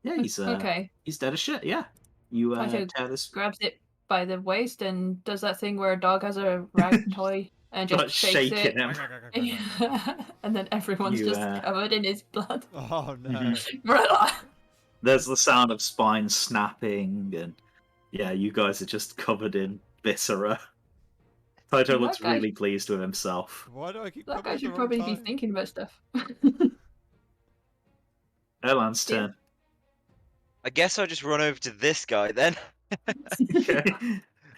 He's Okay. He's dead as shit. Yeah. You Taito tear this. grabs it by the waist and does that thing where a dog has a rag toy and just Start shakes it. shaking him. And then everyone's You, just covered in his blood. Oh no. Mhm. There's the sound of spine snapping, and yeah, you guys are just covered in viscera. Taito That looks guy- really pleased with himself. Why do I keep That coming guy at the should wrong probably be time? thinking about stuff. Erlan's Yeah. turn. I guess I'll just run over to this guy then. Okay.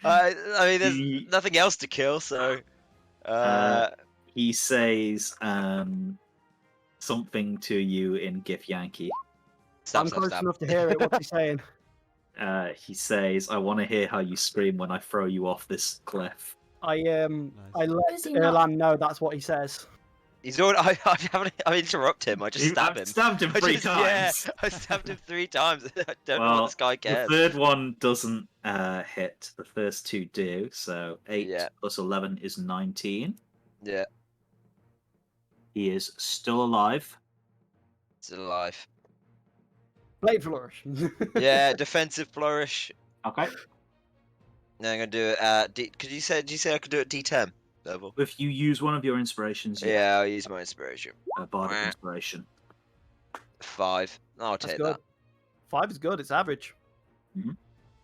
I mean, there's He- nothing else to kill, so. He says something to you in GIF Yankee. Stab, I'm stab, close stab. enough to hear it. What's he saying? He says, "I want to hear how you scream when I throw you off this cliff." I Nice. let Does he not- Erlan know that's what he says. He's already. I haven't. I interrupt him. I just You- stab I've him. stabbed him I 3 just- times. Yeah, I stabbed him 3 times. I don't know Well, what this guy the cares. third one doesn't hit. The first 2 do. So 8 Yeah. plus 11 is 19. Yeah, He is still alive. still alive. Blade flourish. Yeah, defensive flourish. Okay. Now I'm gonna do it at D. Did you say I could do it D10 level? If you use one of your inspirations, Yeah, I'll use my inspiration. a bardic inspiration. 5. I'll That's take good. that. 5 is good. It's average.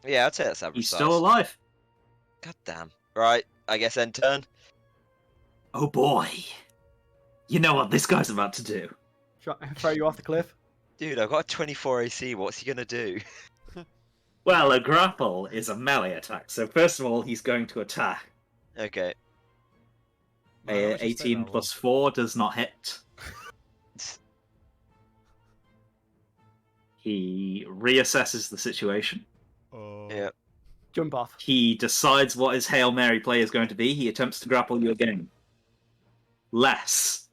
Yeah, I'll take that average He's size. still alive. God damn. Right, I guess end turn. Oh boy. You know what this guy's about to do. Throw you off the cliff. Dude, I've got a 24 AC. What's he gonna do? Well, a grapple is a melee attack. So first of all, he's going to attack. Okay. Man, I wish I stayed 18 that plus 4 does not hit. He reassesses the situation. one. Oh. Yeah. Jump off. He decides what his Hail Mary play is going to be. He attempts to grapple you again. Less.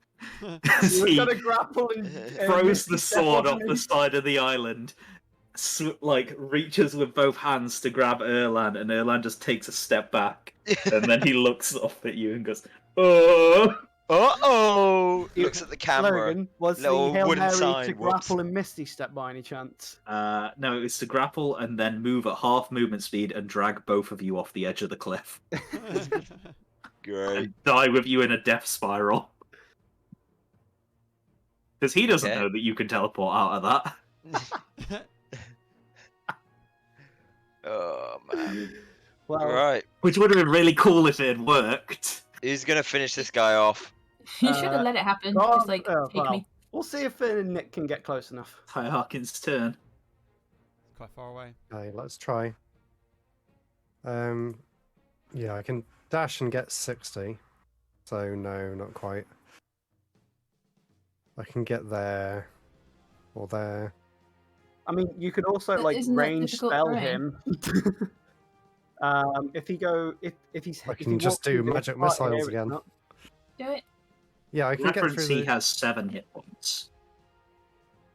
As You're he gonna grapple and throws the Misty step sword on off me. the side of the island, reaches with both hands to grab Erlan, and Erlan just takes a step back, and then he looks up at you and goes, "Oh!" Uh-oh! Looks at the camera. Logan, was the Little Hail wooden Mary sign, to whoops. grapple and Misty step by any chance? No, it was to grapple and then move at half movement speed and drag both of you off the edge of the cliff Great. and die with you in a death spiral. Because he doesn't Okay. know that you can teleport out of that. Oh, man. Well, Right. Which would have been really cool if it had worked. Who's going to finish this guy off? You should have let it happen. oh, Just like take well, me. we'll see if Nick can get close enough. Harkin's turn. It's quite far away. Okay, let's try. Yeah, I can dash and get 60. So no, not quite. I can get there or there. I mean, you could also But like isn't that range difficult spell terrain? him. If he's I if he can just walks do through the magic part missiles area, again. not- Do it. Yeah, I can get Reference through he the... has 7 hit points.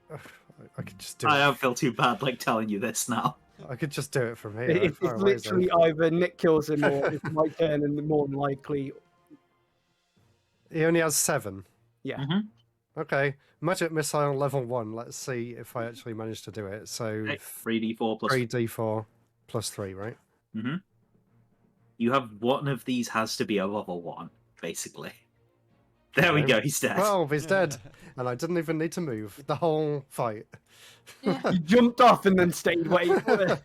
I could just do I it. don't feel too bad like telling you this now. I could just do it from here. It's far away, then. literally either Nick kills him or it's my turn, and more than likely, He only has 7. yeah. Mhm. Okay, magic missile level 1. Let's see if I actually manage to do it. So Okay, 3d4 plus 3d4 plus 3, right? Mm-hmm. You have one of these has to be a level 1, basically. There we Okay. go, he's dead. 12, he's dead. And I didn't even need to move the whole fight. Yeah. You jumped off and then stayed waiting for it.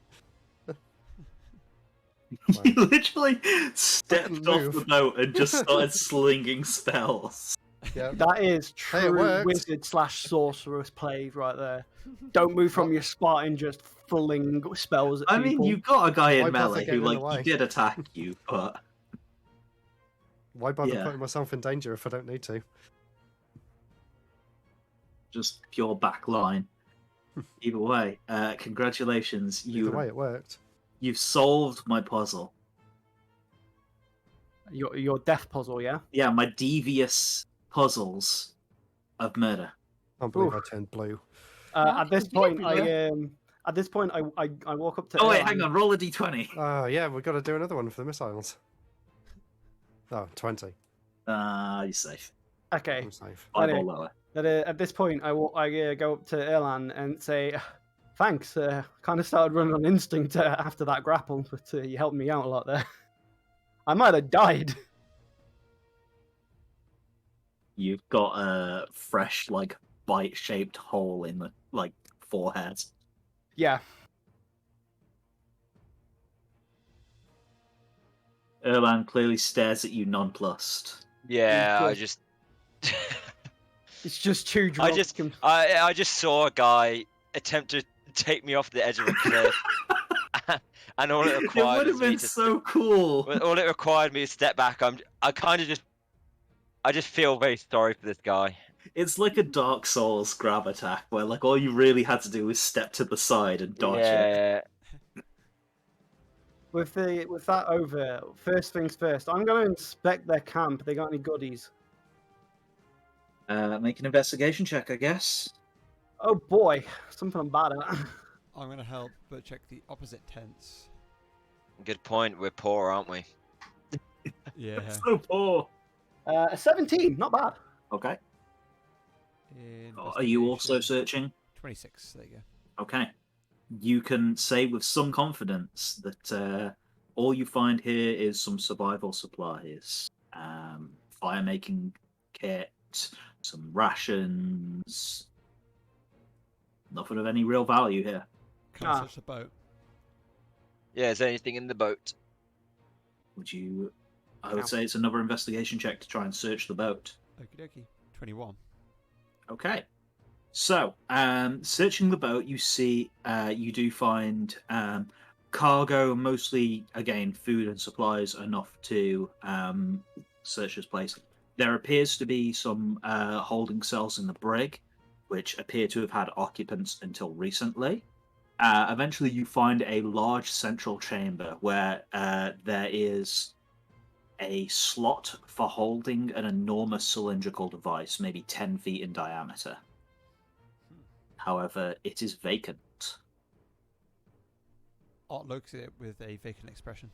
He literally stepped didn't off move. the boat and just started slinging spells. Yeah. That is Hey, it true worked. wizard/sorceress play right there. Don't move from your spot and just fling spells at I mean, people. you've got a guy Why in bother melee getting who, in the like, way? he did attack you, but Why bother Yeah. putting myself in danger if I don't need to? just pure back line. Either way, congratulations. Either way, it worked. You've solved my puzzle. Your death puzzle, yeah. Yeah, my devious puzzles of murder. I can't believe Oof. I turned blue. At this point, Yeah. I walk up to. Oh wait, Erlan. hang on, roll a d20. Oh, yeah, we've got to do another one for the missiles. Oh, 20. You're safe. Okay. I'm safe. 5 Anyway. or lower. At this point, I go up to Erlan and say, "Thanks. Kind of started running on instinct after that grapple, but you helped me out a lot there. I might have died." You've got a fresh, like, bite-shaped hole in the, like, forehead. Yeah. Erlan clearly stares at you nonplussed. Yeah, I just- just... It's just too drunk. I just saw a guy attempt to take me off the edge of a cliff. And all it It required would have was me been to... so cool. Well, all it required me to step back. I just feel very sorry for this guy. It's like a Dark Souls grab attack, where, like, all you really had to do was step to the side and dodge it. Yeah. With that over, first things first, I'm going to inspect their camp. They got any goodies? Make an investigation check, I guess. Oh boy, something I'm bad at. I'm going to help, but check the opposite tents. Good point. We're poor, aren't we? Yeah. So poor. A 17, not bad. Okay. Are you also Investigation, searching? 26, there you go. Okay. You can say with some confidence that all you find here is some survival supplies, fire making kit, some rations. Nothing of any real value here. Can I search the boat? Yeah, is there anything in the boat? Would you? I would say it's another investigation check to try and search the boat. Okie dokie. 21. Okay. So, searching the boat, you see, you do find cargo, mostly, again, food and supplies, enough to search this place. There appears to be some holding cells in the brig, which appear to have had occupants until recently. Eventually, you find a large central chamber where there is a slot for holding an enormous cylindrical device, maybe 10 feet in diameter. However, it is vacant. Art looks at it with a vacant expression.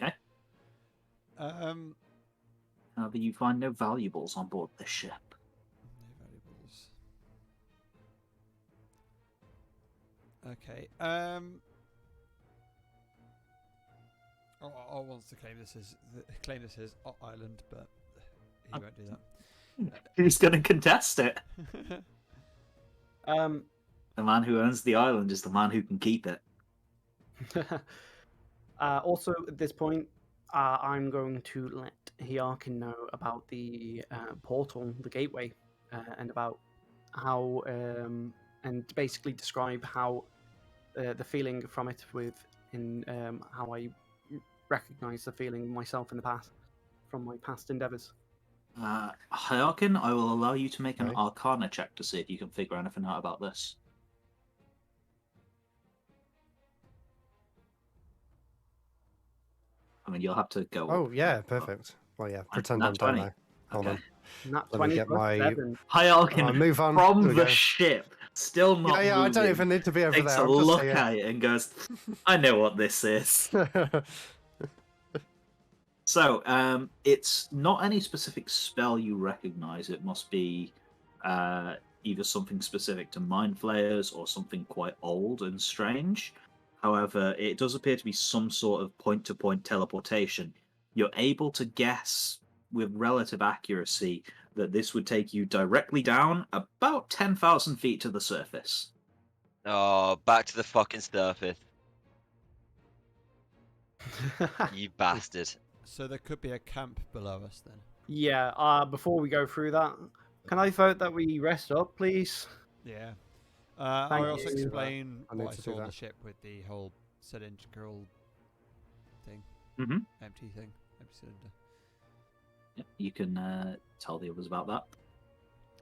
Okay. However, you find no valuables on board this ship. No valuables. Okay. I wants to claim this as island, but he won't do that. Who's going to contest it? Um, The man who owns the island is the man who can keep it. also, at this point, I'm going to let Hyakin know about the portal, the gateway, and about how, and basically describe how the feeling from it how I recognize the feeling myself in the past from my past endeavors. Hyakin, I will allow you to make an Okay. Arcana check to see if you can figure anything out about this. I mean, you'll have to go. Oh, yeah, perfect. Well, yeah, pretend I'm Nat down 20. there. Hold Okay. Nat Let me 20 get plus my- 7. Hyakin, on. Move on. from There we the go. ship, still not Yeah, I don't moving, even need to be over takes there. a I'm just look here. at it and goes, I know what this is. So, it's not any specific spell you recognize. It must be either something specific to Mind Flayers or something quite old and strange. However, it does appear to be some sort of point-to-point teleportation. You're able to guess with relative accuracy that this would take you directly down about 10,000 feet to the surface. Oh, back to the fucking surface. You bastard. So there could be a camp below us then. Yeah, before we go through that, can I vote that we rest up, please? Yeah. Thank I also you. explain I need what I to saw do on the that. ship with the whole cylindrical thing. Mhm. Empty thing. Empty cylinder. Yep, you can tell the others about that.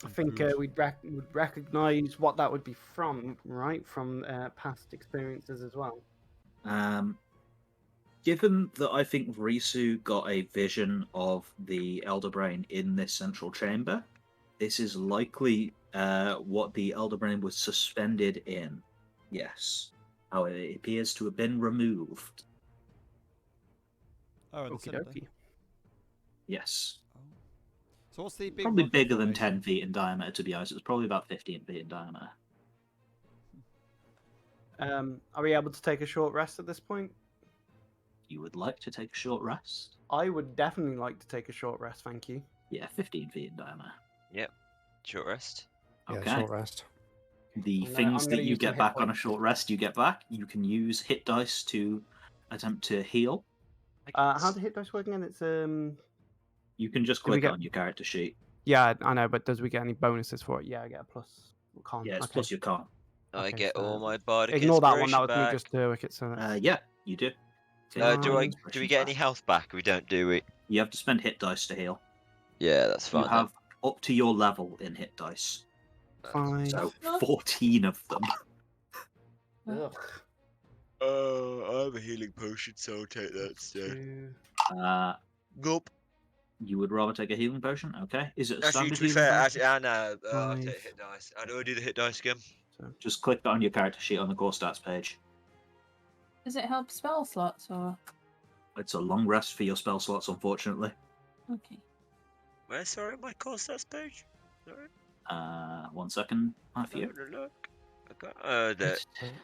I think we'd recognize what that would be from, right? From past experiences as well. Given that I think Risu got a vision of the Elder Brain in this central chamber, this is likely what the Elder Brain was suspended in. Yes. How it appears to have been removed. Oh, and the Okie cylinder. dokie. Yes. Oh. So what's the big Probably rock bigger than formation? 10 feet in diameter, to be honest. It's probably about 15 feet in diameter. Are we able to take a short rest at this point? You would like to take a short rest? I would definitely like to take a short rest, thank you. Yeah, 15 feet in diameter. Short rest. Yeah, Okay. short rest. The I'm things gonna that you use some get hit back on a points. short rest, you get back. You can use hit dice to attempt to heal. How the hit dice work again? It's You can just Do we click it get- on your character sheet. yeah, I know, but does we get any bonuses for it? Yeah, I get a plus. Can't. Yeah, it's okay. plus your con. I Okay, get all so my bardic Ignore that one. That was inspiration me back. just to wicket. So that's... Yeah, you do. Take Do your I? bardic Do we inspiration get back. any health back? We don't, do we? You have to spend hit dice to heal. Yeah, that's fine. You have up to your level in hit dice. Fine. So 14 of them. Ugh. I have a healing potion, so I'll take that instead. Two. Gulp. You would rather take a healing potion? Okay. Is it a Actually, standard to be healing fair, potion? I know. I'll Five. take hit dice. How do I do the hit dice again? Just click that on your character sheet on the core stats page. Does it help spell slots or? It's a long rest for your spell slots, unfortunately. Okay. Where? Sorry, my core stats page. Sorry. 1 second, Matthew. Having a look. Okay. There.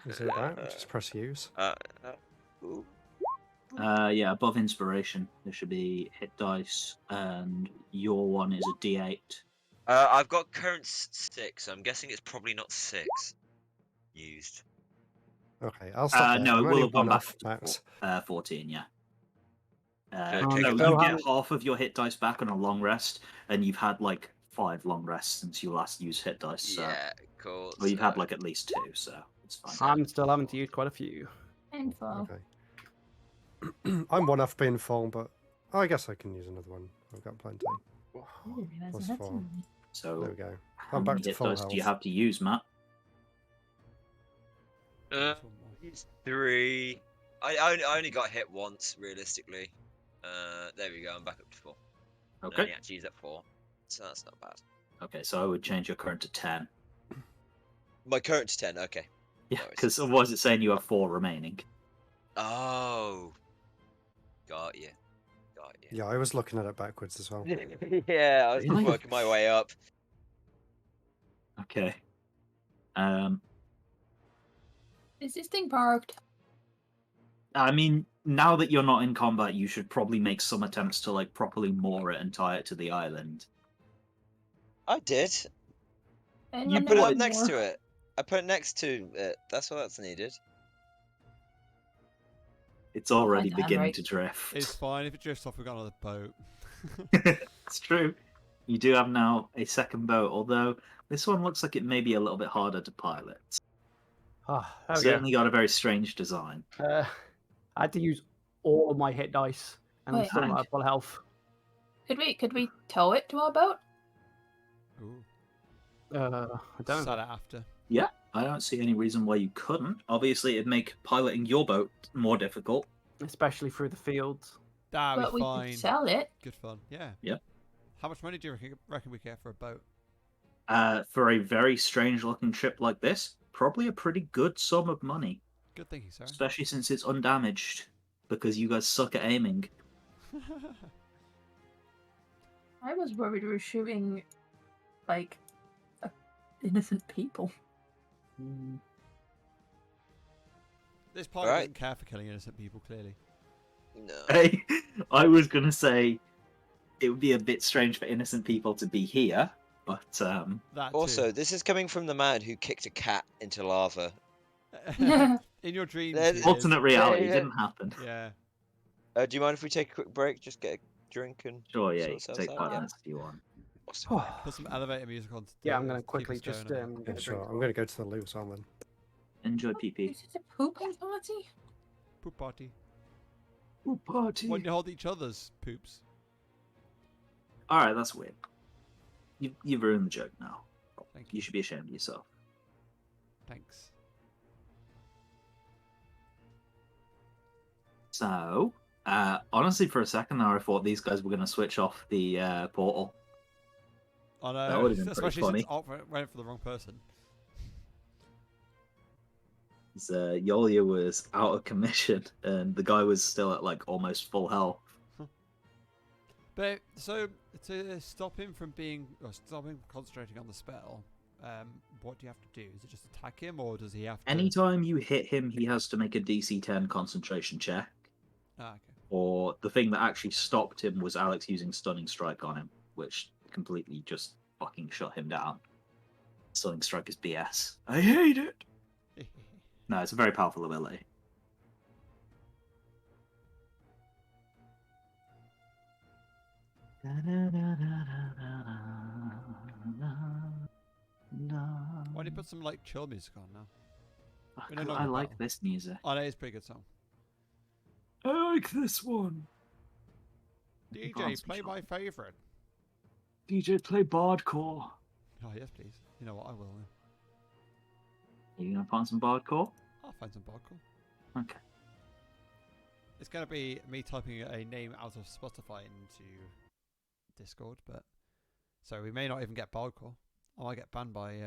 Is it that? Just press use. Ooh. Yeah, above inspiration, there should be hit dice, and your one is a D8. I've got current 6. So I'm guessing it's probably not 6 used. Okay, I'll stop there. No, I'm it will only have gone one back off to max. 14, yeah. Okay, No, so you how get half of your hit dice back on a long rest, and you've had like 5 long rests since you last used hit dice. So. Yeah, cool. Well, you've so- had like at least 2, so it's fine. I'm still having to use quite a few. Painful. Okay. I'm one off being full, but I guess I can use another one. I've got plenty. I didn't realise Plus I had four. so many. So There we go. how I'm back many to hit full dice do you health. have to use, Matt? Just one more. It's 3. I only got hit once, realistically. There we go. I'm back up to 4. I Okay. only actually used up 4, so that's not bad. Okay, so I would change your current to 10. My current to 10. Okay. Yeah, No worries. because otherwise it's saying you have 4 remaining. Oh. Got you. Got you. Yeah, I was looking at it backwards as well. Yeah, I was Really? working my way up. Okay. Is this thing parked? I mean, now that you're not in combat, you should probably make some attempts to like properly moor it and tie it to the island. I did. Anyone You know put it what up next more? to it. I put it next to it. That's what that's needed. It's already damn beginning right. to drift. It's fine if it drifts off. We've got another boat. It's true. You do have now a second boat, although this one looks like it may be a little bit harder to pilot. Ah, there we Certainly got a very strange design. go. I had to use all of my hit dice, and I'm Wait. still not at full health. Could we tow it to our boat? Ooh. I don't. Sell it after. Yeah, I don't see any reason why you couldn't. Obviously, it'd make piloting your boat more difficult. Especially through the fields. That'll But be we fine. could sell it. Good fun. Yeah. Yeah. How much money do you reckon we get for a boat? For a very strange-looking ship like this, probably a pretty good sum of money. Good thinking, sir. Especially since it's undamaged, because you guys suck at aiming. I was worried we were shooting, like, innocent people. This pilot Right. doesn't care for killing innocent people, clearly. No. Hey, I was going to say it would be a bit strange for innocent people to be here, but That Also, too. this is coming from the man who kicked a cat into lava. In your dreams. There's- it is. alternate reality yeah. didn't happen. Yeah. Do you mind if we take a quick break? Just get a drink and Sure, yeah, sort you can ourselves take out? 5 Yeah. minutes if you want. Awesome. Put some elevator music on. Yeah, I'm to going to keep quickly us just going, I think. get Yeah, a sure. drink. I'm going to go to the loo as well then. Enjoy PP. Is it a pooping party? Poop party. Ooh, party. When you hold each other's poops. Alright, that's weird. You've ruined the joke now. Thank You you. should be ashamed of yourself. Thanks. So, honestly, for a second there, I thought these guys were going to switch off the portal. I That know, would've been pretty especially funny. since Alt went for the wrong person. Yolia was out of commission, and the guy was still at like almost full health. But so to stop him from stop him concentrating on the spell, what do you have to do? Is it just attack him, or does he have to? Anytime you hit him, he has to make a DC 10 concentration check. Ah, okay. Or the thing that actually stopped him was Alex using Stunning Strike on him, which completely just fucking shut him down. Stunning Strike is BS. I hate it. No, it's a very powerful ability. Why don't you put some like chill music on now? We're no I longer like battle. this music. Oh, that is a pretty good song. I like this one. DJ, play my favourite. DJ, play Bardcore. Oh yes, please. You know what? I will. Are you gonna find some bardcore? I'll find some bardcore. Okay. It's gonna be me typing a name out of Spotify into Discord, but so we may not even get bardcore. I might get banned by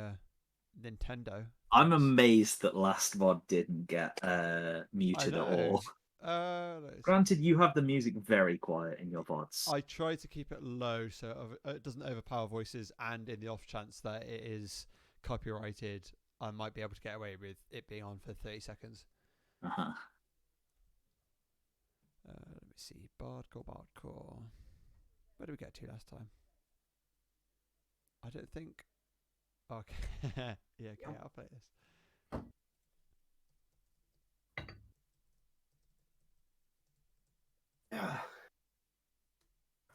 Nintendo. I'm amazed that last VOD didn't get muted I at know. all. Let's see. Granted, you have the music very quiet in your VODs. I try to keep it low so it doesn't overpower voices, and in the off chance that it is copyrighted, I might be able to get away with it being on for 30 seconds. Uh-huh. Let me see. Bardcore. Where did we get to last time? I don't think. Okay. Yeah, okay, I'll play this.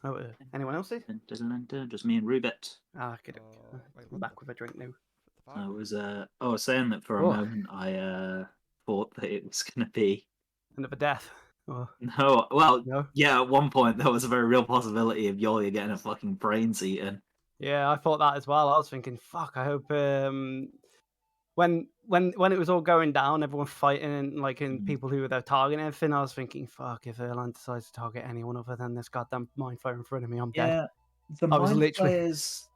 Oh, anyone else see? Just me and Rubit. Ah, good. Oh, wait, I'm what back the- with a drink now. I was saying that for a Oh. moment I thought that it was gonna be Another death. Oh, no. Well, no. yeah, at one point there was a very real possibility of Yolia getting a fucking brains eaten. Yeah, I thought that as well. I was thinking, fuck, I hope when when it was all going down, everyone fighting and people who were there targeting everything, I was thinking, fuck, if Erland decides to target anyone other than this goddamn mind flayer in front of me, I'm dead. Yeah, the I was mind literally- flayer's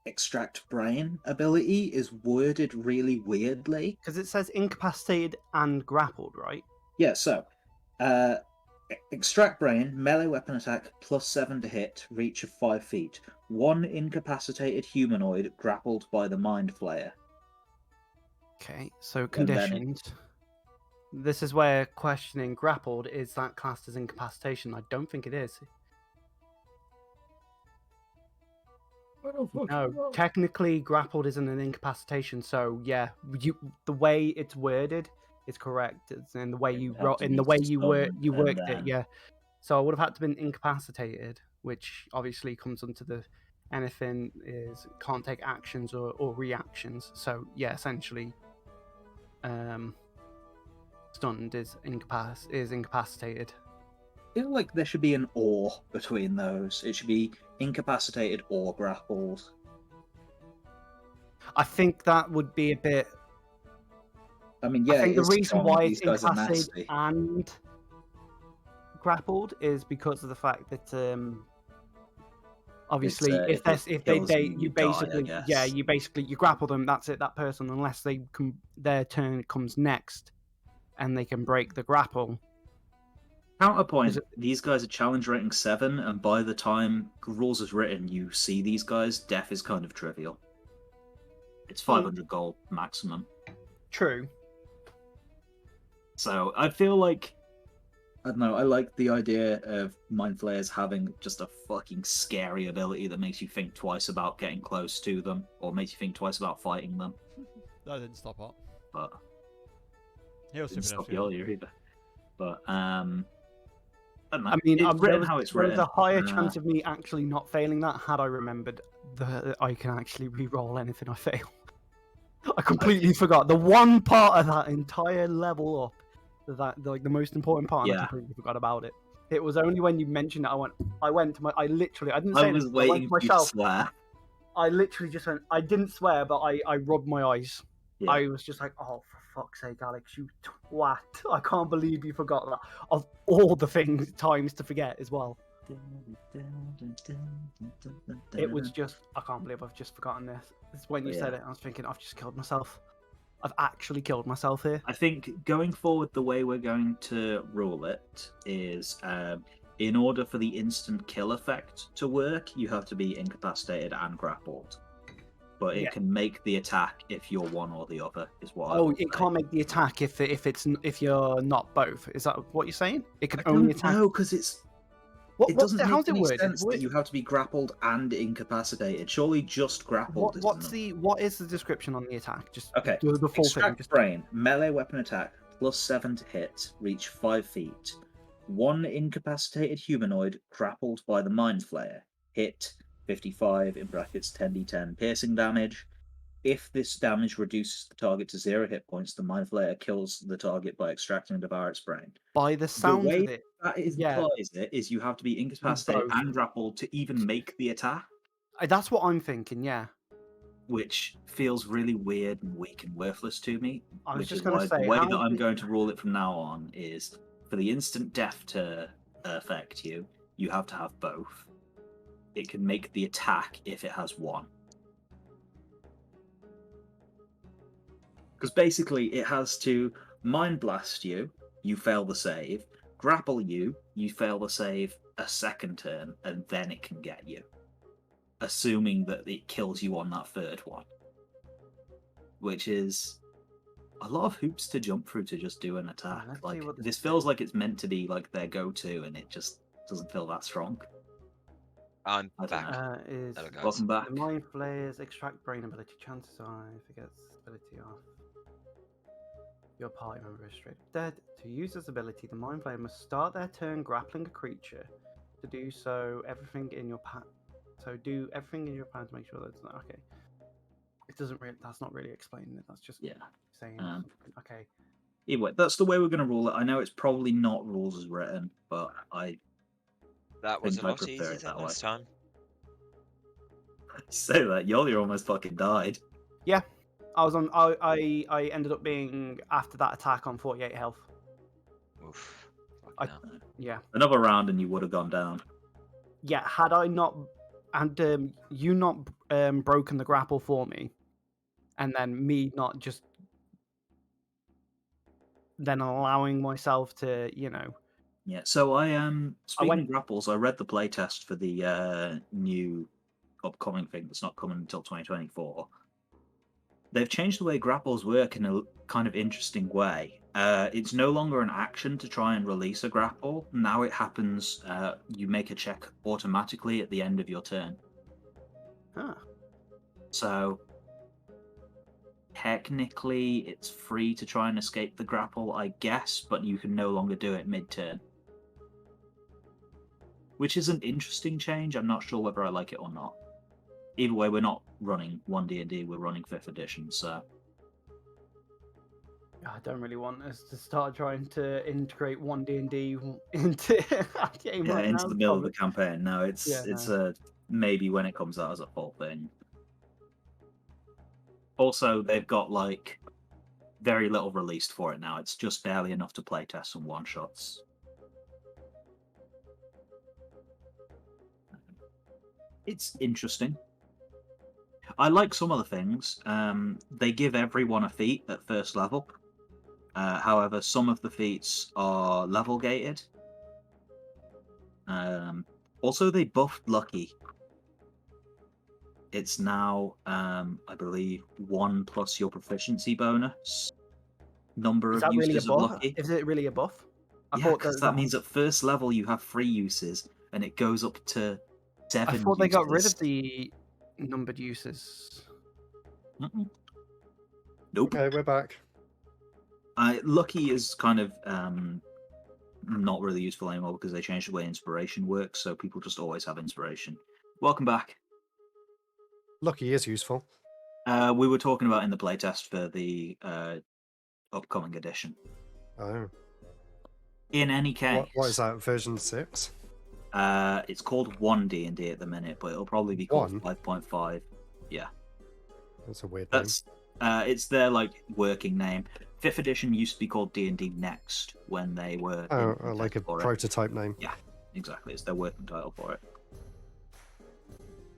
extract brain ability is worded really weirdly. Because it says incapacitated and grappled, right? Yeah, so extract brain, melee weapon attack, +7 to hit, reach of 5 feet. 1 incapacitated humanoid grappled by the mind flayer. Okay, so then- conditions. This is where questioning grappled, is that classed as incapacitation? I don't think it is. I don't fucking No, know. technically grappled isn't an incapacitation. So yeah, the way it's worded is correct. It's in the way It you would have wrote, to in be the way you stunned worked and it. then- Yeah. So I would have had to been incapacitated, which obviously comes into the anything is can't take actions or reactions. So yeah, essentially, stunned is incapacitated. I feel like there should be an or between those. It should be incapacitated or grappled. I think that would be a bit. I mean, yeah, I think it the is reason strong. why These it's guys are incapacitated nasty. and grappled is because of the fact that obviously if if there's it if they kills they you, you you die, I basically guess. you grapple them, that's it, that person, unless they their turn comes next and they can break the grapple. Counterpoint, these guys are challenge rating 7, and by the time rules is written, you see these guys, death is kind of trivial. It's 500 gold maximum. True. So I feel like, I don't know, I like the idea of mind flayers having just a fucking scary ability that makes you think twice about getting close to them, or makes you think twice about fighting them. That didn't stop up. But He was didn't stupid stop you earlier either. But I don't know. I mean, it's there written was, how it's there was written. a higher chance of me actually not failing that had I remembered that I can actually re-roll anything I fail. I completely forgot the one part of that entire level up, that like the most important part, and I Yeah. completely forgot about it. It was only when you mentioned it I went to my, I didn't say I anything, was I went waiting to for you to myself. swear. I literally just went, I didn't swear, but I rubbed my eyes. Yeah. I was just like, oh, for fuck's sake, Alex, you twat. I can't believe you forgot that. Of all the times to forget as well. It was just, I can't believe I've just forgotten this. It's when you said it, I was thinking, I've just killed myself. I've actually killed myself here. I think going forward, the way we're going to rule it is, in order for the instant kill effect to work, you have to be incapacitated and grappled. But it can make the attack if you're one or the other, is what I Oh, will it say. can't make the attack if you're not both. Is that what you're saying? It can only attack. No, because it doesn't make any sense that you have to be grappled and incapacitated. Surely just grappled is enough. What is the description on the attack? Just Okay. do the full Extract thing. brain, melee weapon attack, +7 to hit, reach 5 feet. 1 incapacitated humanoid grappled by the mind flayer. Hit 55 in brackets 10d10 piercing damage. If this damage reduces the target to 0 hit points, the mind flayer kills the target by extracting and devour its brain. By the sound way of it, that implies it is you have to be incapacitated both. And grappled to even make the attack, that's what I'm thinking. Yeah, which feels really weird and weak and worthless to me. I was Which just is gonna why say, the way how that I'm did- going to rule it from now on is for the instant death to affect you, you have to have both. It can make the attack if it has one. Because basically it has to mind blast you, you fail the save, grapple you, you fail the save a second turn, and then it can get you. Assuming that it kills you on that third one. Which is a lot of hoops to jump through to just do an attack. let's see Like, what this this feels like it's meant to be like their go-to, and it just doesn't feel that strong. I'm I don't back. know. Is Hello, guys. Welcome back. the mind flayer's extract brain ability. Chances are, if it gets ability off, your party member is straight dead. To use this ability, the mind flayer must start their turn grappling a creature. To do so, everything in your path. So do everything in your plan to make sure that it's not okay. It doesn't really. That's not really explaining it. That's just saying. Okay. Anyway, that's the way we're going to rule it. I know it's probably not rules as written, but That was a think I lot prefer easier it than that way. last time. say that Yoli almost fucking died. I was on. I ended up being after that attack on 48 health. Oof. Fuck I- no. Yeah. Another round and you would have gone down. Yeah. Had I not, and you not broken the grapple for me, and then me not just then allowing myself to, Yeah, so speaking went- of grapples, I read the playtest for the new upcoming thing that's not coming until 2024. They've changed the way grapples work in a kind of interesting way. It's no longer an action to try and release a grapple. Now it happens, you make a check automatically at the end of your turn. Huh. So technically it's free to try and escape the grapple, I guess, but you can no longer do it mid-turn. Which is an interesting change. I'm not sure whether I like it or not. Either way, we're not running 1 D&D, we're running 5th edition, so... I don't really want us to start trying to integrate 1 D&D into our game Yeah, right into now. the middle of the campaign. No, it's Yeah, maybe when it comes out as a full thing. Also, they've got like very little released for it now. It's just barely enough to play test some one shots. It's interesting. I like some of the things. They give everyone a feat at first level. However, some of the feats are level gated. Also, they buffed Lucky. It's now, I believe, 1 plus your proficiency bonus. Number Is of that really a uses of buff? Lucky. Is it really a buff? Yeah, because that means at first level you have 3 uses, and it goes up to 7 I thought they got rid uses. of the numbered uses. Mm-mm. Nope. Okay, we're back. Lucky is kind of not really useful anymore because they changed the way inspiration works, so people just always have inspiration. Welcome back. Lucky is useful. We were talking about in the playtest for the upcoming edition. Oh. In any case, What is that, version 6? It's called 1 D&D at the minute, but it'll probably be called 1? 5.5. Yeah. That's a weird name. That's it's their like working name. 5th edition used to be called D&D Next when they were Like a for it. prototype name. Yeah, exactly. It's their working title for it.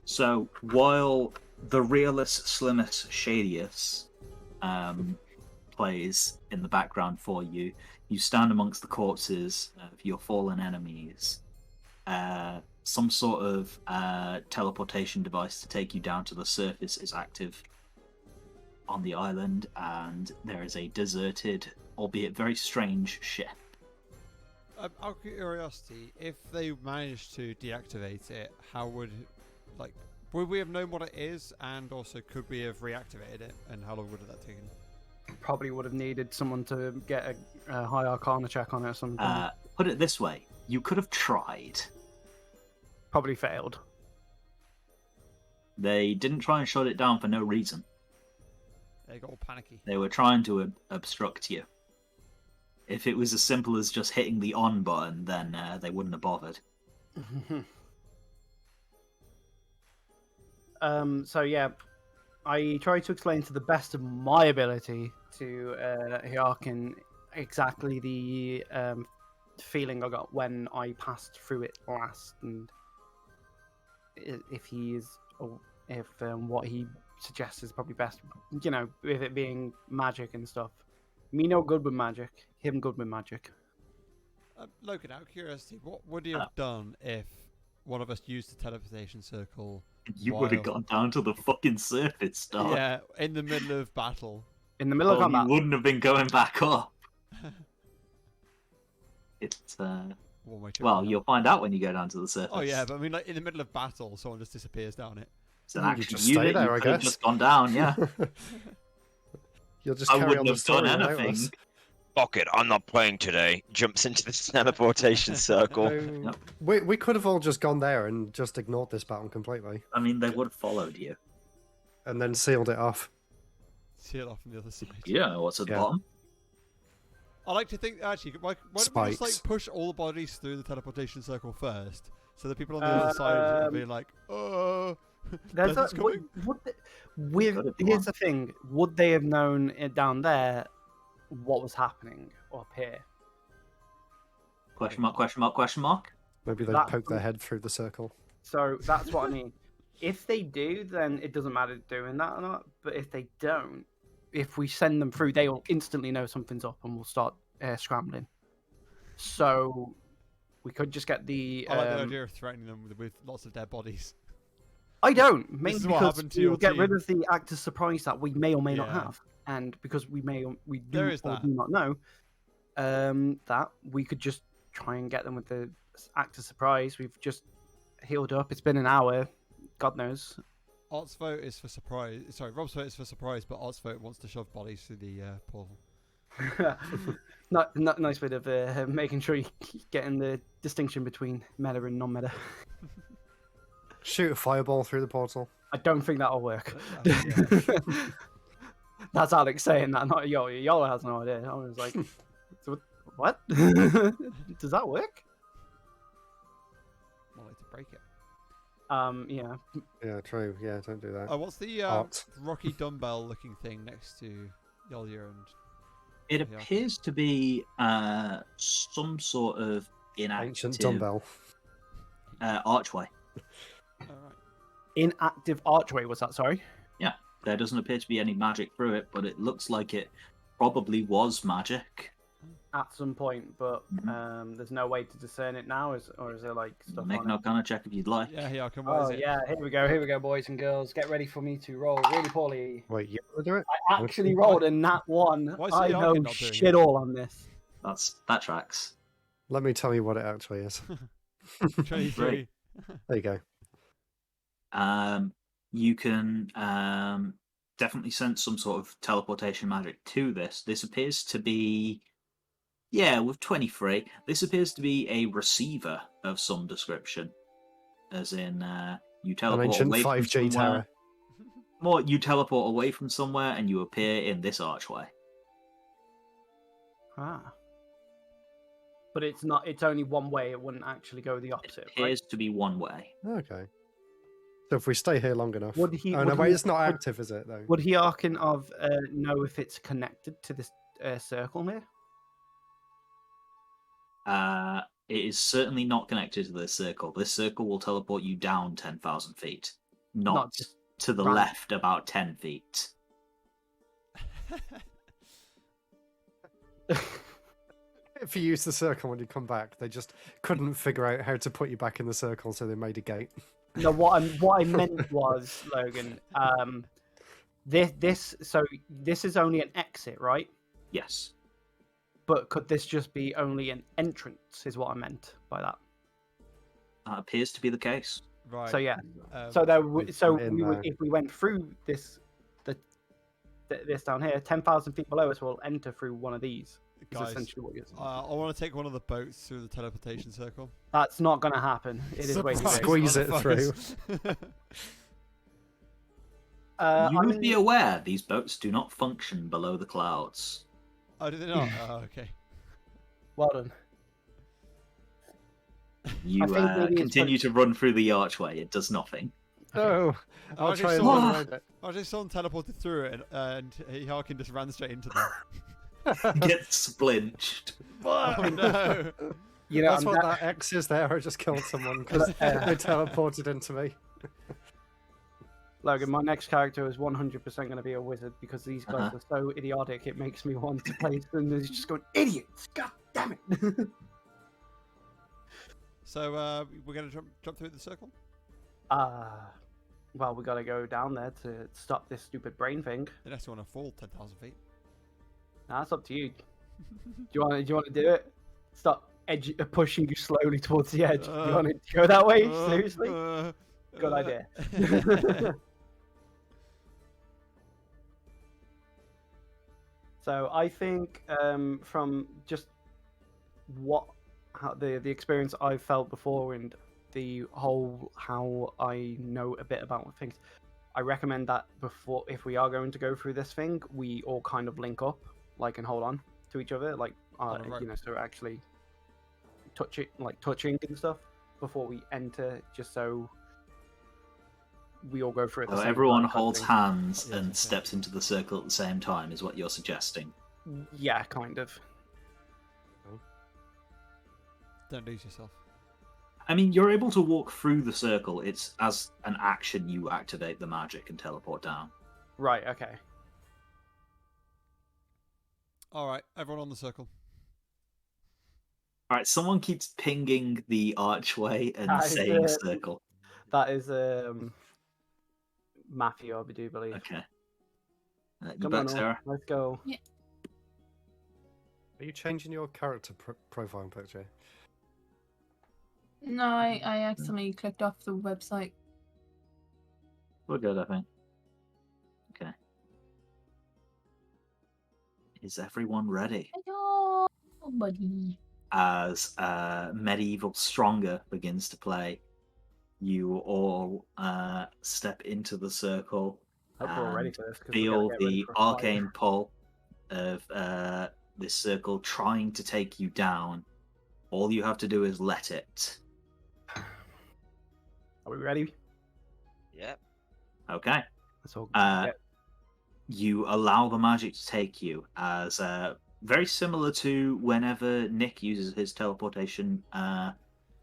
So while the realest, slimmest, shadiest plays in the background for you, you stand amongst the corpses of your fallen enemies. Some sort of teleportation device to take you down to the surface is active on the island, and there is a deserted, albeit very strange, ship. Out of curiosity, if they managed to deactivate it, how would we have known what it is, and also could we have reactivated it, and how long would have that taken? Probably would have needed someone to get a high Arcana check on it or something. Put it this way, you could have tried. Probably failed. They didn't try and shut it down for no reason. They got all panicky. They were trying to obstruct you. If it was as simple as just hitting the on button, then they wouldn't have bothered. So yeah, I tried to explain to the best of my ability to Hyakin exactly the feeling I got when I passed through it last, and if what he suggests is probably best, with it being magic and stuff. Me no good with magic, him good with magic. Logan, out of curiosity, what would you have done if one of us used the teleportation circle? You would have gone down to the fucking surface, Star. Yeah, in the middle of battle. In the middle of combat. You wouldn't have been going back up. It's well, you'll find out when you go down to the surface. Oh yeah, but I mean, like in the middle of battle, someone just disappears down it. It's an You action just unit. stay there, You I could have guess. just gone down, yeah. You'll just I carry on wouldn't the have story done without anything. us. Fuck it, I'm not playing today. Jumps into the teleportation circle. So, we could have all just gone there and just ignored this battle completely, I mean, they would have followed you. and then sealed it off. Seal off on the other side. You don't know what's at the Yeah. bottom. I like to think actually, why don't we just Spikes. like push all the bodies through the teleportation circle first, so the people on the other side will be like, oh. There's Death is a, coming. here's the thing: would they have known it down there what was happening up here? Question mark, question mark, question mark. Maybe they That- poke their head through the circle. So that's what I mean. If they do, then it doesn't matter doing that or not. But if they don't, if we send them through, they will instantly know something's up and will start scrambling. So we could just get the. I like the idea of threatening them with lots of dead bodies. I don't, This mainly is what because happened to we'll your get rid team. of the actor's surprise that we may or may not Yeah. have, and because we may or we do There is or that. do not know, that we could just try and get them with the actor's surprise. We've just healed up. It's been an hour. God knows. Art's vote is for surprise. Sorry, Rob's vote is for surprise, but Art's vote wants to shove bodies through the portal. not nice bit of making sure you're getting the distinction between meta and non-meta. Shoot a fireball through the portal. I don't think that'll work. Yeah. That's Alex saying that, not Yo. Yo has no idea. I was like, "So what? Does that work? More like to break it. Yeah. Yeah, true. Yeah, don't do that. Oh, what's the Art. rocky dumbbell looking thing next to Yolya and... It Yeah. appears to be some sort of inactive Ancient dumbbell. archway. Alright. Inactive archway was that? Sorry. There doesn't appear to be any magic through it, but it looks like it probably was magic. At some point, but there's no way to discern it now, or is there like stuff Make on an it? Arcana check if you'd like. Yeah, come on. Oh yeah, here we go, boys and girls. Get ready for me to roll really poorly. Wait, you want to do it? I actually rolled a nat 1. Why is I the know Arcane not doing shit it? all on this. That tracks. Let me tell you what it actually is. 23. There you go. You can definitely sense some sort of teleportation magic to this. This appears to be, with 23, this appears to be a receiver of some description. As in, you An teleport ancient away from 5G somewhere. tower. More, you teleport away from somewhere and you appear in this archway. Ah. But it's not. It's only one way. It wouldn't actually go the It opposite, right? appears to be one way. Okay. So if we stay here long enough. Would he- Oh, no, would wait, he- it's not would- active, is it, though? Would Hearken of know if it's connected to this circle here? It is certainly not connected to this circle. This circle will teleport you down 10,000 feet, not just to the random. left about 10 feet. If you use the circle when you come back, they just couldn't figure out how to put you back in the circle, so they made a gate. No, what I meant was, Logan. This is only an exit, right? Yes. But could this just be only an entrance? Is what I meant by that. That appears to be the case. Right. So yeah. Um, So there, We've so put in we would, there. if we went through this down here, 10,000 feet below us will enter through one of these. Is guys, essentially what you're saying. I want to take one of the boats through the teleportation circle. That's not going to happen. It is way too Surprise, big. Squeeze it motherfuckers. You I would be mean, aware these boats do not function below the clouds. Oh, did they not? Oh, okay. well done. You think maybe it's continue to run through the archway. It does nothing. Oh, I'll actually try and saw run that. around it. I just saw them teleported through it, and Harkin just ran straight into them. Gets splinched. Oh no! You know, That's I'm what that- that X is there. I just killed someone because they teleported into me. Logan, my next character is 100% going to be a wizard because these guys are so idiotic. It makes me want to play them. They're just going idiots. God damn it! So we're gonna jump through the circle. Well, we got to go down there to stop this stupid brain thing. Unless you want to fall 10,000 feet. Nah, that's up to you. Do you want to do it? Stop pushing you slowly towards the edge. Do you want to go that way? Seriously? Good idea. So I think from just the experience I've felt before and the whole how I know a bit about things, I recommend that before, if we are going to go through this thing, we all kind of link up, like, and hold on to each other, like, right. you know, so actually touching and stuff before we enter, just so we all go through it. So the same everyone time type holds thing. hands Yeah, and okay. steps into the circle at the same time, is what you're suggesting. Yeah, kind of. Don't lose yourself. I mean, you're able to walk through the circle. It's as an action you activate the magic and teleport down. Right. Okay. All right, everyone on the circle. All right, someone keeps pinging the archway and That is saying it. circle. That is Matthew, I do believe. Okay. You Come back, on, all. Sarah? Let's go. Are you changing your character profile picture? No, I accidentally clicked off the website. We're good, I think. Okay. Is everyone ready? Hello, buddy. As Medieval Stronger begins to play, you all step into the circle Hope we're all ready and for this. 'Cause we gotta feel get ready the for a fight. arcane pull of this circle trying to take you down. All you have to do is let it. Are we ready? Yep. Okay. Let's all Uh, get. You allow the magic to take you, as very similar to whenever Nick uses his teleportation.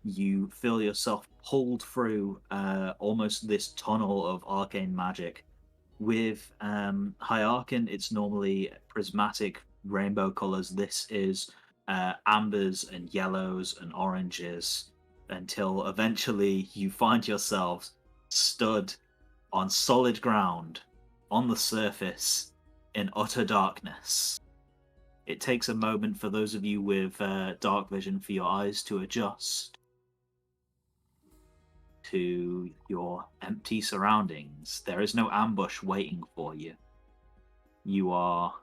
You feel yourself pulled through almost this tunnel of arcane magic. With Hyarkin, it's normally prismatic rainbow colors. This is ambers and yellows and oranges, until eventually you find yourselves stood on solid ground on the surface in utter darkness. It takes a moment for those of you with dark vision for your eyes to adjust to your empty surroundings. There is no ambush waiting for you. You are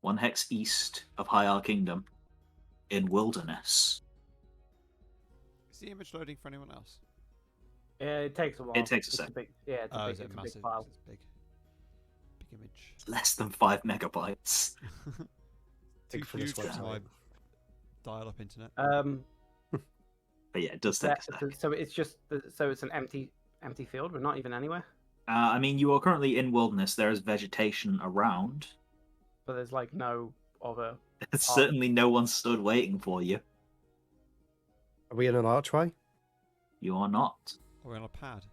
1 hex east of Hyar Kingdom in wilderness. Is the image loading for anyone else? Yeah, it takes a while. It takes a It's sec. big. Yeah, it's a Oh, big, is it it's a massive? big file. It's big. Big image. Less than 5 megabytes. Too Big for this huge for my website. dial-up internet. But yeah, it does take a sec. So it's just so it's an empty field. We're not even anywhere. I mean, you are currently in wilderness. There is vegetation around. But there's like no other. There's certainly no one stood waiting for you. Are we in an archway? You are not. Are we on a pad?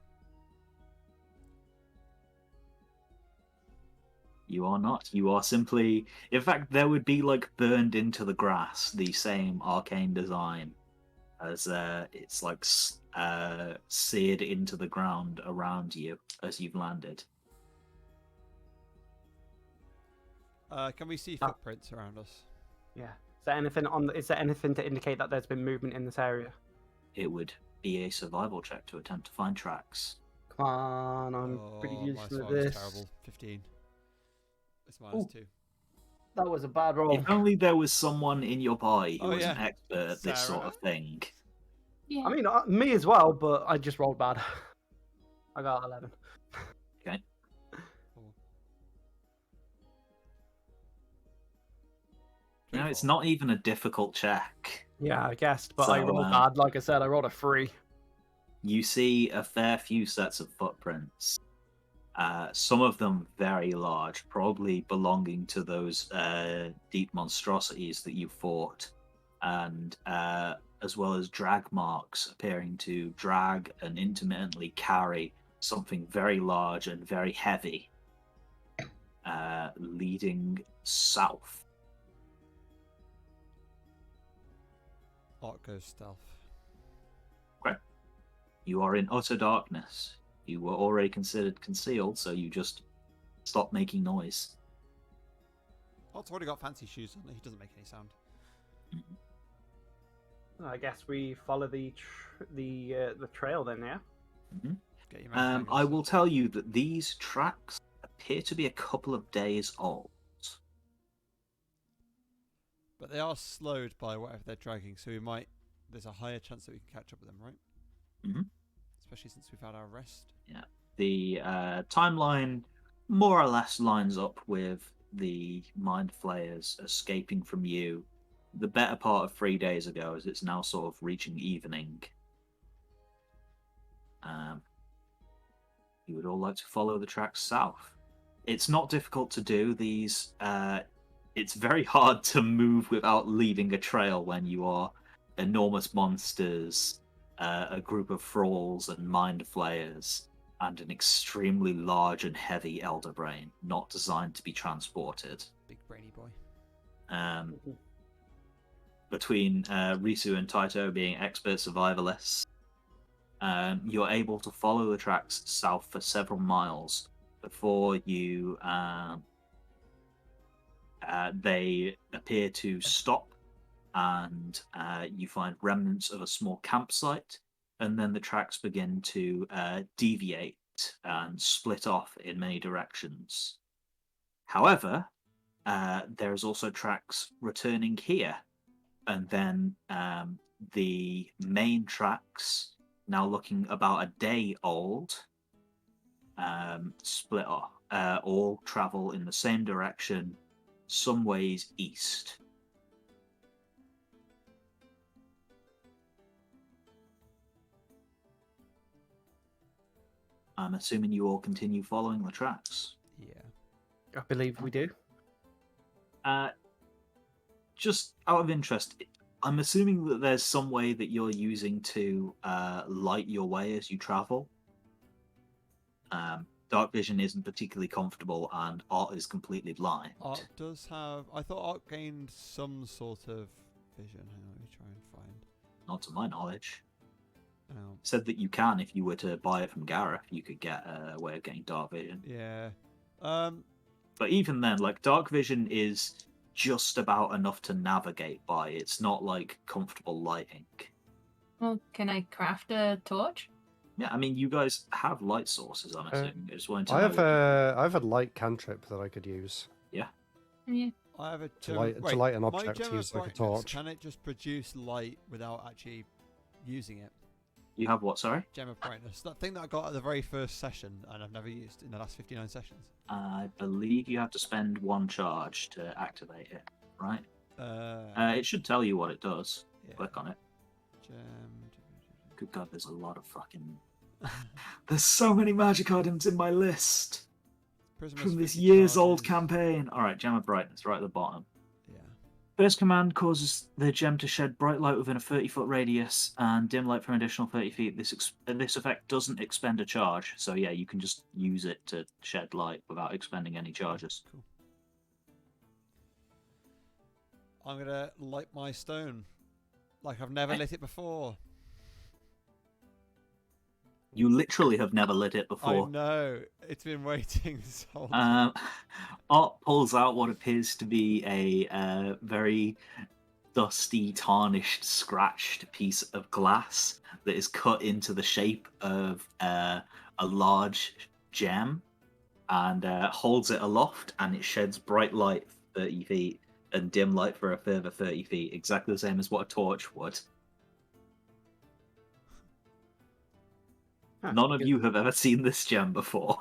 You are not. You are simply... In fact, there would be like burned into the grass the same arcane design, as it's like seared into the ground around you as you've landed. Can we see footprints around us? Yeah. Is there anything Is there anything to indicate that there's been movement in this area? It would be a survival check to attempt to find tracks. Come on, I'm pretty my used to survival's this. terrible. 15. It's -2. That was a bad roll. If only there was someone in your party who Oh, was an yeah. expert at this sort Sarah. of thing. Yeah. I mean, me as well, but I just rolled bad. I got 11. Okay. No, it's not even a difficult check. Yeah, I guessed, but I So, rolled bad. Like I said, I rolled a 3. You see a fair few sets of footprints. Some of them very large, probably belonging to those deep monstrosities that you fought, and as well as drag marks appearing to drag and intermittently carry something very large and very heavy, leading south. Art goes stealth. You are in utter darkness. You were already considered concealed, so you just stop making noise. Art's already got fancy shoes on. He doesn't make any sound. I guess we follow the trail then, yeah. Mhm. Get your mouth I will tell you that these tracks appear to be a couple of days old. But they are slowed by whatever they're dragging, so there's a higher chance that we can catch up with them, right? Mhm. Especially since we've had our rest. Yeah. The timeline more or less lines up with the Mind Flayers escaping from you the better part of 3 days ago, as it's now sort of reaching evening. you would all like to follow the tracks south. It's not difficult to do. These, it's very hard to move without leaving a trail when you are enormous monsters, a group of thralls and mind flayers, and an extremely large and heavy elder brain, not designed to be transported. Big brainy boy. Between Risu and Taito being expert survivalists, you're able to follow the tracks south for several miles before you they appear to stop, and you find remnants of a small campsite, and then the tracks begin to deviate and split off in many directions. However, there's also tracks returning here, and then the main tracks, now looking about a day old, split off, all travel in the same direction, some ways east. I'm assuming you all continue following the tracks. Yeah. I believe we do. Just out of interest, I'm assuming that there's some way that you're using to light your way as you travel. Dark vision isn't particularly comfortable, and Art is completely blind. Art does have... I thought Art gained some sort of vision. Hang on, let me try and find... Not to my knowledge. Oh. Said that you can, if you were to buy it from Gareth, you could get a way of getting dark vision. Yeah. But even then, like, dark vision is just about enough to navigate by. It's not like comfortable lighting. Well, can I craft a torch? Yeah, I mean, you guys have light sources, I'm assuming. I just wanted to I know. have a light cantrip that I could use. Yeah. Yeah. I have a To light an my object gem to of use like a brightness, torch. Can it just produce light without actually using it? You have what, sorry? Gem of brightness. That thing that I got at the very first session, and I've never used in the last 59 sessions. I believe you have to spend 1 charge to activate it, right? It should tell you what it does. Yeah. Click on it. Gem. Good God, there's a lot of fucking... There's so many magic items in my list Prisma's from this 50 years-old charges. campaign. Alright, Gem of Brightness, right at the bottom. Yeah. First command causes the gem to shed bright light within a 30-foot radius and dim light for an additional 30 feet. This effect doesn't expend a charge, so yeah, you can just use it to shed light without expending any charges. Cool. I'm gonna light my stone like I've never lit it before. You literally have never lit it before. I know. It's been waiting so long. Art pulls out what appears to be a very dusty, tarnished, scratched piece of glass that is cut into the shape of a large gem, and holds it aloft, and it sheds bright light for 30 feet and dim light for a further 30 feet, exactly the same as what a torch would. None of you have ever seen this gem before.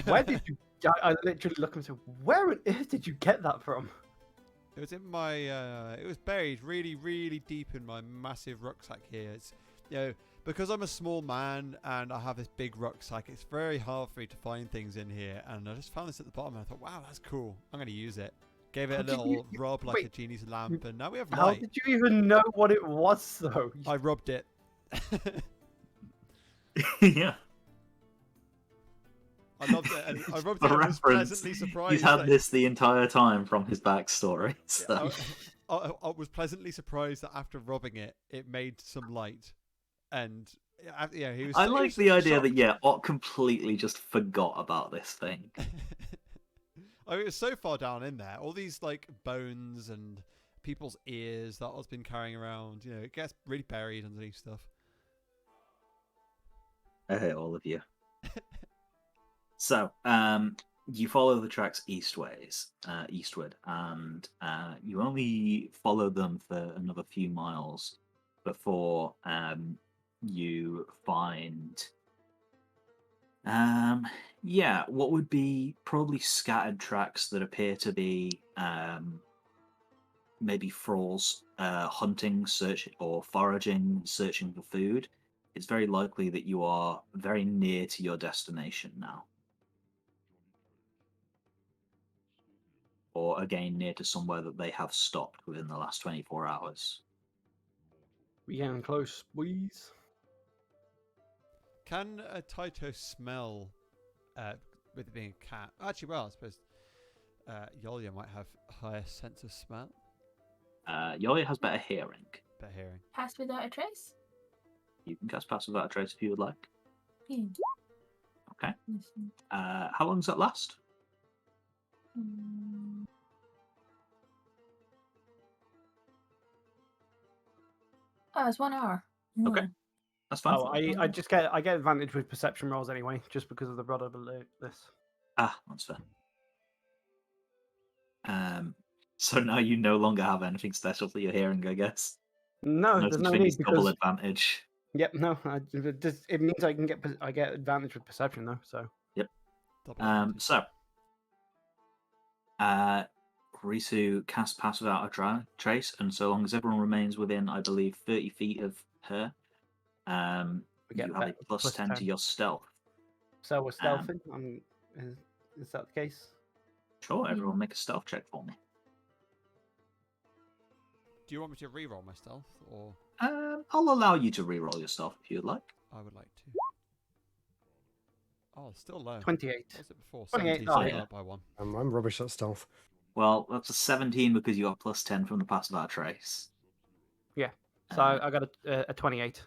Where did you... I literally look and say, where on earth did you get that from? It was in my... it was buried really, really deep in my massive rucksack here. It's, you know, because I'm a small man and I have this big rucksack, it's very hard for me to find things in here. And I just found this at the bottom and I thought, wow, that's cool. I'm going to use it. Gave it a little rub like a genie's lamp, and now we have light. How did you even know what it was, though? I rubbed it. Yeah. I loved it, and I rubbed it and was pleasantly surprised. He's had this the entire time from his backstory. So. I was pleasantly surprised that after rubbing it, it made some light. And yeah, he was. I like the idea that Ott completely just forgot about this thing. I mean, it was so far down in there. All these like bones and people's ears that Ott's been carrying around. You know, it gets really buried underneath stuff. I hate all of you. So, you follow the tracks eastward, and you only follow them for another few miles before you find, what would be probably scattered tracks that appear to be maybe thralls hunting, or foraging, searching for food. it's very likely that you are very near to your destination now. Or again, near to somewhere that they have stopped within the last 24 hours. We getting close, boys. Can a Taito smell with it being a cat? Actually, well, I suppose Yolia might have a higher sense of smell. Yolia has better hearing. Better hearing. Pass without a trace? You can cast Pass Without a Trace if you would like. Yeah. Okay. Listen. How long does that last? Oh, it's 1 hour. Okay. Yeah. That's fine. Oh, I get advantage with perception rolls anyway, just because of the brother this. That's fair. So now you no longer have anything special for your hearing, I guess. No, No there's such no thing need as double because advantage. yep, no, it means I can get advantage with perception though. So Yep. Double advantage. So Risu casts Pass Without a Trace, and so long as everyone remains within, I believe, 30 feet of her, we get you have a plus plus 10 to your stealth. So we're stealthing. Is that the case? Sure, everyone make a stealth check for me. Do you want me to re-roll my stealth, or I'll allow you to reroll your stealth if you'd like. I would like to? Oh, still low. 28. What was it before? 28. 17, Oh, so yeah. up by 1. I'm rubbish at stealth. Well, that's a 17 because you got plus 10 from the Pass Without a Trace. Yeah. So I got a 28.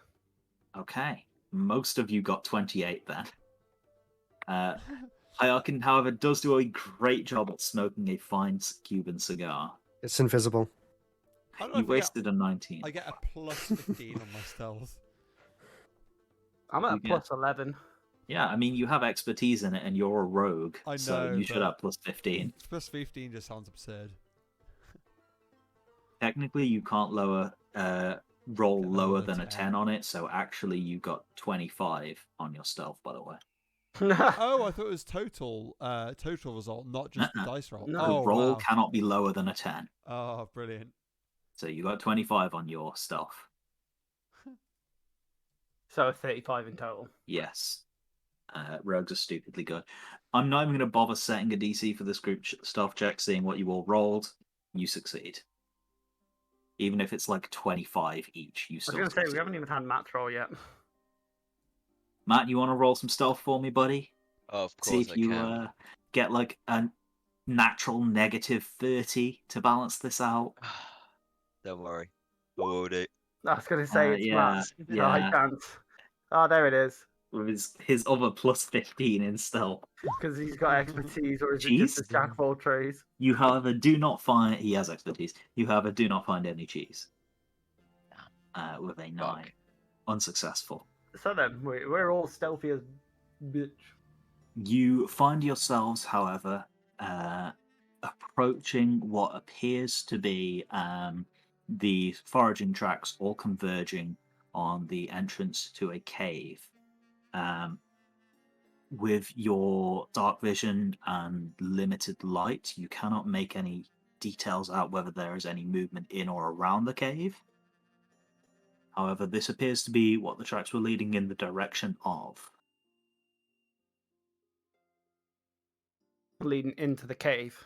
Okay. Most of you got 28 then. Hyakin, however, does do a great job at smoking a fine Cuban cigar. It's invisible. I don't know You if I get- wasted a 19. I get a plus 15 on my stealth. I'm at You a plus 11. Yeah, I mean, you have expertise in it and you're a rogue, I so know, you should but- have plus 15. Plus 15 just sounds absurd. Technically, you can't roll Get lower lower than than a 10. 10 on it, so actually you got 25 on your stealth, by the way. Oh, I thought it was total result, not just the dice roll. No. The Oh, roll wow. cannot be lower than a 10. Oh, brilliant. So you got 25 on your stealth. So 35 in total. Yes. Rogues are stupidly good. I'm not even going to bother setting a DC for this group stealth check, seeing what you all rolled. You succeed. Even if it's like 25 each, you I was still going to say, succeed. we haven't even had Matt's roll yet. Matt, you want to roll some stealth for me, buddy? Oh, of See course if I you can. get like a natural negative 30 to balance this out. Don't worry. I will do. I was going to say, it's yeah, Matt. No, I yeah. can't. Oh, there it is. With his other plus 15 in stealth. Because he's got expertise, or is it just a Cheese? jack of all trades? You, however, do not find... He has expertise. You, however, do not find any cheese. With a 9. Fuck. Unsuccessful. So then, we're all stealthy as bitch. You find yourselves, however, approaching what appears to be the foraging tracks all converging on the entrance to a cave. With your dark vision and limited light, you cannot make any details out whether there is any movement in or around the cave. However, this appears to be what the tracks were leading in the direction of. Leading into the cave.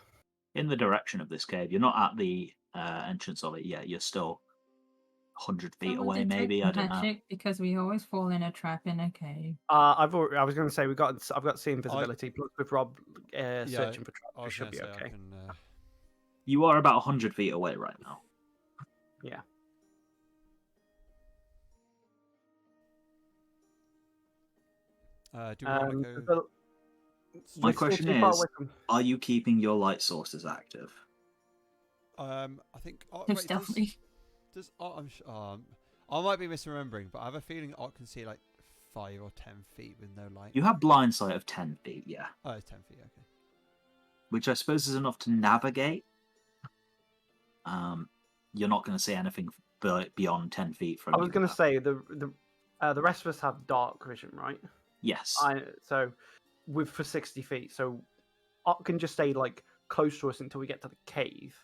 In the direction of this cave. You're not at the entrance of it yet. You're still 100 feet Someone away, maybe. I detect don't know. magic, because we always fall in a trap in a cave. I was going to say I've got see invisibility. Plus with Rob searching for traps, I we was should gonna be say okay. I can, You are about 100 feet away right now. Yeah. do we want to go? The- My we're still question too far is, away from- are you keeping your light sources active? I think. Oh, No, wait, stealthily. does I might be misremembering, but I have a feeling Ot can see like 5 or 10 feet with no light. You have blind sight of 10 feet, yeah. Oh, it's 10 feet. Okay. Which I suppose is enough to navigate. You're not going to see anything beyond 10 feet from I was you, going though. to say the rest of us have dark vision, right? Yes. So for 60 feet, so Ot can just stay like close to us until we get to the cave.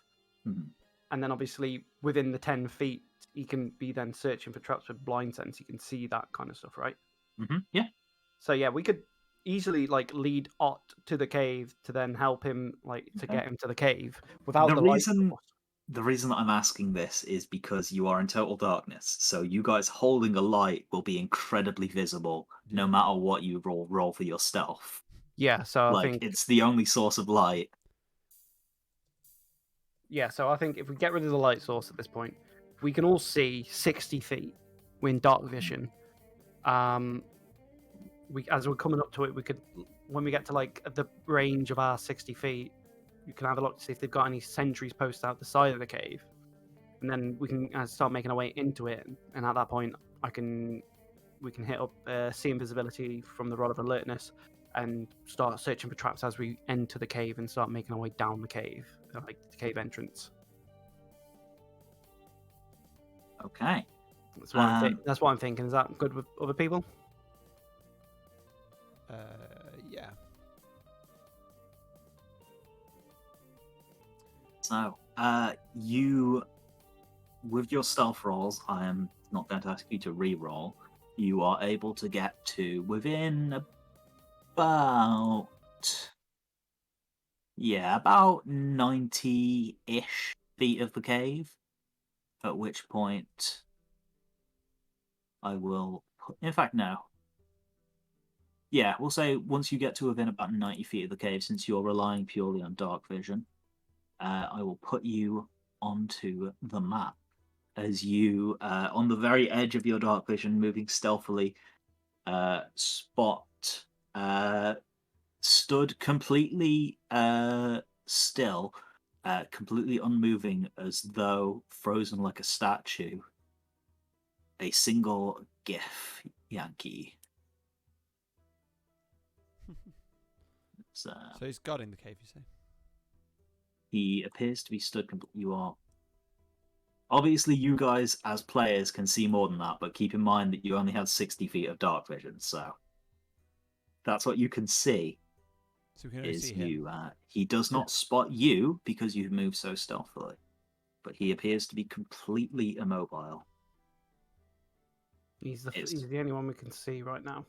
Mhm. and then obviously within the 10 feet, he can be then searching for traps with blind sense. He can see that kind of stuff, right? Yeah. So yeah, we could easily like lead Ott to the cave to then help him to get him to the cave without The the light reason source. the reason that I'm asking this is because you are in total darkness, so you guys holding a light will be incredibly visible no matter what you roll for your stealth. Yeah, so I think it's the only source of light. yeah, so I think if we get rid of the light source at this point, we can all see 60 feet. We're in dark vision. As we're coming up to it, we could, when we get to like the range of our 60 feet, you can have a look to see if they've got any sentries posted out the side of the cave, and then we can start making our way into it. And at that point, we can hit up see invisibility from the rod of alertness and start searching for traps as we enter the cave and start making our way down the cave, like the cave entrance. Okay. That's what I'm thinking. Is that good with other people? Yeah. So, you, with your stealth rolls, I am not going to ask you to re-roll. You are able to get to within about 90-ish feet of the cave. At which point, I will put. In fact, no. Yeah, we'll say once you get to within about 90 feet of the cave, since you're relying purely on dark vision, I will put you onto the map as you, on the very edge of your dark vision, moving stealthily, spot stood completely still, completely unmoving, as though frozen like a statue, a single GIF Yankee. So he's guarding the cave, you say? He appears to be stood completely. You are. Obviously, you guys as players can see more than that, but keep in mind that you only have 60 feet of dark vision, so that's what you can see. So we can only see him. You. He does not spot you because you move so stealthily, but he appears to be completely immobile. He's the only one we can see right now.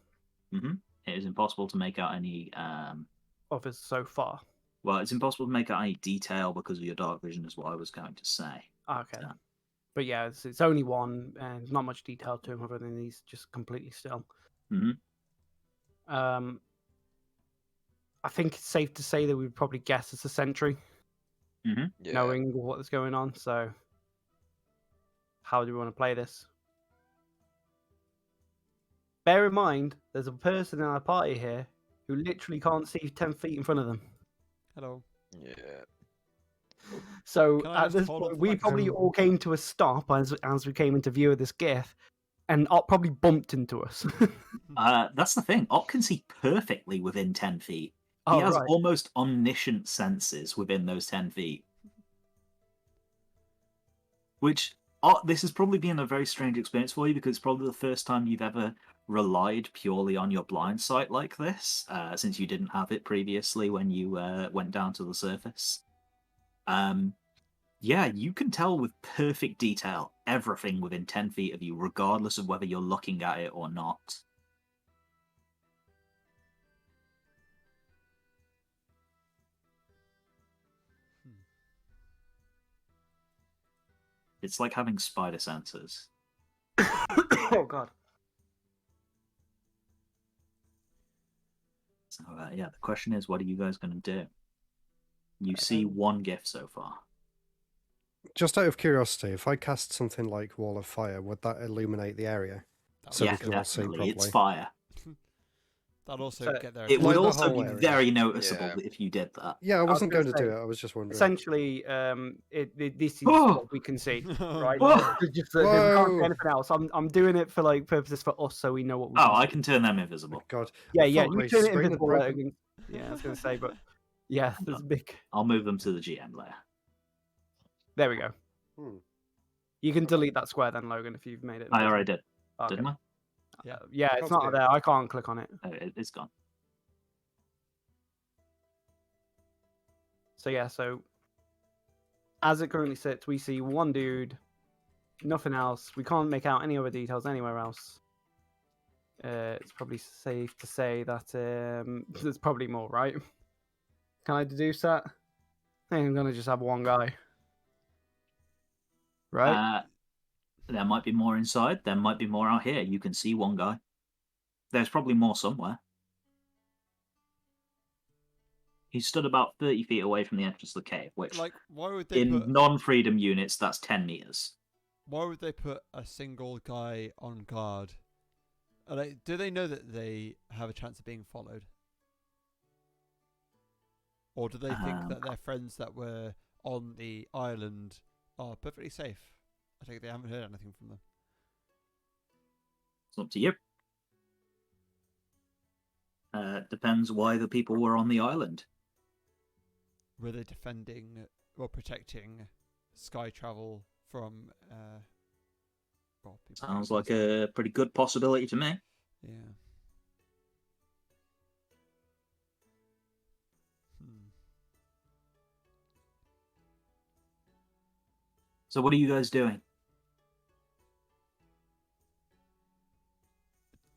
Mm-hmm. It is impossible to make out any of us so far. Well, it's impossible to make out any detail because of your dark vision, is what I was going to say. Okay. So. But yeah, it's only one, and not much detail to him other than he's just completely still. Mm-hmm. I think it's safe to say that we would probably guess it's a sentry, knowing what's going on. So, how do we want to play this? Bear in mind, there's a person in our party here who literally can't see 10 feet in front of them. Hello. Yeah. So at this point, we probably all came to a stop as we came into view of this GIF, and Ott probably bumped into us. That's the thing. Ott can see perfectly within 10 feet. He has almost omniscient senses within those 10 feet. Which, this has probably been a very strange experience for you, because it's probably the first time you've ever relied purely on your blind sight like this, since you didn't have it previously when you went down to the surface. Yeah, you can tell with perfect detail everything within 10 feet of you, regardless of whether you're looking at it or not. It's like having spider senses. Oh, God. So, yeah, the question is, what are you guys going to do? You see one GIF so far. Just out of curiosity, if I cast something like Wall of Fire, would that illuminate the area? So we can all see properly? It's fire. That'll also get there. It would also be very noticeable if you did that. Yeah, I wasn't going to do it. I was just wondering. Essentially, this is what we can see, right? We can't do anything else. I'm doing it for purposes for us, so we know what we. I can turn them invisible. Oh, God. Yeah, you turn it invisible. Yeah, I was going to say, but yeah, there's a big. I'll move them to the GM layer. There we go. You can delete that square then, Logan, if you've made it. I already did. Okay. Didn't I? Yeah, it's not there. I can't click on it. It's gone. So yeah, so As it currently sits, we see one dude, nothing else. We can't make out any other details anywhere else. It's probably safe to say that there's probably more, right? Can I deduce that? I think I'm gonna just have one guy. Right? There might be more inside. There might be more out here. You can see one guy. There's probably more somewhere. He stood about 30 feet away from the entrance of the cave, which, Like, why would they in put non-freedom units, that's 10 meters. why would they put a single guy on guard? Like, do they know that they have a chance of being followed? Or do they think that their friends that were on the island are perfectly safe? I think they haven't heard anything from them. It's up to you. Depends why the people were on the island. Were they defending or protecting sky travel from people Sounds from like outside? a pretty good possibility to me. Yeah. Hmm. So what are you guys doing?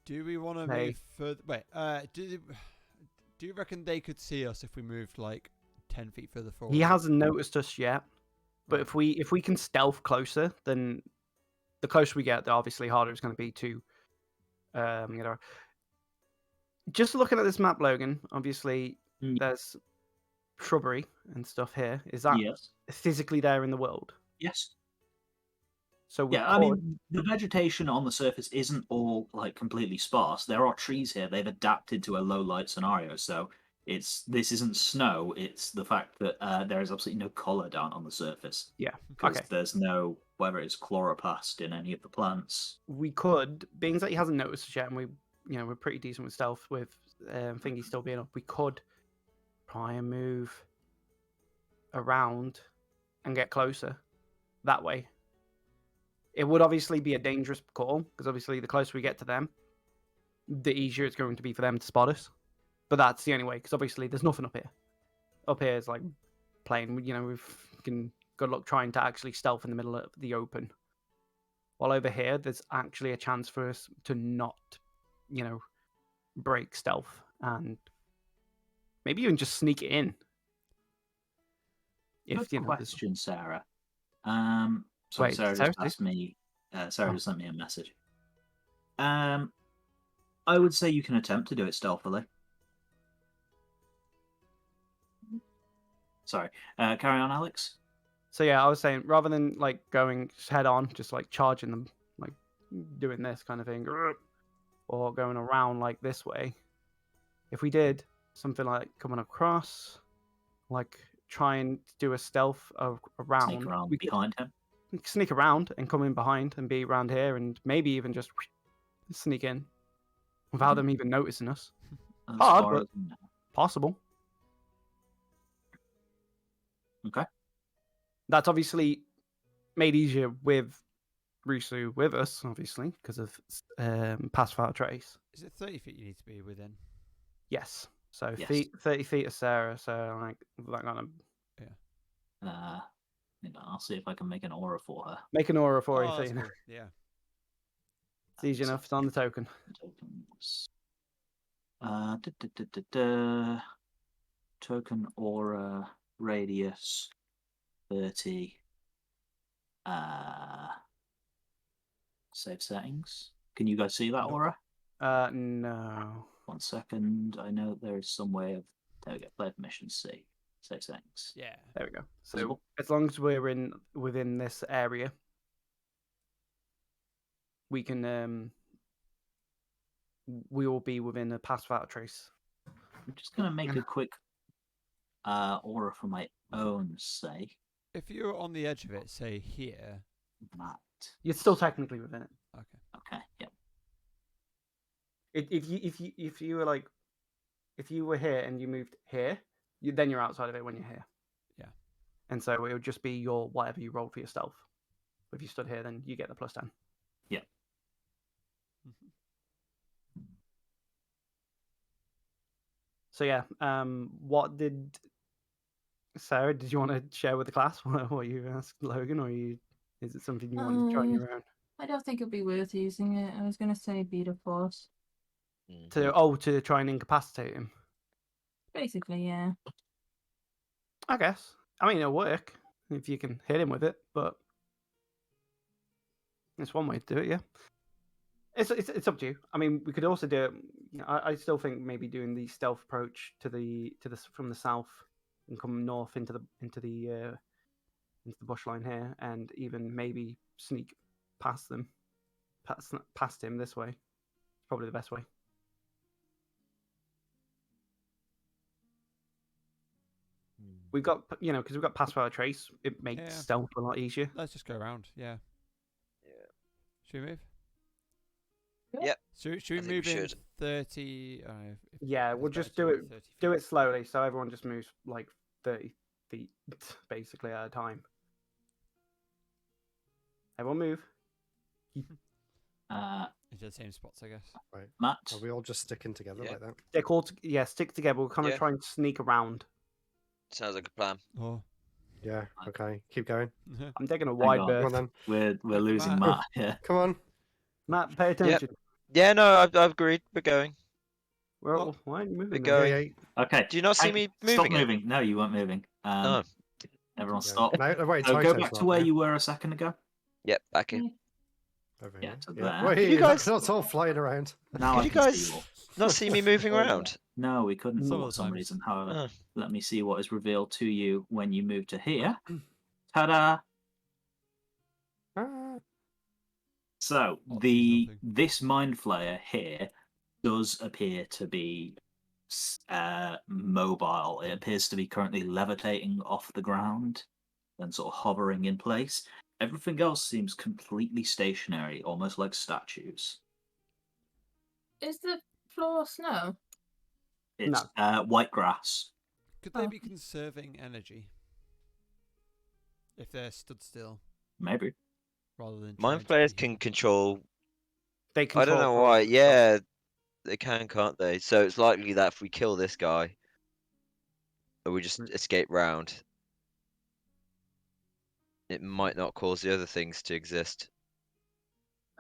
Do we want to Hey. move further? Wait, do you reckon they could see us if we moved like 10 feet further forward? He hasn't noticed us yet, but Right. if we can stealth closer, then the closer we get, the obviously harder it's going to be to just looking at this map, Logan, obviously there's shrubbery and stuff here. Is that Yes. physically there in the world? Yes. So we Yeah, I mean, the vegetation on the surface isn't all like completely sparse. There are trees here. They've adapted to a low light scenario, so this isn't snow. It's the fact that there is absolutely no color down on the surface. Yeah. Because Okay. there's no, whether it's chloroplast in any of the plants. We could, being that he hasn't noticed us yet, and we're pretty decent with stealth with Thingy still being up. We could try and move around and get closer that way. It would obviously be a dangerous call because obviously the closer we get to them, the easier it's going to be for them to spot us. But that's the only way because obviously there's nothing up here. Up here is like plain. We've good luck trying to actually stealth in the middle of the open. While over here, there's actually a chance for us to not, break stealth and maybe even just sneak it in. If Good question, Sarah. Wait, Sarah just asked me. Sarah just sent me a message. I would say you can attempt to do it stealthily. Sorry. Carry on, Alex. So yeah, I was saying rather than like going head on, just like charging them, like doing this kind of thing, or going around like this way. If we did something like coming across, like try and do a stealth around, Sneak around we could behind him. sneak around and come in behind and be around here, and maybe even just sneak in without them even noticing us. As Hard, far but as we know. possible. Okay. That's obviously made easier with Rusu with us, obviously, because of pass without trace. Is it 30 feet you need to be within? Yes. So Yes. 30 feet of Sarah, so like that kind of... I'll see if I can make an aura for her. Make an aura for you, that's Athena. cool. Yeah. It's easy enough, it's on the token. Tokens. Token aura radius 30. Save settings. Can you guys see that aura? No. 1 second. I know there is some way of. There we go. Play permission C. Save settings. Yeah. There we go. So Visible? as long as we're within this area, we can we will be within a pass without trace. I'm just gonna make a quick aura for my own sake. If you're on the edge of it, say here. That. You're still technically within it. Okay. Okay. Yep. If you were like, if you were here and you moved here, then you're outside of it when you're here. Yeah. And so it would just be your whatever you rolled for your stealth. If you stood here, then you get the +10. Yeah. So yeah, what did Sarah, did you want to share with the class what you asked Logan, or is it something you want to try on your own? I don't think it'd be worth using it. I was gonna say beat of force. To try and incapacitate him. Basically, yeah. I guess. I mean, it'll work if you can hit him with it, but it's one way to do it. Yeah. It's up to you. I mean, we could also do it. I still think maybe doing the stealth approach to the from the south and come north into the bush line here, and even maybe sneak past them, past him this way. Probably the best way. We've got, because we've got password trace, it makes stealth a lot easier. Let's just go around. Yeah. Yeah. Should we move? Yep. Should we move in 30? Yeah, we'll just do it slowly, so everyone just moves like 30 feet basically at a time. Everyone move. Into the same spots, I guess. Right. Matt, Are we all just sticking together like that? They're called, stick together. We'll kind of try and sneak around. Sounds like a plan. Oh. Yeah. Okay. Keep going. I'm taking a wide berth. Come on then. we're losing Matt here. Come on. Matt, pay attention. Yeah, no, I've agreed. We're going. Well, why aren't you moving? We're going. Yeah. Okay. Do you not see me moving? Stop moving. No, you weren't moving. Everyone stop. No, wait, So go Toto's back to not where there. you were a second ago. Yep, back in. Over Yeah, here. to Yeah. there. Wait, You guys- that's all flying around. Now Could I you can see guys you all. not see me moving around? No, we couldn't Some for of the some times. reason. However, Oh. let me see what is revealed to you when you move to here. Ta-da! Ah. So this mind flayer here does appear to be mobile. It appears to be currently levitating off the ground and sort of hovering in place. Everything else seems completely stationary, almost like statues. Is the floor snow? It's white grass. Could they be conserving energy if they're stood still? Maybe. Rather than Mind players can control. They control. I don't know why. Yeah, they can, can't they? So it's likely that if we kill this guy, or we just escape round, it might not cause the other things to exist.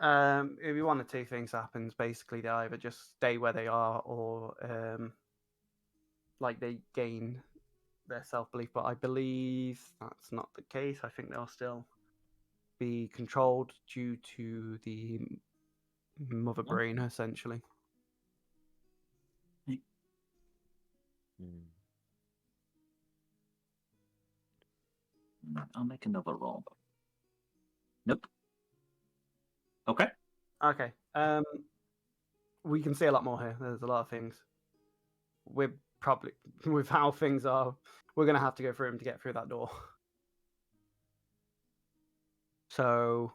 If one of two things happens, basically they either just stay where they are, or like they gain their self-belief. But I believe that's not the case. I think they'll still be controlled due to the mother brain, essentially. I'll make another roll. Nope. Okay. Okay. We can see a lot more here. There's a lot of things. We're probably, with how things are, we're going to have to go through them to get through that door. So,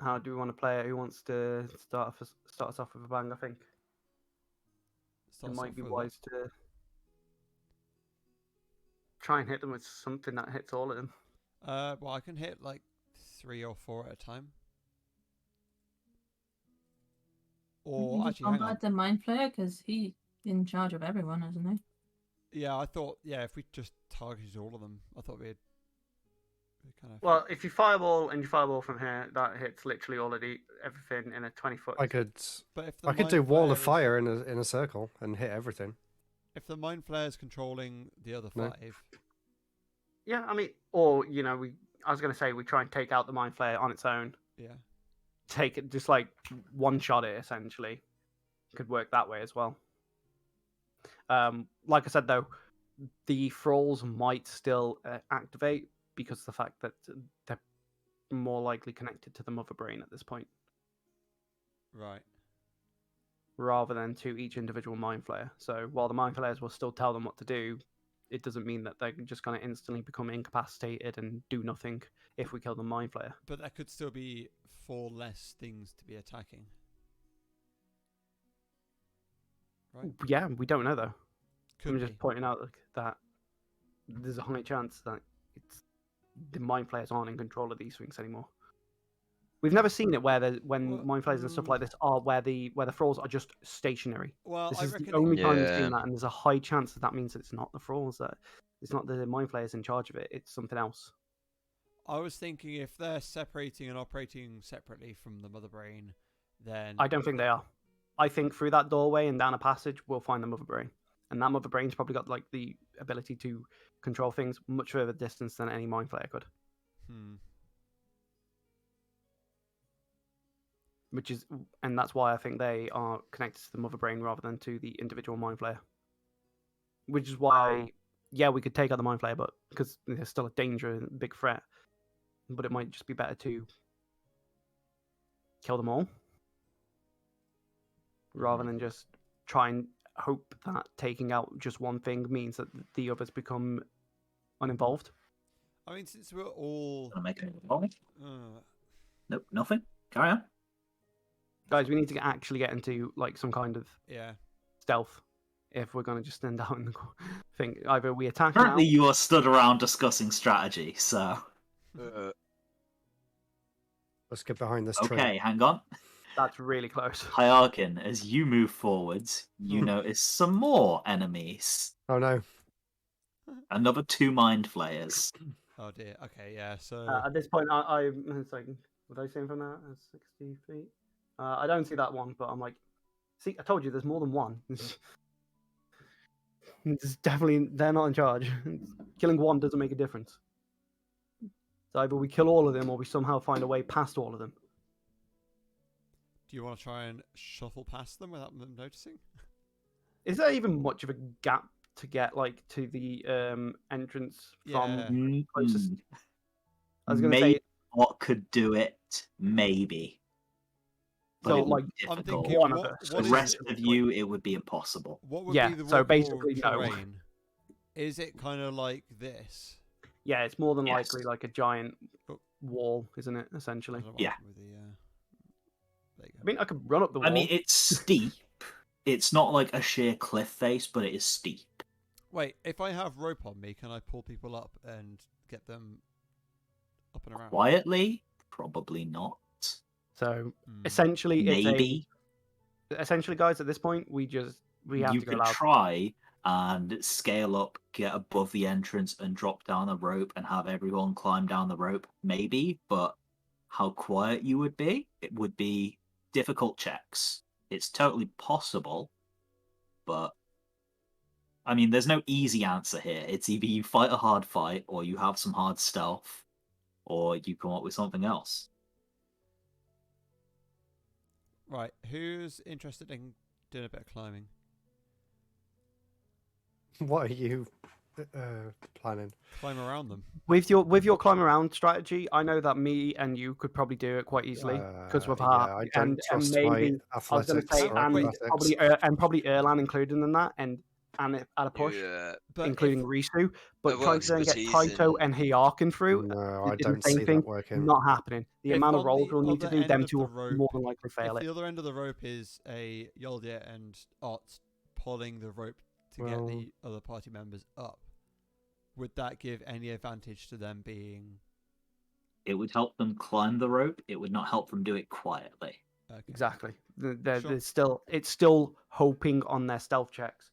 how do we want to play it? Who wants to start us off with a bang? I think it might be wise to try and hit them with something that hits all of them. Well, I can hit like 3 or 4 at a time. Or actually, hang on. The mind flayer, because he's in charge of everyone, isn't he? Yeah, I thought. Yeah, if we just targeted all of them, I thought we'd kind of. Well, if you fireball and you fireball from here, that hits literally all of everything in a 20-foot. I could. But if I could do wall of fire in a circle and hit everything. If the mind flayer is controlling the other 5. Yeah, I mean, or I was going to say we try and take out the mind flayer on its own. Yeah. Take it, just like one shot it, essentially. Could work that way as well. Like I said, though, the thralls might still activate because of the fact that they're more likely connected to the mother brain at this point. Right. Rather than to each individual mind flayer. So while the mind flayers will still tell them what to do, it doesn't mean that they're just going to instantly become incapacitated and do nothing if we kill the mind flayer. But there could still be 4 less things to be attacking. Right? Yeah, we don't know though. I'm just be. pointing out that there's a high chance that the mind flayers aren't in control of these things anymore. We've never seen it where when Well, mind flayers and stuff like this are where the thralls are just stationary. Well, This I is reckon the only time we've Yeah. seen that, and there's a high chance that means that it's not the thralls, that it's not the mind flayers in charge of it. It's something else. I was thinking if they're separating and operating separately from the mother brain, then I don't think they are. I think through that doorway and down a passage, we'll find the mother brain, and that mother brain's probably got like the ability to control things much further distance than any mind flayer could. And that's why I think they are connected to the mother brain rather than to the individual mind flayer. Which is why, yeah, we could take out the mind flayer, but because there's still a danger and big threat. But it might just be better to kill them all rather than just try and hope that taking out just one thing means that the others become uninvolved. I mean, since we're all Gonna make a roll. uh, Nope, nothing. Carry on. Guys, we need to actually get into like some kind of yeah, stealth if we're going to just stand out in the thing. Either we attack Currently, now. you are stood around discussing strategy, so... Let's get behind this tree. Okay, hang on. That's really close. Hyarkin, as you move forwards, you notice some more enemies. Oh no. Another 2 mind flayers. oh dear. Okay, yeah. So At this point, it's like, were they saying from that? 60 feet? I don't see that one, but I'm like, see, I told you there's more than one. It's definitely, they're not in charge. Killing one doesn't make a difference. So either we kill all of them or we somehow find a way past all of them. do you want to try and shuffle past them without them noticing? Is there even much of a gap to get like to the entrance from Yeah. closest? I was going to Maybe say, what could do it? Maybe. But so it would like be I'm difficult. thinking, one of what, us. The what is rest it? of you, it would be impossible. What would Yeah, be the so walkable basically, no. terrain? Is it kind of like this? yeah, it's more than Yes. likely like a giant Oh. wall, isn't it? I Essentially. don't know what Yeah. happened with the, there you go. I mean, I could run up the wall. I mean, it's steep. It's not like a sheer cliff face, but it is steep. Wait, if I have rope on me, can I pull people up and get them up and around? Quietly? Probably not. So Hmm. essentially, Maybe. essentially, guys, at this point, we have You to go could loud. try and scale up, get above the entrance, and drop down a rope and have everyone climb down the rope. Maybe, but how quiet you would be? It would be difficult checks. It's totally possible, but I mean, there's no easy answer here. It's either you fight a hard fight, or you have some hard stealth, or you come up with something else. Right, who's interested in doing a bit of climbing? What are you planning? Climb around them. With your climb around strategy, I know that me and you could probably do it quite easily because we're Yeah, I don't and trust maybe my I was going to athletics say or wait, acrobatics. and probably Erlan included in that and at a push, Yeah. But including Risu, but I've got trying to then get expertise Taito in- and Hyarkin through. No, we I did the don't same see thing, that working. not happening. The If amount of on rolls the we'll need to other do, end them of two the will rope- more than likely fail if it. the other end of the rope is a Yoldia and Ott pulling the rope to get Well- the other party members up, would that give any advantage to them being... It would help them climb the rope. It would not help them do it quietly. Okay. Exactly. Sure. There's still it's still hoping on their stealth checks,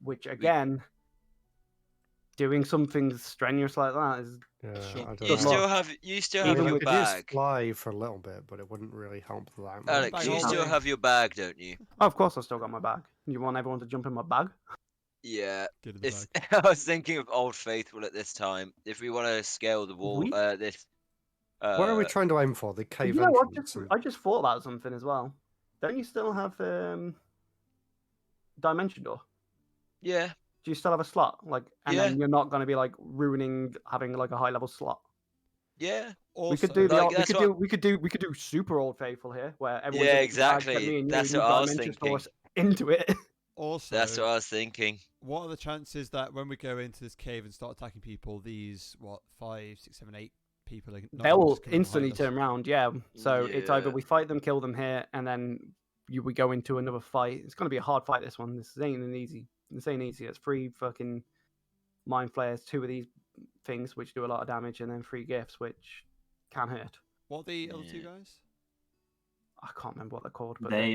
which again, doing something strenuous like that is Yeah, Sure. I don't You know. still I have mean, your I could use bag. fly for a little bit, but it wouldn't really help that much. Alex, Bag you all still day. have your bag, don't you? Oh, of course, I still got my bag. You want everyone to jump in my bag? Yeah. Get in the It's, bag. I was thinking of Old Faithful at this time. If we want to scale the wall, We- this. What are we trying to aim for? The cave You know, entrance? I just thought about something as well. Don't you still have dimension door? Yeah. Do you still have a slot? Like, and Yeah. then you're not going to be like ruining having like a high level slot. Yeah. Also, We could do the like, we that's could what- do we could do super Old Faithful here, where everyone Yeah, jumps in the bag, get exactly. me and you, That's and what I was dimension thinking. source into it. Also, That's what I was thinking. what are the chances that when we go into this cave and start attacking people, these 5, 6, 7, 8 people are not They'll just coming instantly behind us? turn around, yeah. So it's either Yeah. we fight them, kill them here, and then we go into another fight. It's going to be a hard fight. This one. This ain't easy. It's 3 fucking mind flayers, 2 of these things which do a lot of damage, and then 3 gifts which can hurt. What are the other two Yeah. guys? I can't remember what they're called, but They,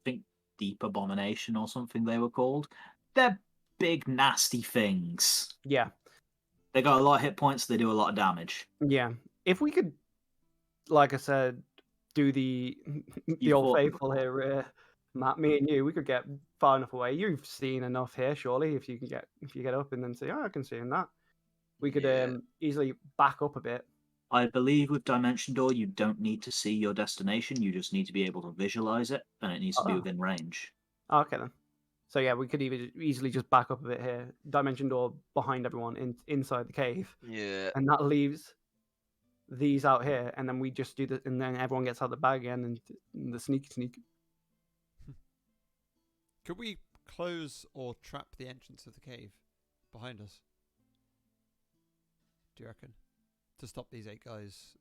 think Deep Abomination or something they were called. They're big, nasty things. yeah, They got a lot of hit points, they do a lot of damage. yeah. If we could, like I said, do the You old fought- faithful here, Matt, me and you, we could get far enough away. You've seen enough here, surely. If you get up and then say, "Oh, I can see in that," we could Yeah. easily back up a bit. I believe with Dimension Door, you don't need to see your destination, you just need to be able to visualize it, and it needs to be Oh. within range. Okay then. So yeah, we could easily just back up a bit here. Dimension door behind everyone inside the cave, Yeah. and that leaves these out here, and then we just do the, and then everyone gets out the bag again, and the sneak. Could we close or trap the entrance of the cave behind us? Do you reckon? To stop these 8 guys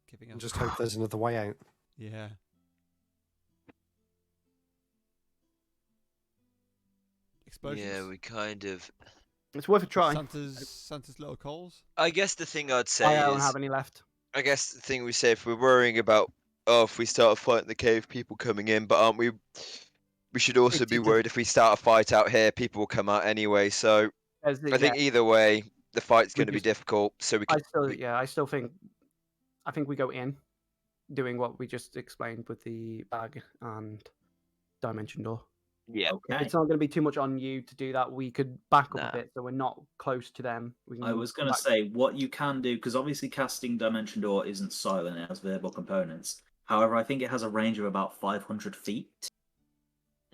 giving And us. just hope there's another way out. Yeah. Explosions. Yeah, we kind of. It's worth a try. Santa's little coals. I guess the thing I'd I say don't is, have any left. I guess the thing we say if we're worrying about, if we start a fight in the cave, people coming in, but aren't we? We should also be worried if we start a fight out here, people will come out anyway. So I think either way, the fight's going to be difficult. So we can. I think we go in, doing what we just explained with the bag and dimension door. Yeah. Okay. It's not going to be too much on you to do that. We could back up Nah. a bit so we're not close to them. I was going to say, what you can do, because obviously casting Dimension Door isn't silent, it has verbal components. However, I think it has a range of about 500 feet.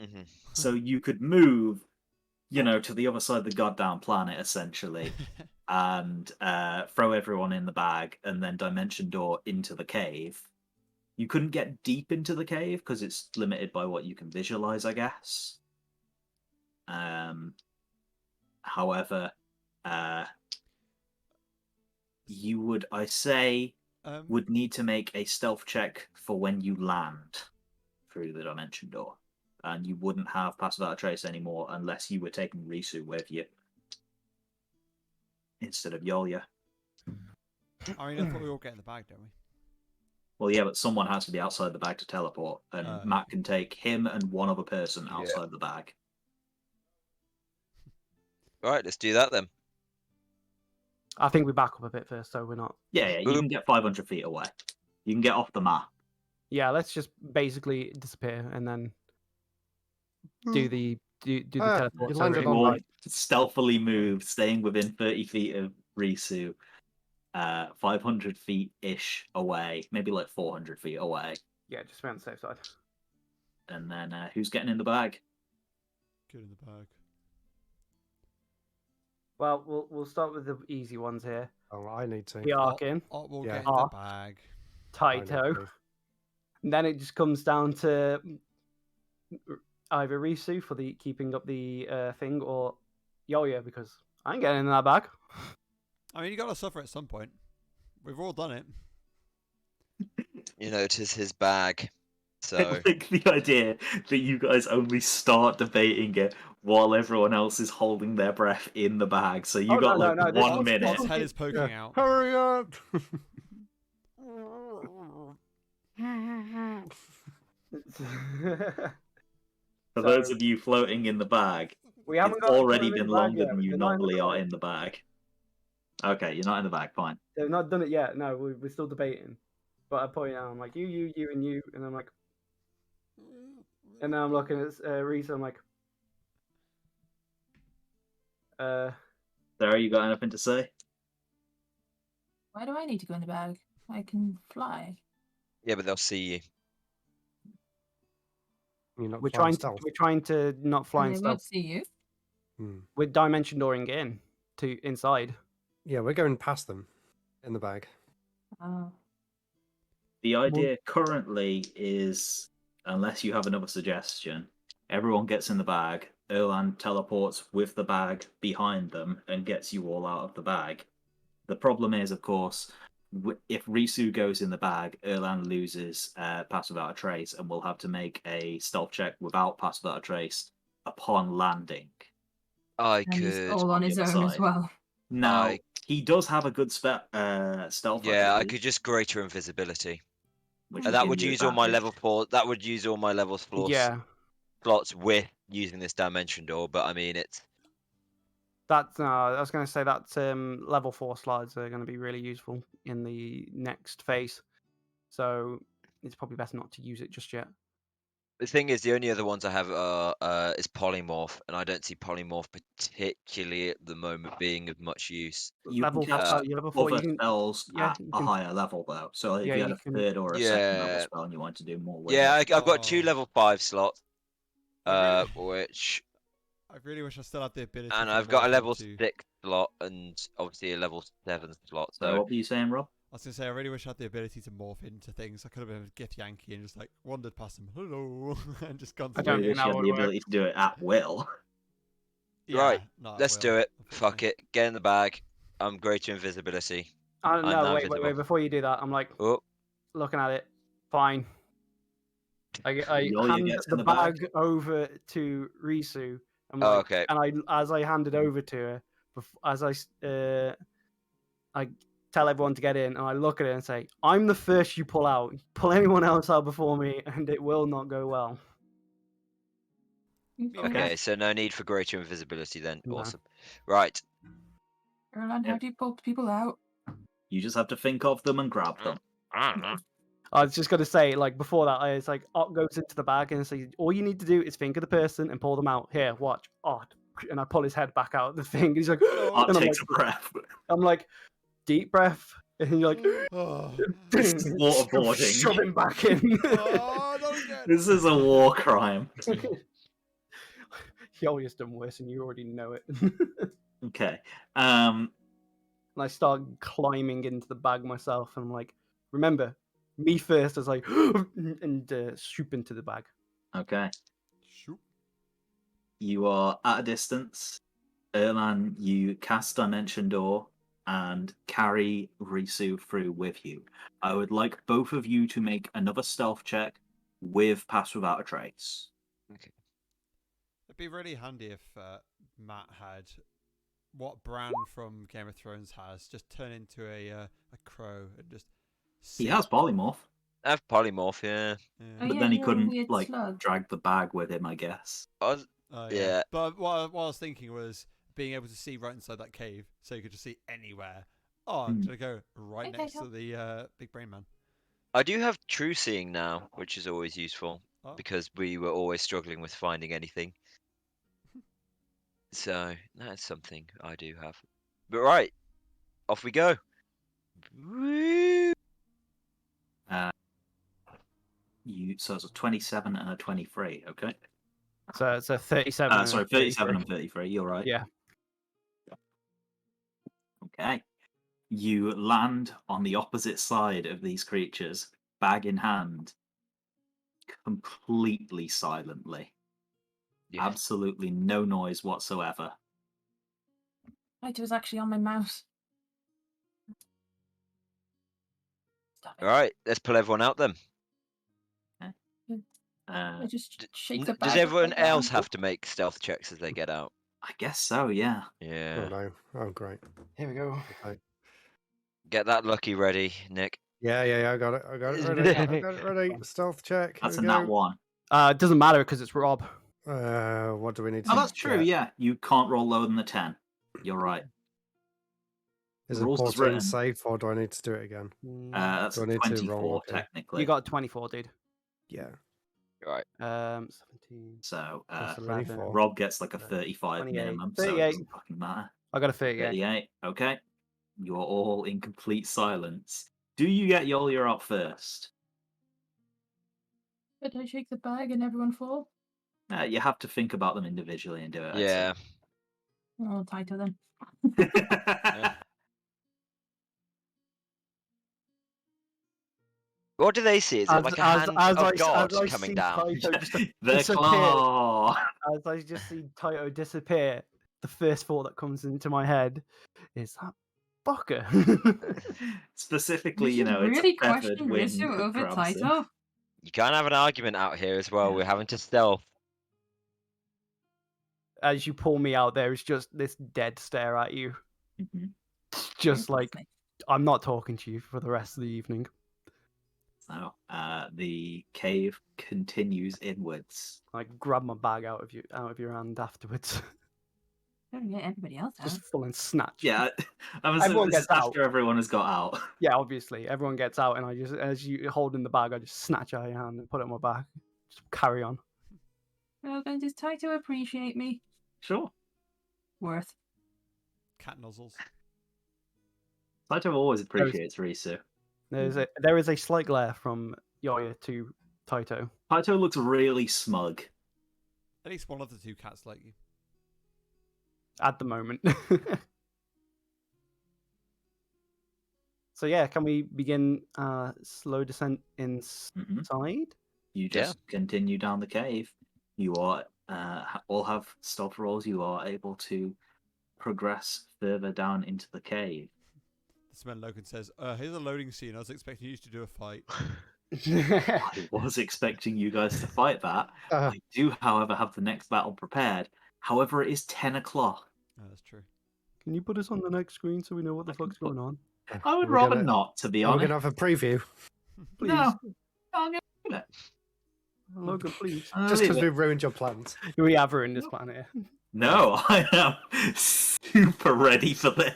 Mm-hmm. So you could move, to the other side of the goddamn planet, essentially, and throw everyone in the bag, and then Dimension Door into the cave. You couldn't get deep into the cave because it's limited by what you can visualize, I guess. However, you would, I say, would need to make a stealth check for when you land through the Dimension Door. And you wouldn't have Pass Without a Trace anymore unless you were taking Risu with you instead of Yolya. I mean, I thought we all get in the bag, don't we? Well, yeah, but someone has to be outside the bag to teleport, and Matt can take him and one other person outside the bag. Right, let's do that then. I think we back up a bit first, so we're not. Yeah, you can get 500 feet away. You can get off the map. Yeah, let's just basically disappear and then do the teleport. You So landed we're on Or right. stealthily move, staying within 30 feet of Risu, 500 feet-ish away, maybe like 400 feet away. Yeah, just around the safe side. And then who's getting in the bag? Get in the bag. Well, we'll start with the easy ones here. Oh, I need to. The Arkin, We'll Yeah. get in the bag. I need Taito. to. And then it just comes down to either Risu for the keeping up the thing or Yolya, because I ain't getting in that bag. I mean, you got to suffer at some point. We've all done it. It is his bag. I So like the idea that you guys only start debating it while everyone else is holding their breath in the bag. So you got no, this 1 is- minute. His head is poking out. Hurry up! For those of you floating in the bag, we haven't it's got already them in been the bag longer yet. than you They're not in the normally are bag. in the bag. Okay, you're not in the bag, fine. They've not done it yet. No, we're still debating. But I point out, I'm like, you, and you, and I'm like, and now I'm looking at Reese. I'm like, Sarah, you got anything to say? Why do I need to go in the bag? I can fly. yeah, but they'll see you. You're not we're flying trying to stealth. not fly And and they won't stuff. see you. We're dimension dooring in to inside. Yeah, we're going past them in the bag. Oh. The idea currently is, unless you have another suggestion, everyone gets in the bag, Erland teleports with the bag behind them and gets you all out of the bag. The problem is, of course, if Risu goes in the bag, Erland loses Pass Without a Trace and will have to make a stealth check without Pass Without a Trace upon landing. I And he's could. all on the his other own as side. well. Now, he does have a good stealth. Yeah, I ability. could just greater invisibility. which And is that giving would you use all my advantage. level 4. That would use all my level 4 Yeah, slots with using this dimension door. But I mean, it's that's. I was going to say that level 4 slides are going to be really useful in the next phase. So it's probably best not to use it just yet. the thing is, the only other ones I have is polymorph, and I don't see polymorph particularly at the moment being of much use. You Level can cast level 4, other you can. spells Yeah, at you a can. higher level though. So if Yeah, you had you a can. third or a second level Yeah, spell and you want to do more with yeah. it, I've got 2 Oh. level 5 slots, I which, really wish I still had the ability. and for I've got a morph level into... 6 slot and obviously a level 7 slot. so So what were you saying, Rob? I was gonna say I really wish I had the ability to morph into things. I could have been a gift Yankee and just like wandered past them, hello, and just gone I through. don't Really think wish you that had would the work. ability to do it at will. Yeah, right, not at let's will, do it. Fuck unfortunately. it. Get in the bag. I'm greater invisibility. I'm No, now wait. invisible. Before you do that, I'm like Oh, looking at it. Fine. I Yolia hand gets in the the bag bag. over to Risu. I'm oh, like, okay. and as I hand it over to her, as I tell everyone to get in, and I look at it and say, "I'm the first you pull out. Pull anyone else out before me, and it will not go well." Okay, so no need for greater invisibility then. No. Awesome. Right. Erland, how do you pull people out? You just have to think of them and grab them. I was just gonna say, like before that, it's like Ott goes into the bag and says, "All you need to do is think of the person and pull them out. Here, watch, Ott." And I pull his head back out of the thing. He's like, Art and takes a breath. I'm like, deep breath, and you're like, Oh, This is waterboarding. shove him back in. oh, not again. This is a war crime. Yolia's done worse, and you already know it. Okay. And I start climbing into the bag myself, and I'm like, remember, me first as I and swoop into the bag. Okay. Shoot. You are at a distance. Erlan, you cast Dimension Door and carry Risu through with you. I would like both of you to make another stealth check with Pass Without a Trace. It'd be really handy if Matt had what Bran from Game of Thrones has, just turn into a crow and just. He has polymorph, I have polymorph, yeah. Yeah. but then he yeah, couldn't weird like slug. drag the bag with him, I guess. Oh, Yeah. yeah. But what I was thinking was being able to see right inside that cave, so you could just see anywhere. Oh, I'm gonna go right Okay, next to cool. the big brain man. I do have true seeing now, which is always useful Oh. because we were always struggling with finding anything. So that's something I do have. But right, off we go. Woo! So it's a 27 and a 23, okay? So it's a 37. and a Sorry, 37 33. and 33, you're right. Yeah. Okay. You land on the opposite side of these creatures, bag in hand, completely silently. Yeah. Absolutely no noise whatsoever. Right, it was actually on my mouse. Stop it. All right, let's pull everyone out then. I just D- shake the bag. Does up everyone and down. else have to make stealth checks as they get out? I guess so, yeah. Yeah. Oh no. Oh great. Here we go. Okay. Get that lucky ready, Nick. Yeah, I got it. I got it ready. I got it ready. Stealth check. Here That's a we nat go. 1. It doesn't matter because it's Rob. What do we need to Oh, that's true, get? yeah. You can't roll lower than a 10. You're right. Is The it rules is 14 written. safe or do I need to do it again? That's Do I a need to 24, roll? Okay. technically. You got 24, dude. Yeah. Right. 17. So, Plus 11. 24. Rob gets like a 35 28. minimum, so it 38. doesn't fucking matter. I got a 38. 38, okay. You are all in complete silence. Do you get Yolia up first? But I shake the bag and everyone fall. You have to think about them individually and do it. I'd say. Yeah. Oh, Taito then. What do they see? Is it like a hand of God as I coming see down? Taito just The disappear, claw. as I just see Taito disappear, the first thought that comes into my head is that fucker. Specifically, You should it's really a feathered question wing Risu that over grabs him. Taito. You can't have an argument out here as well. Yeah. We're having to stealth. As you pull me out, there is just this dead stare at you. Mhm. Just like, I'm not talking to you for the rest of the evening. So the cave continues inwards. Like grab my bag out of your hand afterwards. Don't get everybody else out. Just full and snatch. Yeah, I'm assuming Everyone this gets is after out. everyone has got out. Yeah, obviously. Everyone gets out, and I just, as you hold in the bag, I just snatch out of your hand and put it on my back. Just carry on. Well, then does Taito appreciate me? Sure. Worth. Cat nozzles. Saito always appreciates Risu. There is a slight glare from Yoya to Taito. Saito looks really smug. At least one of the two cats like you. At the moment. So yeah, can we begin slow descent inside? You just continue down the cave. You are all have stealth rolls. You are able to progress further down into the cave. This man Logan says, here's a loading scene. I was expecting you to do a fight. I was expecting you guys to fight that. I do, however, have the next battle prepared. However, it is 10 o'clock. Oh, that's true. Can you put us on the next screen so we know what the fuck's going on? I would rather not, to be Are we honest. going to have a preview? Please. No. I'll get it. Logan, please. Just because we ruined your plans. We have ruined this plan here. No, I am super ready for this.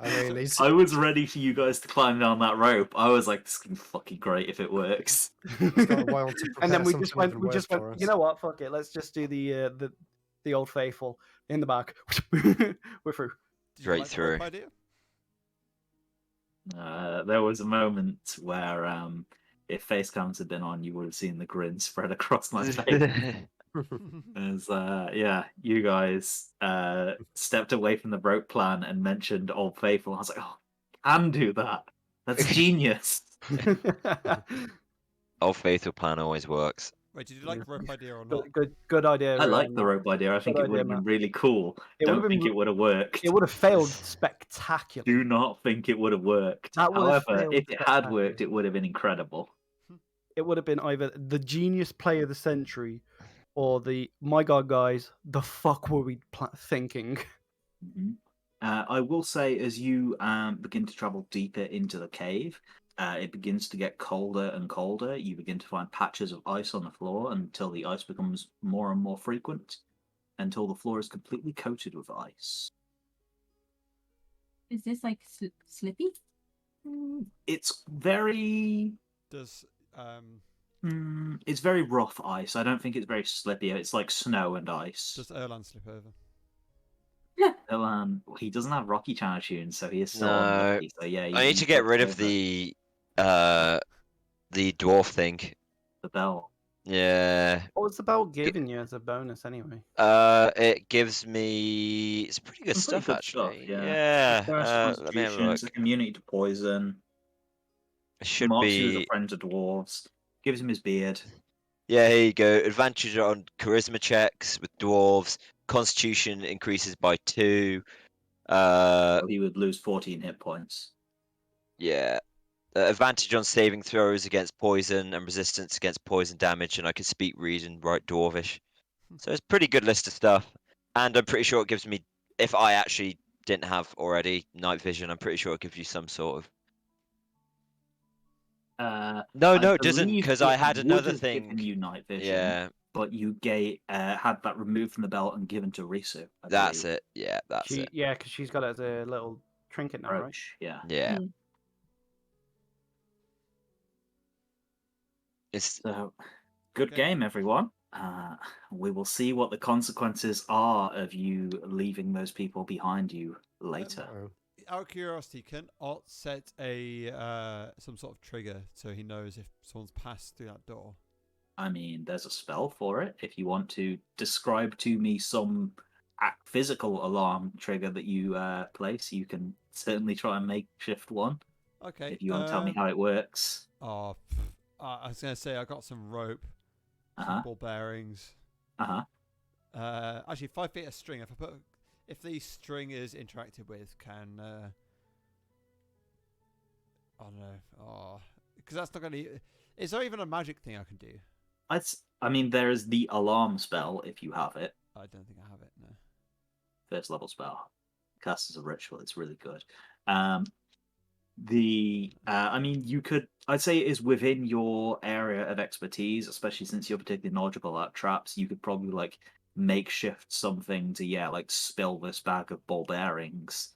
I mean, I was ready for you guys to climb down that rope. I was like, this is gonna be fucking great if it works. got a while to And then we prepare just something went. We even just worse went. for You us. know what? Fuck it. Let's just do the old faithful in the back. We're through. Did you Straight like the rope through. idea? There was a moment where if face cams had been on, you would have seen the grin spread across my face. As yeah, you guys stepped away from the rope plan and mentioned Old Faithful. I was like, oh, can do that. That's genius. Old Faithful plan always works. Wait, did you like the rope idea or not? Good idea. I like the rope idea. I think good it would idea, have been Matt. really cool. It would Don't have think been- it would have worked. It would have failed spectacularly. Do not think it would have worked. That would have However, failed if it had worked, spectacularly. it would have been incredible. It would have been either the genius play of the century, or the my god, guys, the fuck were we thinking? Mhm. I will say, as you begin to travel deeper into the cave, it begins to get colder and colder. You begin to find patches of ice on the floor until the ice becomes more and more frequent, until the floor is completely coated with ice. Is this like slippy? It's very, Does it's very rough ice. I don't think it's very slippy. It's like snow and ice. does Erlan slip over? He doesn't have Rocky Channel tunes, so he is still No. unlucky. So yeah, I need to get rid of the dwarf thing. the belt. Yeah. What was the belt giving you as a bonus anyway? It gives me it's pretty good Some pretty stuff good actually. stuff, yeah. Yeah. First Let me have a Constitution, look. it's like immunity to poison. It should Marks you as a be. friend to dwarves. Gives him his beard. Yeah, here you go. Advantage on charisma checks with dwarves. Constitution increases by 2. So he would lose 14 hit points. Yeah. Advantage on saving throws against poison and resistance against poison damage, and I can speak, read, and write dwarvish. So it's a pretty good list of stuff. And I'm pretty sure it gives me, if I actually didn't have already night vision, I'm pretty sure it gives you some sort of. No, it doesn't, believe because it I had would another have given thing. you night vision, Yeah, but you had that removed from the belt and given to Risu. I that's believe. it. Yeah, that's it. Yeah, because she's got it as a little trinket now, right? Brooch, yeah. Yeah. It's So, good Okay. game, everyone. We will see what the consequences are of you leaving those people behind you later. Oh. Out of curiosity, can Ott set a some sort of trigger so he knows if someone's passed through that door? I mean, there's a spell for it. If you want to describe to me some physical alarm trigger that you place, you can certainly try and makeshift one. Okay. If you want to tell me how it works. Oh, I was gonna say I got some rope, Uh-huh. some ball bearings. Uh-huh. Actually, 5 feet of string. If the string is interacted with, can oh no, because that's not gonna. Is there even a magic thing I can do? I mean, there is the alarm spell if you have it. I don't think I have it. No. First level spell. Cast as a ritual. It's really good. I mean, you could I'd say it is within your area of expertise, especially since you're particularly knowledgeable at traps. You could probably like makeshift something to like spill this bag of ball bearings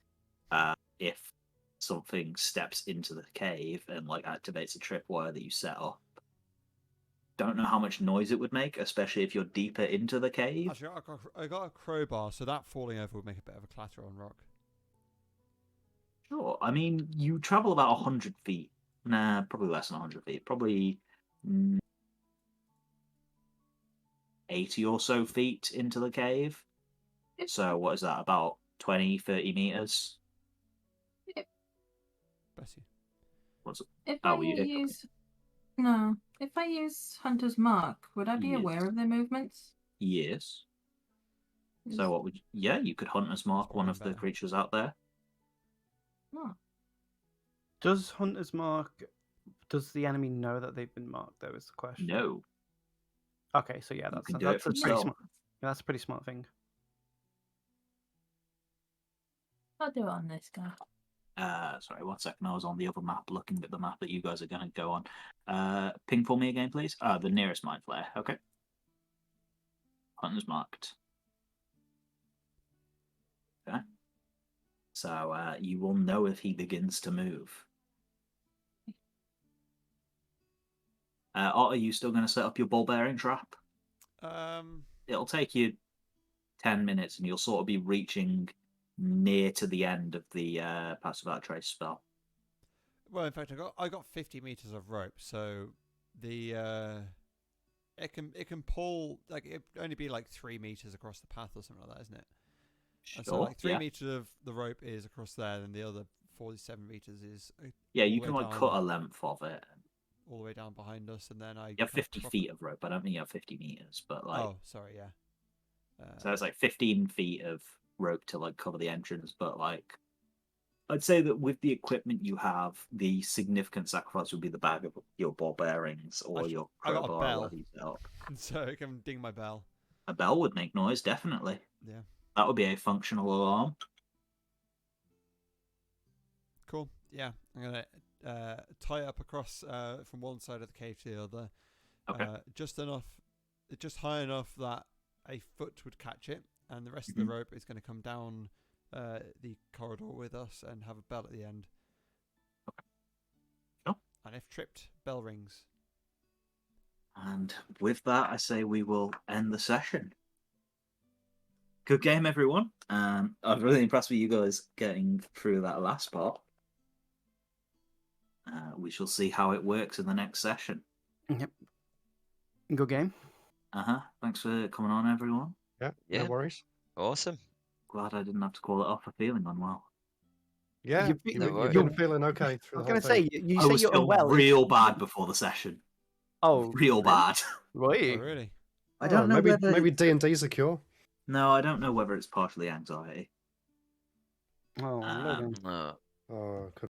if something steps into the cave and like activates a tripwire that you set up. Don't know how much noise it would make, especially if you're deeper into the cave. Actually, I got a crowbar, so that falling over would make a bit of a clatter on rock. Sure. I mean, you travel about 100 feet. Nah, probably less than 100 feet. Probably 80 or so feet into the cave. So what is that, about 20, 30 meters? Bless you. What's it? If Oh, I were you hit? use no, if I use Hunter's Mark, would I be Yes. aware of their movements? Yes. Is- So what would yeah, you could Hunter's Mark one of the better. creatures out there. Oh. Does Hunter's Mark? Does the enemy know that they've been marked? Though is the question. No. Okay, so yeah, You that's can do that's it a from pretty stealth. smart. That's a pretty smart thing. I'll do it on this guy. Sorry, 1 second. I was on the other map looking at the map that you guys are going to go on. Ping for me again, please. The nearest Mind Flare. Okay. Hunter's marked. Okay. So you will know if he begins to move. Are you still going to set up your ball bearing trap? It'll take you 10 minutes and you'll sort of be reaching near to the end of the Pass Without Trace spell. Well, in fact, I got 50 meters of rope, so the it can pull like it only be like 3 meters across the path or something like that, isn't it? And so like 3 meters of the rope is across there, and the other 47 meters is Yeah, all you the can way like down- cut a length of it. all the way down behind us, and then You have 50 feet of rope. I don't think you have 50 meters, but like Oh, sorry, yeah. so it's like 15 feet of rope to like cover the entrance, but like I'd say that with the equipment you have, the significant sacrifice would be the bag of your ball bearings or your I got a crowbar or bell. whatever you set up. So I can ding my bell. A bell would make noise, definitely. Yeah. That would be a functional alarm. Cool. Yeah, I'm gonna tie it up across from one side of the cave to the other. Okay. Just high enough that a foot would catch it, and the rest of the rope is going to come down the corridor with us and have a bell at the end. Okay. Sure. And if tripped, bell rings. And with that, I say we will end the session. Good game, everyone. I'm really impressed with you guys getting through that last part. We shall see how it works in the next session. Yep. Good game. Thanks for coming on, everyone. No worries. Awesome. Glad I didn't have to call it off for feeling unwell. Yeah, You've you've been feeling okay through I the was whole going to thing. say, you I say was you're still unwell. real bad before the session. Oh, Real bad. right. Oh, really? I don't know whether... maybe D&D's a cure. No, I don't know whether it's partially anxiety. Oh, Oh, Oh, could